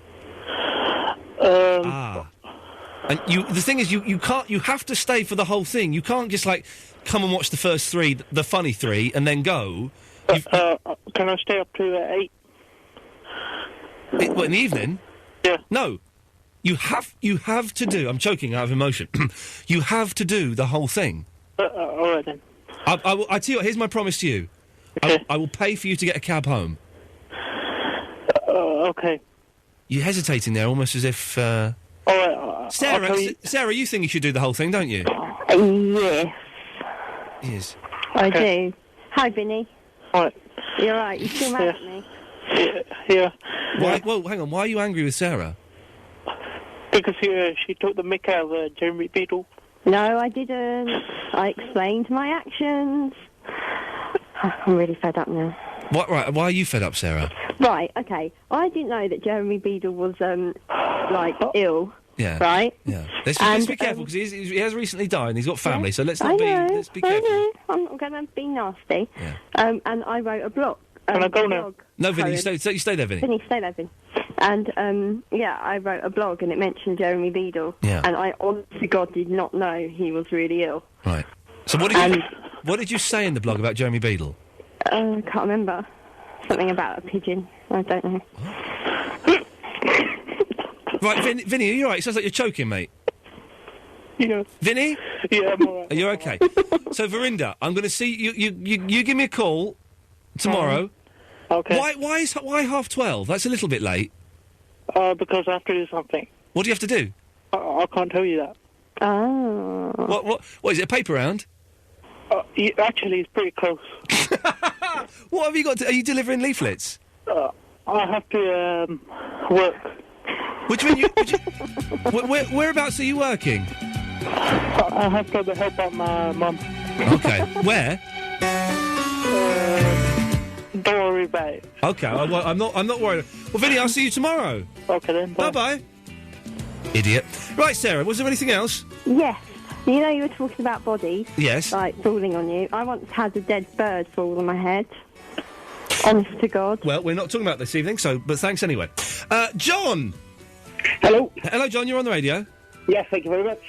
And the thing is, you can't. You have to stay for the whole thing. You can't just like come and watch the first 3, the funny 3, and then go. Can I stay up to 8? What, in the evening? Yeah. No. You have to do. I'm choking out of emotion. You have to do the whole thing. All right then. I tell you what. Here's my promise to you. Okay. I will pay for you to get a cab home. Okay. You're hesitating there, almost as if. All right. Sarah, you think you should do the whole thing, don't you? Yes. Yes. I do. Hi, Vinny. All right. You're right. You still mad at me? Yeah. Why? Well, hang on. Why are you angry with Sarah? Because she took the mick out of Jeremy Beadle. No, I didn't. I explained my actions. I'm really fed up now. What? Right. Why are you fed up, Sarah? Right. Okay. I didn't know that Jeremy Beadle was ill. Yeah. Right. Yeah. Let's be careful because he has recently died and he's got family. So let's not be. Let's be careful. I know. I'm not going to be nasty. Yeah. And I wrote a blog. Can I go now? No, Vinny, you stay there, Vinny. Vinny, stay there, Vinny. And, I wrote a blog and it mentioned Jeremy Beadle. Yeah. And I, honest to God, did not know he was really ill. Right. So what did you say in the blog about Jeremy Beadle? I can't remember. Something about a pigeon. I don't know. Right, Vinny, are you all right? It sounds like you're choking, mate. Yeah. Vinny? Yeah, I'm all right. Are you okay? So, Verinda, I'm going to see you. You give me a call tomorrow. Okay. Why 12:30? That's a little bit late. Because I have to do something. What do you have to do? I can't tell you that. Oh. What is it? A paper round? Actually, it's pretty close. What have you got? Are you delivering leaflets? I have to work. Which mean whereabouts are you working? I have to help out my mum. Okay. Where? Don't worry about it. Okay. I'm not worried. Well, Vinny, I'll see you tomorrow. Okay then. Bye bye. Idiot. Right, Sarah. Was there anything else? Yes. You know, you were talking about bodies. Yes. Like, falling on you. I once had a dead bird fall on my head. Honest to God. Well, we're not talking about this evening, but thanks anyway. John! Hello. Hello, John. You're on the radio. Yes, thank you very much.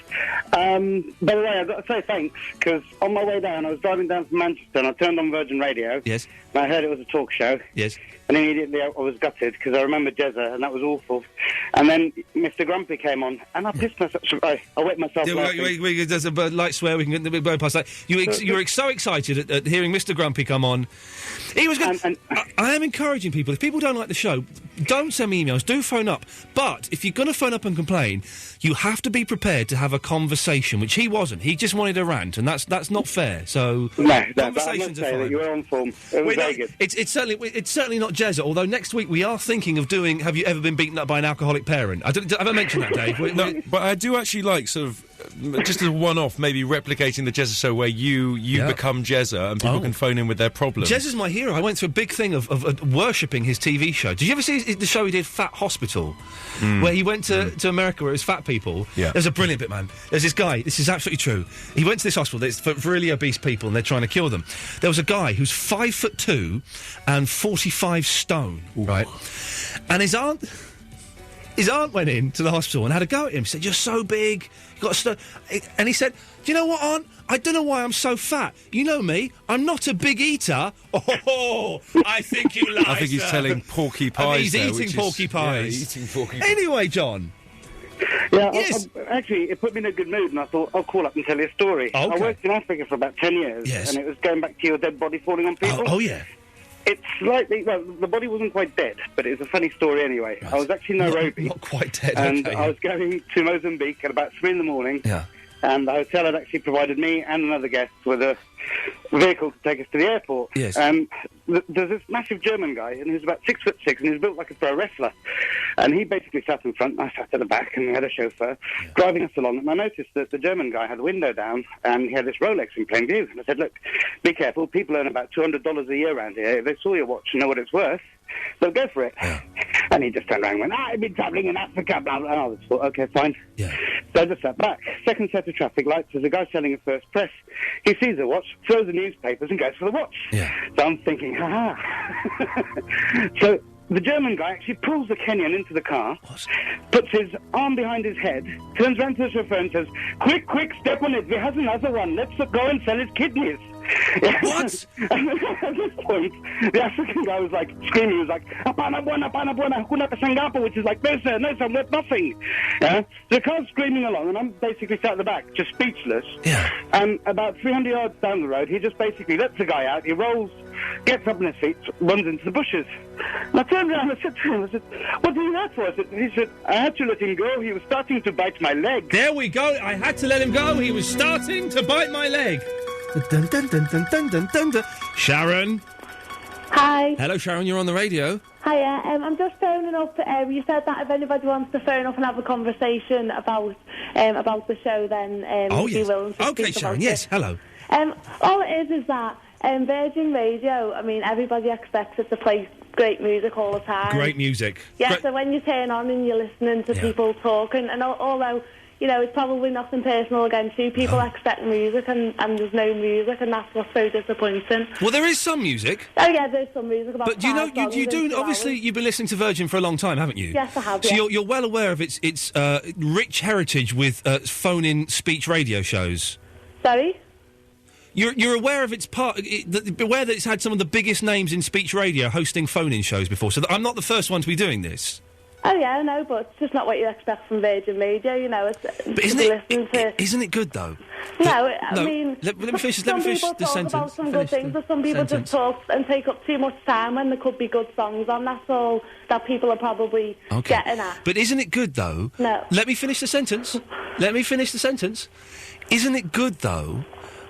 By the way, I've got to say thanks, because on my way down, I was driving down from Manchester, and I turned on Virgin Radio. Yes. And I heard it was a talk show. Yes. And immediately I was gutted, because I remember Jezza, and that was awful. And then Mr. Grumpy came on, and I pissed myself. I wet myself laughing. There's a light swear. We can go past that. You were so excited at hearing Mr. Grumpy come on. He was good. I am encouraging people. If people don't like the show, don't send me emails. Do phone up. But if you're going to phone up and complain, you have to be prepared to have a conversation, which he wasn't. He just wanted a rant, and that's not fair. So conversations are fine. That you were on form. It was very good. It's certainly not Jezza. Although next week we are thinking of doing. Have you ever been beaten up by an alcoholic parent? Have I mentioned that, Dave? No, but I do actually like sort of. Just as a one-off, maybe replicating the Jezza show where you become Jezza and people can phone in with their problems. Jezza's my hero. I went through a big thing of worshipping his TV show. Did you ever see the show he did, Fat Hospital, where he went to America where it was fat people? Yeah. There's a brilliant bit, man. There's this guy, this is absolutely true. He went to this hospital that's for really obese people and they're trying to cure them. There was a guy who's 5'2" and 45 stone, right? And his aunt went in to the hospital and had a go at him. Said, "You're so big, you got and he said, "Do you know what, Aunt? I don't know why I'm so fat. You know me, I'm not a big eater." Oh, I think you lie. I think he's telling porky pies. He's eating porky pies. Yeah, eating porky pies. Anyway, John. Yeah, yes. Actually, it put me in a good mood, and I thought, I'll call up and tell you a story. Okay. I worked in Africa for about 10 years, and it was going back to your dead body falling on people. Oh yeah. It's slightly, well, the body wasn't quite dead, but it was a funny story anyway. Right. I was actually in Nairobi. Not quite dead, and okay. I was going to Mozambique at about 3 in the morning. Yeah. And the hotel had actually provided me and another guest with a vehicle to take us to the airport. Yes. There's this massive German guy, and he was about 6'6", and he was built like a pro wrestler. And he basically sat in front, and I sat at the back, and we had a chauffeur driving us along. And I noticed that the German guy had the window down, and he had this Rolex in plain view. And I said, "Look, be careful. People earn about $200 a year around here. If they saw your watch and know what it's worth, they'll go for it." Yeah. And he just turned around and went, "I've been travelling in Africa, blah, blah." And I just thought, okay, fine. Yeah. So I just sat back. Second set of traffic lights, there's a guy selling a first press. He sees a watch, throws the newspapers and goes for the watch. Yeah. So I'm thinking, ha-ha. So the German guy actually pulls the Kenyan into the car, puts his arm behind his head, turns around to the chauffeur and says, quick, step on it, we have another one, let's go and sell his kidneys. What? And at this point, the African guy was like screaming, he was like, Apana buona, hakuna pesangapo, which is like, no sir, I'm worth nothing. Yeah? So the car's screaming along, and I'm basically sat at the back, just speechless. Yeah. And about 300 yards down the road, he just basically lets the guy out, he rolls, gets up on his feet, runs into the bushes. And I turned around and I said to him, what did you do that for? He said, I had to let him go, he was starting to bite my leg. There we go, I had to let him go, he was starting to bite my leg. Dun, dun, dun, dun, dun, dun, dun, dun. Sharon. Hi. Hello, Sharon, you're on the radio. Hiya, I'm just phoning up. You said that if anybody wants to phone up and have a conversation about the show, then be willing to Okay, speak Sharon, about yes, it. hello. All it is that Virgin Radio, I mean, everybody expects it to play great music all the time. Great music. Yeah, so when you turn on and you're listening to people talking, and although, you know, it's probably nothing personal against you, people expect music and there's no music, and that's what's so disappointing. Well, there is some music. Oh, yeah, there's some music about. But you know, you do, obviously, you've been listening to Virgin for a long time, haven't you? Yes, I have, So yeah. you're well aware of its rich heritage with phone-in speech radio shows. Sorry? You're aware of its aware that it's had some of the biggest names in speech radio hosting phone-in shows before, so that I'm not the first one to be doing this. Oh, yeah, I know, but it's just not what you expect from Virgin Radio, you know. But isn't it good, though? No, I mean... Let me finish the some people talk sentence. about some good things, but some people just talk and take up too much time when there could be good songs on. That's all that people are probably getting at. But isn't it good, though? No. Let me finish the sentence. Isn't it good, though,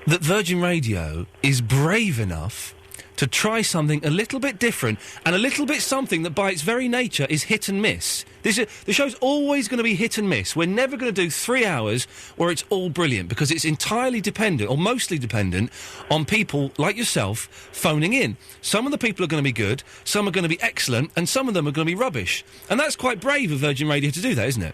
that Virgin Radio is brave enough to try something a little bit different and a little bit something that by its very nature is hit and miss? The show's always going to be hit and miss. We're never going to do 3 hours where it's all brilliant, because it's entirely dependent, or mostly dependent, on people like yourself phoning in. Some of the people are going to be good, some are going to be excellent, and some of them are going to be rubbish. And that's quite brave of Virgin Radio to do that, isn't it?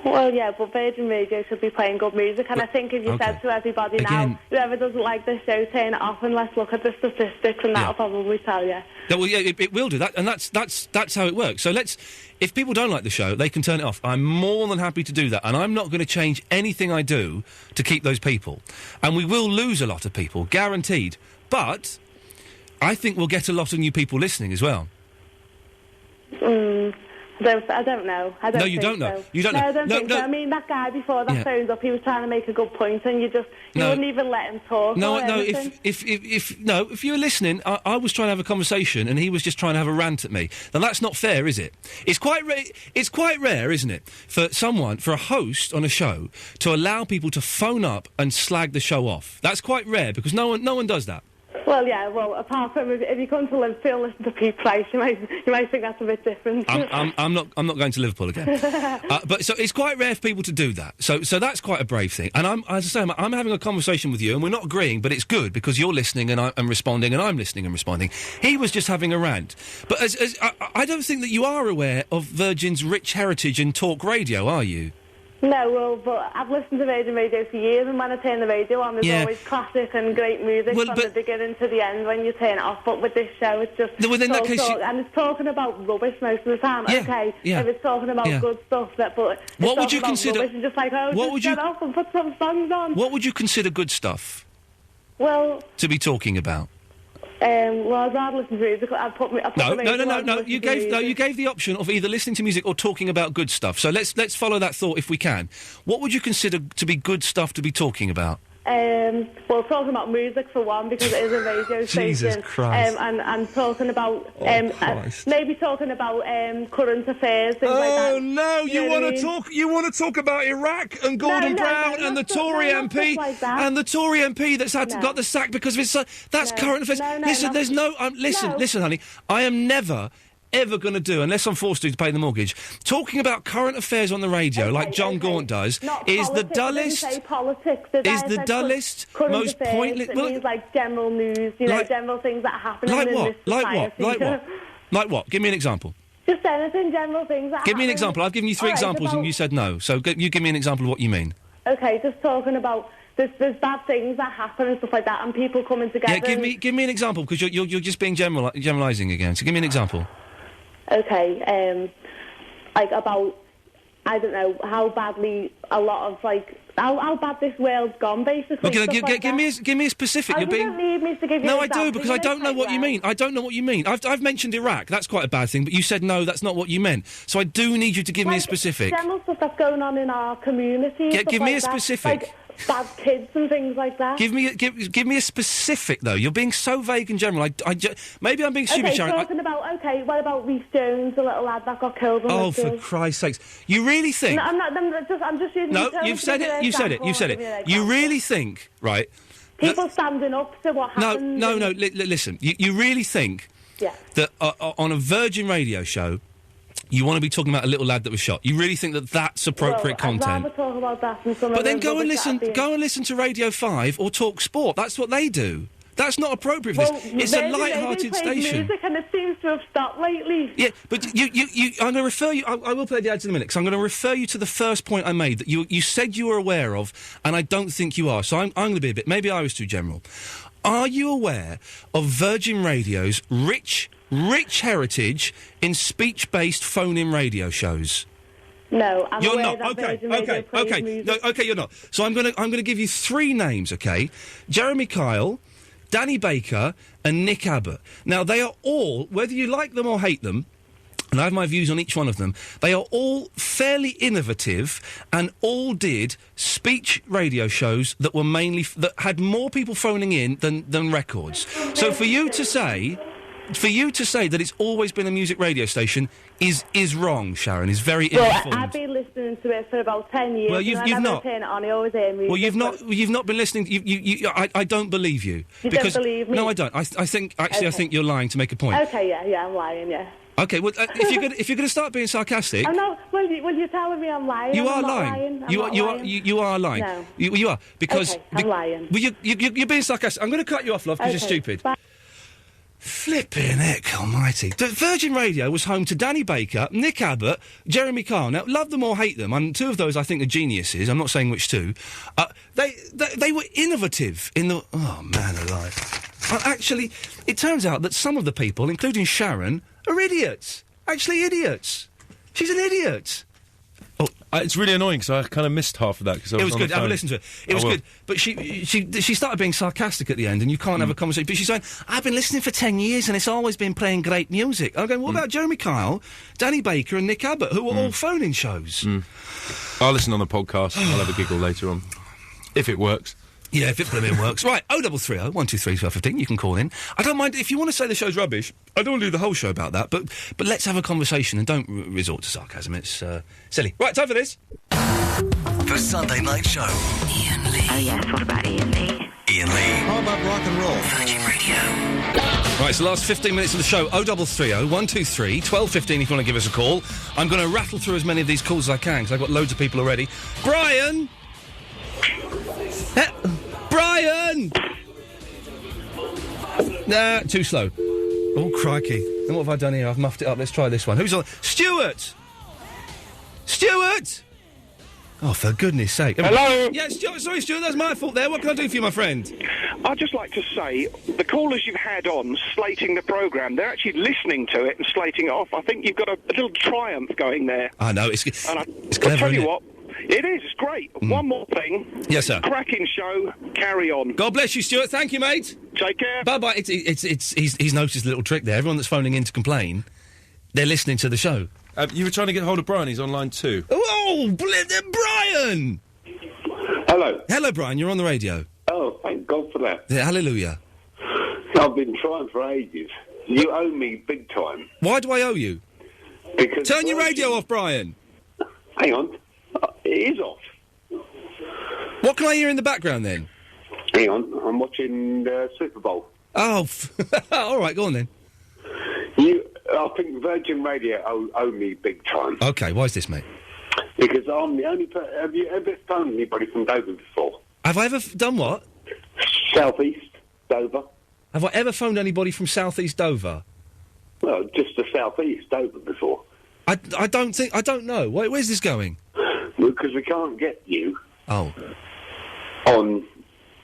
Well, yeah, but Virgin Radio should be playing good music, and I think if you said to everybody now, whoever doesn't like this show, turn it off and let's look at the statistics, and that'll probably tell you. Well, yeah, it will do that, and that's how it works. So if people don't like the show, they can turn it off. I'm more than happy to do that, and I'm not going to change anything I do to keep those people. And we will lose a lot of people, guaranteed. But I think we'll get a lot of new people listening as well. I don't know. No, you don't know. You don't know. I don't think so. I mean, that guy before that phoned up, he was trying to make a good point, and you wouldn't even let him talk. No. If you were listening, I was trying to have a conversation, and he was just trying to have a rant at me. Now that's not fair, is it? It's quite rare, isn't it, for a host on a show to allow people to phone up and slag the show off. That's quite rare, because no one does that. Well, yeah. Well, apart from if you come to Liverpool, listen to Pete Price, you might think that's a bit different. I'm not going to Liverpool again. But so it's quite rare for people to do that. So that's quite a brave thing. And I'm having a conversation with you, and we're not agreeing, but it's good because you're listening and I'm responding, and I'm listening and responding. He was just having a rant. But I don't think that you are aware of Virgin's rich heritage in talk radio, are you? No, well, but I've listened to Virgin Radio for years, and when I turn the radio on, there's always classic and great music from the beginning to the end when you turn it off. But with this show, it's just and it's talking about rubbish most of the time. If it's talking about good stuff, but what would you consider? Rubbish, and just like get off and put some songs on. What would you consider good stuff? Well, to be talking about. Well, I'd rather listen to music. No. You gave the option of either listening to music or talking about good stuff. So let's follow that thought if we can. What would you consider to be good stuff to be talking about? Well, talking about music for one, because it is a radio station. Jesus Christ. And talking about maybe talking about current affairs, things like that. Oh no! You want to talk about Iraq and Gordon Brown and the Tory MP and the Tory MP that's got the sack because of that's current affairs. Listen, honey. I am never ever going to do, unless I'm forced to pay the mortgage, talking about current affairs on the radio like John Gaunt does is the dullest, most pointless. It means like general news, general things that happen in this society. Like what? Give me an example. Just anything, general things that happen. Give me an example. I've given you three examples and you said no. So you give me an example of what you mean. Okay, just talking about there's bad things that happen and stuff like that, and people coming together. Yeah, give me an example, because you're just being generalising again. So give me an example. okay, like about, I don't know, how badly a lot of, like, how bad this world's gone, basically. Okay, give me a specific. You don't need me to give you No, an I do, example. because I don't know what you mean. I don't know what you mean. I've mentioned Iraq. That's quite a bad thing, but you said no, that's not what you meant. So I do need you to give me a specific. General stuff that's going on in our community. Give me a specific. Like bad kids and things like that. Give me a specific, though. You're being so vague and general. Maybe I'm being stupid, Sharon. What about Rhys Jones, the little lad that got killed? Oh, for Christ's sakes! You really think? No, I'm just using. No, you've said it. You said it. You really think, right? People standing up to what happened. No. Listen, you really think that on a Virgin Radio show, you want to be talking about a little lad that was shot? You really think that that's appropriate content? I'd rather talk about that than some But of then those go and listen to Radio 5 or Talk Sport. That's what they do. That's not appropriate for this. It's a light-hearted station. Music and it seems to have stopped lately. Yeah, but I'm going to refer you. I will play the ads in a minute, because I'm going to refer you to the first point I made that you said you were aware of, and I don't think you are. So I'm going to be a bit. Maybe I was too general. Are you aware of Virgin Radio's rich heritage in speech-based phone-in radio shows? No, I'm you're aware not. that Virgin Radio plays music. No, okay, you're not. So I'm going to give you three names. Okay, Jeremy Kyle, Danny Baker, and Nick Abbott. Now they are all, whether you like them or hate them, and I have my views on each one of them, they are all fairly innovative and all did speech radio shows that were that had more people phoning in than records. So for you to say that it's always been a music radio station is wrong, Sharon. Is very ill-informed. Well, I've been listening to it for about 10 years. Well, you've and not. Turn it on. I always hear music. Well, you've not been listening. I don't believe you. You don't believe me? No, I don't. I think I think you're lying to make a point. Okay, yeah, I'm lying. Yeah. Okay, well, if you're going to start being sarcastic, I'm not. Well, you're telling me I'm lying. You are lying. You are lying. No. You are because okay, I'm lying. Well, you're being sarcastic. I'm going to cut you off, love, because you're stupid. Bye. Flipping heck almighty. Virgin Radio was home to Danny Baker, Nick Abbott, Jeremy Kyle. Now, love them or hate them, and two of those I think are geniuses. I'm not saying which two. They were innovative in the... Oh, man alive. Actually, it turns out that some of the people, including Sharon, are idiots. Actually idiots. She's an idiot. Oh, it's really annoying because I kind of missed half of that. Cause it was good. Have a listen to it. It was good. But she started being sarcastic at the end, and you can't have a conversation. But she's saying, I've been listening for 10 years, and it's always been playing great music. I'm going, what about Jeremy Kyle, Danny Baker, and Nick Abbott, who were all phone-in shows? I'll listen on the podcast. I'll have a giggle later on. If it works. Yeah, if it blooming works. Right, 0330 123 1215, you can call in. I don't mind, if you want to say the show's rubbish, I don't want to do the whole show about that, but let's have a conversation and don't resort to sarcasm, it's silly. Right, time for this. The Sunday Night Show. Iain Lee. Oh yes, what about Iain Lee? Iain Lee. How about rock and roll? Virgin Radio. Right, it's the last 15 minutes of the show. 0330 123 1215 if you want to give us a call. I'm going to rattle through as many of these calls as I can, because I've got loads of people already. Brian! Brian! Nah, too slow. Oh, crikey. And what have I done here? I've muffed it up. Let's try this one. Who's on? Stuart! Stuart! Oh, for goodness sake. Hello? Yeah, Stuart, sorry, Stuart, that's my fault there. What can I do for you, my friend? I'd just like to say, the callers you've had on slating the programme, they're actually listening to it and slating it off. I think you've got a little triumph going there. I know, it's clever, I'll tell you isn't it? what, it is, it's great. One more thing. Yes, sir. Cracking show, carry on. God bless you, Stuart. Thank you, mate. Take care. Bye-bye. He's noticed a little trick there. Everyone that's phoning in to complain, they're listening to the show. You were trying to get hold of Brian. He's on line 2. Oh, Brian! Hello. Hello, Brian. You're on the radio. Oh, thank God for that. Yeah, hallelujah. I've been trying for ages. You owe me big time. Why do I owe you? Because turn your radio off, Brian. Hang on. It is off. What can I hear in the background, then? Hang on. I'm watching Super Bowl. Oh, all right. Go on, then. I think Virgin Radio owe me big time. OK, why is this, mate? Because I'm the only person... Have you ever phoned anybody from Dover before? Have I ever done what? South East Dover. Have I ever phoned anybody from South East Dover? Well, just the South East Dover before. I don't know. Where's this going? Because we can't get you... Oh. ...on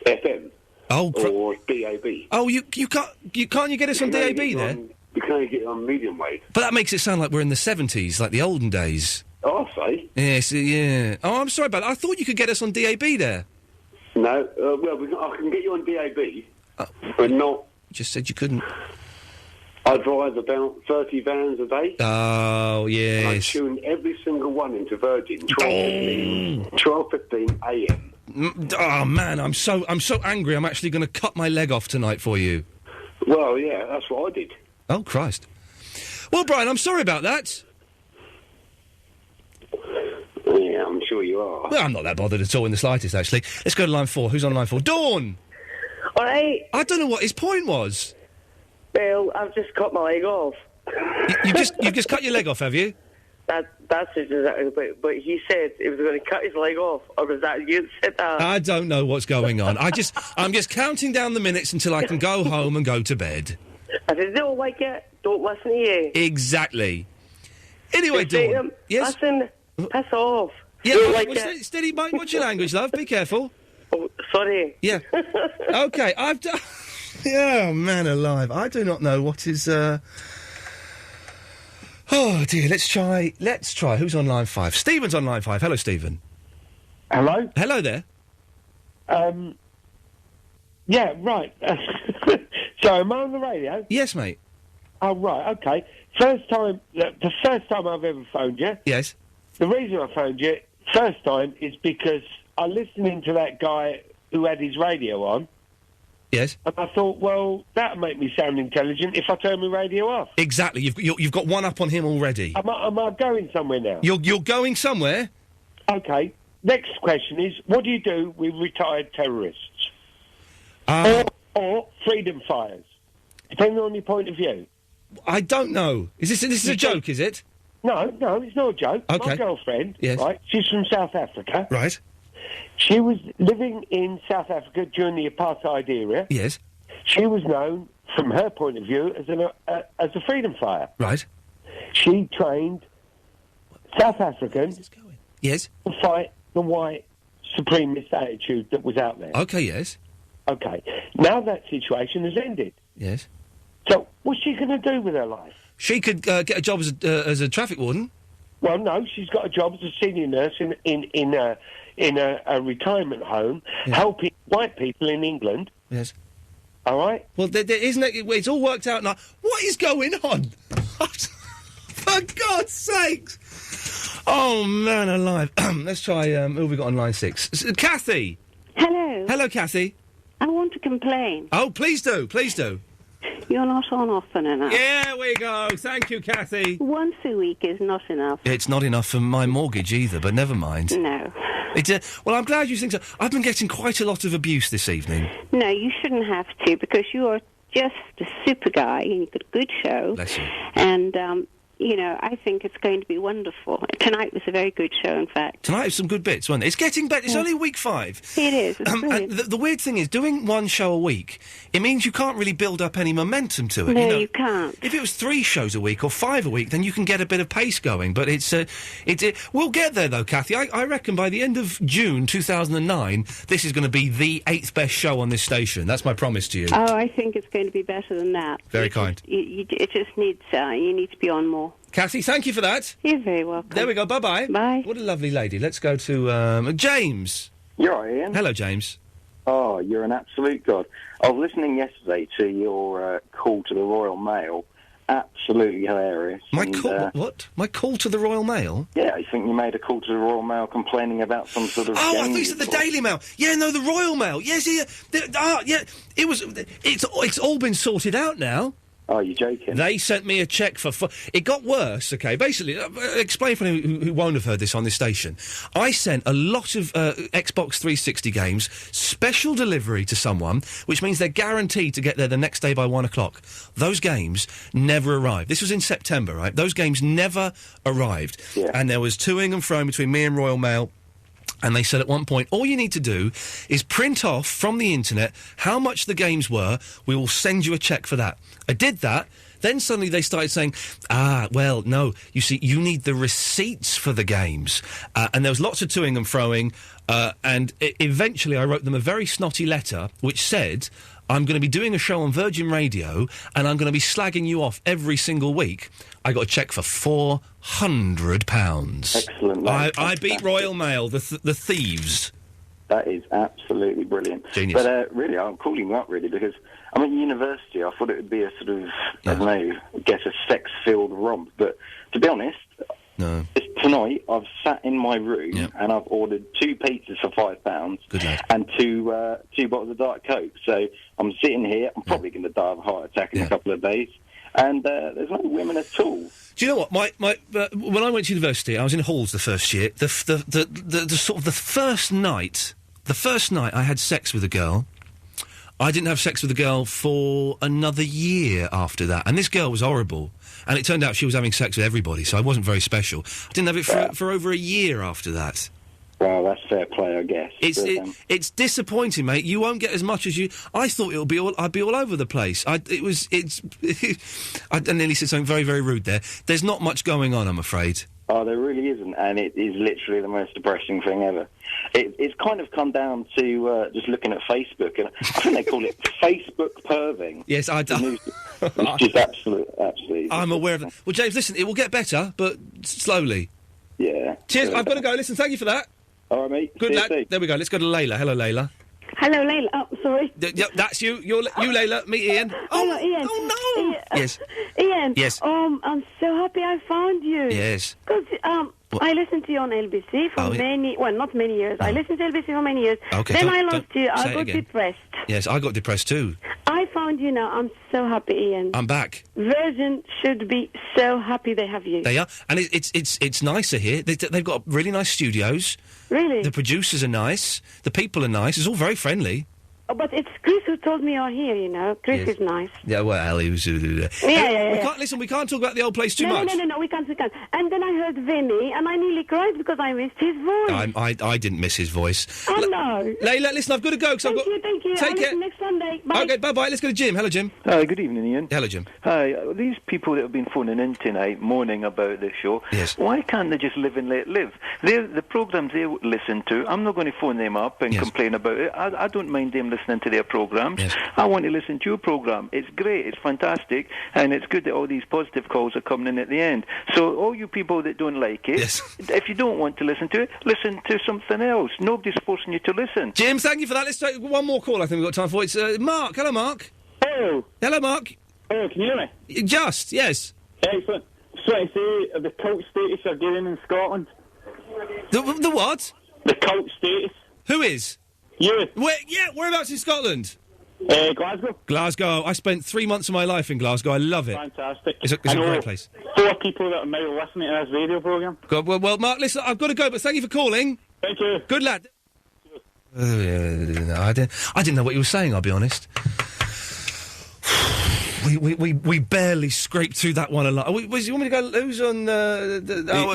FM. Oh, or DAB. Oh, you can't you get us on DAB there? You can only get it on medium wave. But that makes it sound like we're in the 70s, like the olden days. Oh, I say. Yes, yeah. Oh, I'm sorry about that. I thought you could get us on DAB there. No, I can get you on DAB, but not... You just said you couldn't. I drive about 30 vans a day. Oh, yes. And I tune every single one into Virgin, 12:15 a.m. Oh, man, I'm so angry. I'm actually going to cut my leg off tonight for you. Well, yeah, that's what I did. Oh, Christ. Well, Brian, I'm sorry about that. Yeah, I'm sure you are. Well, I'm not that bothered at all in the slightest, actually. Let's go to line 4. Who's on line 4? Dawn! All right. I don't know what his point was. Well, I've just cut my leg off. You've just cut your leg off, have you? That's exactly. But he said he was going to cut his leg off, or was that you that said that? I don't know what's going on. I'm just counting down the minutes until I can go home and go to bed. I said, don't like it. Don't listen to you. Exactly. Anyway, Dawn. Yes. Listen, piss off. Yeah, don't like it. steady, mate. Watch your language, love. Be careful. Oh, sorry. Yeah. Okay, I've done. Yeah, man alive. I do not know what is. Oh dear. Let's try. Who's on line 5? Stephen's on line 5. Hello, Stephen. Hello. Hello there. Yeah, right. So, am I on the radio? Yes, mate. Oh, right, okay. The first time I've ever phoned you. Yes. The reason I phoned you first time is because I listened in to that guy who had his radio on. Yes. And I thought, well, that'd make me sound intelligent if I turn my radio off. Exactly. You've got one up on him already. Am I going somewhere now? You're going somewhere? Okay. Next question is, what do you do with retired terrorists? Or freedom fighters? Depending on your point of view. I don't know. Is this a joke, is it? No, it's not a joke. Okay. My girlfriend, yes. right, she's from South Africa. Right. She was living in South Africa during the apartheid era. Yes. She was known, from her point of view, as a freedom fighter. Right. She trained South Africans yes. to fight the white supremacist attitude that was out there. Okay, yes. Okay. Now that situation has ended. Yes. So, what's she going to do with her life? She could get a job as a traffic warden. Well, no, she's got a job as a senior nurse in a retirement home, helping white people in England. Yes. All right? Well, isn't it? It's all worked out now. What is going on? For God's sakes! Oh, man alive. Let's try, who have we got on line 6? Kathy! Hello. Hello, Kathy. I want to complain. Oh, please do, please do. You're not on often enough. Here we go. Thank you, Kathy. Once a week is not enough. It's not enough for my mortgage either, but never mind. No. Well, I'm glad you think so. I've been getting quite a lot of abuse this evening. No, you shouldn't have to, because you are just a super guy, and you've got a good show. Bless you. And, I think it's going to be wonderful. Tonight was a very good show, in fact. Tonight was some good bits, wasn't it? It's getting better. It's only week 5. It is. It's and the weird thing is, doing one show a week, it means you can't really build up any momentum to it. No, you can't. If it was 3 shows a week or 5 a week, then you can get a bit of pace going. But we'll get there, though, Kathy. I reckon by the end of June 2009, this is going to be the 8th best show on this station. That's my promise to you. Oh, I think it's going to be better than that. Very kind. It just needs, you need to be on more. Kathy, thank you for that. You're very welcome. There we go. Bye-bye. Bye. What a lovely lady. Let's go to James. You're right, Ian. Hello, James. Oh, you're an absolute god. I was listening yesterday to your call to the Royal Mail. Absolutely hilarious. My call to the Royal Mail? Yeah, I think you made a call to the Royal Mail complaining about some sort of... Oh, I thought you said the Daily Mail. Yeah, no, the Royal Mail. Yes, yeah. It's all been sorted out now. Oh, you're joking. They sent me a cheque for... It got worse, OK? Basically, explain for anyone who won't have heard this on this station. I sent a lot of Xbox 360 games, special delivery to someone, which means they're guaranteed to get there the next day by 1 o'clock. Those games never arrived. This was in September, right? Those games never arrived. Yeah. And there was toing and froing between me and Royal Mail. And they said at one point, all you need to do is print off from the internet how much the games were. We will send you a cheque for that. I did that. Then suddenly they started saying, well, no, you see, you need the receipts for the games. And there was lots of toing and froing. And eventually I wrote them a very snotty letter which said, I'm going to be doing a show on Virgin Radio, and I'm going to be slagging you off every single week. I got a cheque for £400. Excellent. I beat Royal Mail, the thieves. That is absolutely brilliant. Genius. But really, I'm calling you up really because I'm at university. I thought it would be a sort of, I don't know, I guess a sex-filled romp. But to be honest, no. Tonight I've sat in my room and I've ordered 2 pizzas for £5 Good lad. and two bottles of Diet Coke. So I'm sitting here. I'm probably going to die of a heart attack in a couple of days. And there's no women at all. Do you know what? When I went to university, I was in halls the first year. The sort of the first night I had sex with a girl. I didn't have sex with a girl for another year after that, and this girl was horrible. And it turned out she was having sex with everybody, so I wasn't very special. I didn't have it for over a year after that. Well, that's fair play, I guess. It's disappointing, mate. You won't get as much as you. I thought I'd be all over the place. I nearly said something very, very rude there. There's not much going on, I'm afraid. Oh, there really isn't, and it is literally the most depressing thing ever. It's kind of come down to just looking at Facebook, and I think they call it Facebook perving. Yes, I do. It's just absolutely. I'm aware of that. Well, James, listen, it will get better, but slowly. Yeah. Cheers, I've got to go. Listen, thank you for that. All right, mate. Good lad. There we go. Let's go to Layla. Hello, Layla. Hello, Layla. Oh, sorry. That's you. You, Layla. Meet Ian. Hello, Ian. Oh, no. Yes. Ian. Yes. I'm so happy I found you. Yes. Because I listened to you on LBC for not many years. I listened to LBC for many years. Okay. Then I lost you. I got depressed. Yes, I got depressed too. I found you now. I'm so happy, Ian. I'm back. Virgin should be so happy they have you. They are, and it's nicer here. They've got really nice studios. Really? The producers are nice. The people are nice. It's all very friendly. Oh, but it's Chris who told me you're here, you know. Chris is nice. Yeah, well, he was... Yeah. We can't talk about the old place too much. No, we can't. And then I heard Vinny, and I nearly cried because I missed his voice. I didn't miss his voice. Oh, no. Layla, listen, I've got to go. Thank you. Take care. Next Sunday. Bye. Okay, bye-bye. Let's go to Jim. Hello, Jim. Hi, good evening, Ian. Hello, Jim. Hi. These people that have been phoning in tonight, moaning about this show, why can't they just live and let live? The programmes they listen to, I'm not going to phone them up and complain about it. I don't mind them listening to their programmes. I want to listen to your programme. It's great, it's fantastic, and it's good that all these positive calls are coming in at the end. So all you people that don't like it, if you don't want to listen to it, listen to something else. Nobody's forcing you to listen. Jim, thank you for that. Let's take one more call I think we've got time for. It's Mark. Hello, Mark. Hello. Hello, Mark. Oh, can you hear me? Yes. Excellent. Just want to say the cult status are getting in Scotland. The what? The cult status. Who is? You. Whereabouts in Scotland? Glasgow. Glasgow. I spent 3 months of my life in Glasgow. I love it. Fantastic. It's a great place. 4 people that are now listening to this radio programme. Well, Mark, listen, I've got to go, but thank you for calling. Thank you. Good lad. I didn't know what you were saying, I'll be honest. We barely scraped through that one alone. You want me to go? Who's on?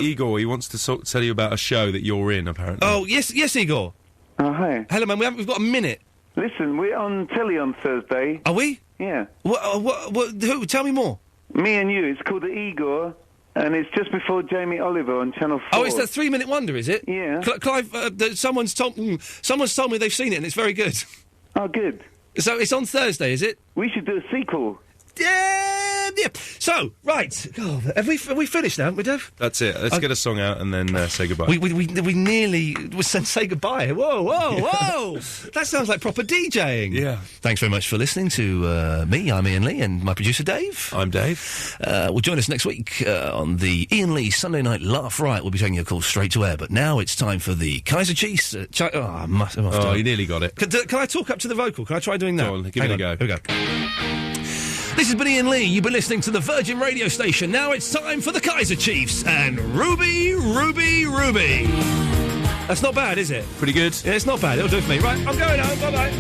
Igor. He wants to tell you about a show that you're in. Apparently. Oh yes, Igor. Oh hi. Hello, man. We've got a minute. Listen, we're on telly on Thursday. Are we? Yeah. Who? Tell me more. Me and you. It's called the Igor, and it's just before Jamie Oliver on Channel 4. Oh, it's that 3-minute wonder, is it? Yeah. Clive, someone's told me they've seen it, and it's very good. Oh, good. So it's on Thursday, is it? We should do a sequel. Yeah. So, right. God, have we finished now, haven't we, Dev? That's it. Let's get a song out and then say goodbye. We nearly say goodbye. Whoa. That sounds like proper DJing. Yeah. Thanks very much for listening to me. I'm Ian Lee, and my producer Dave. I'm Dave. Will join us next week on the Ian Lee Sunday Night Laugh Right. We'll be taking your call straight to air. But now it's time for the Kaiser Chiefs. I must you nearly got it. Can I talk up to the vocal? Can I try doing that? Go on, give it a go. Here we go. This has been Ian Lee. You've been listening to the Virgin Radio Station. Now it's time for the Kaiser Chiefs and Ruby. That's not bad, is it? Pretty good. Yeah, it's not bad. It'll do for me. Right, I'm going home. Bye-bye.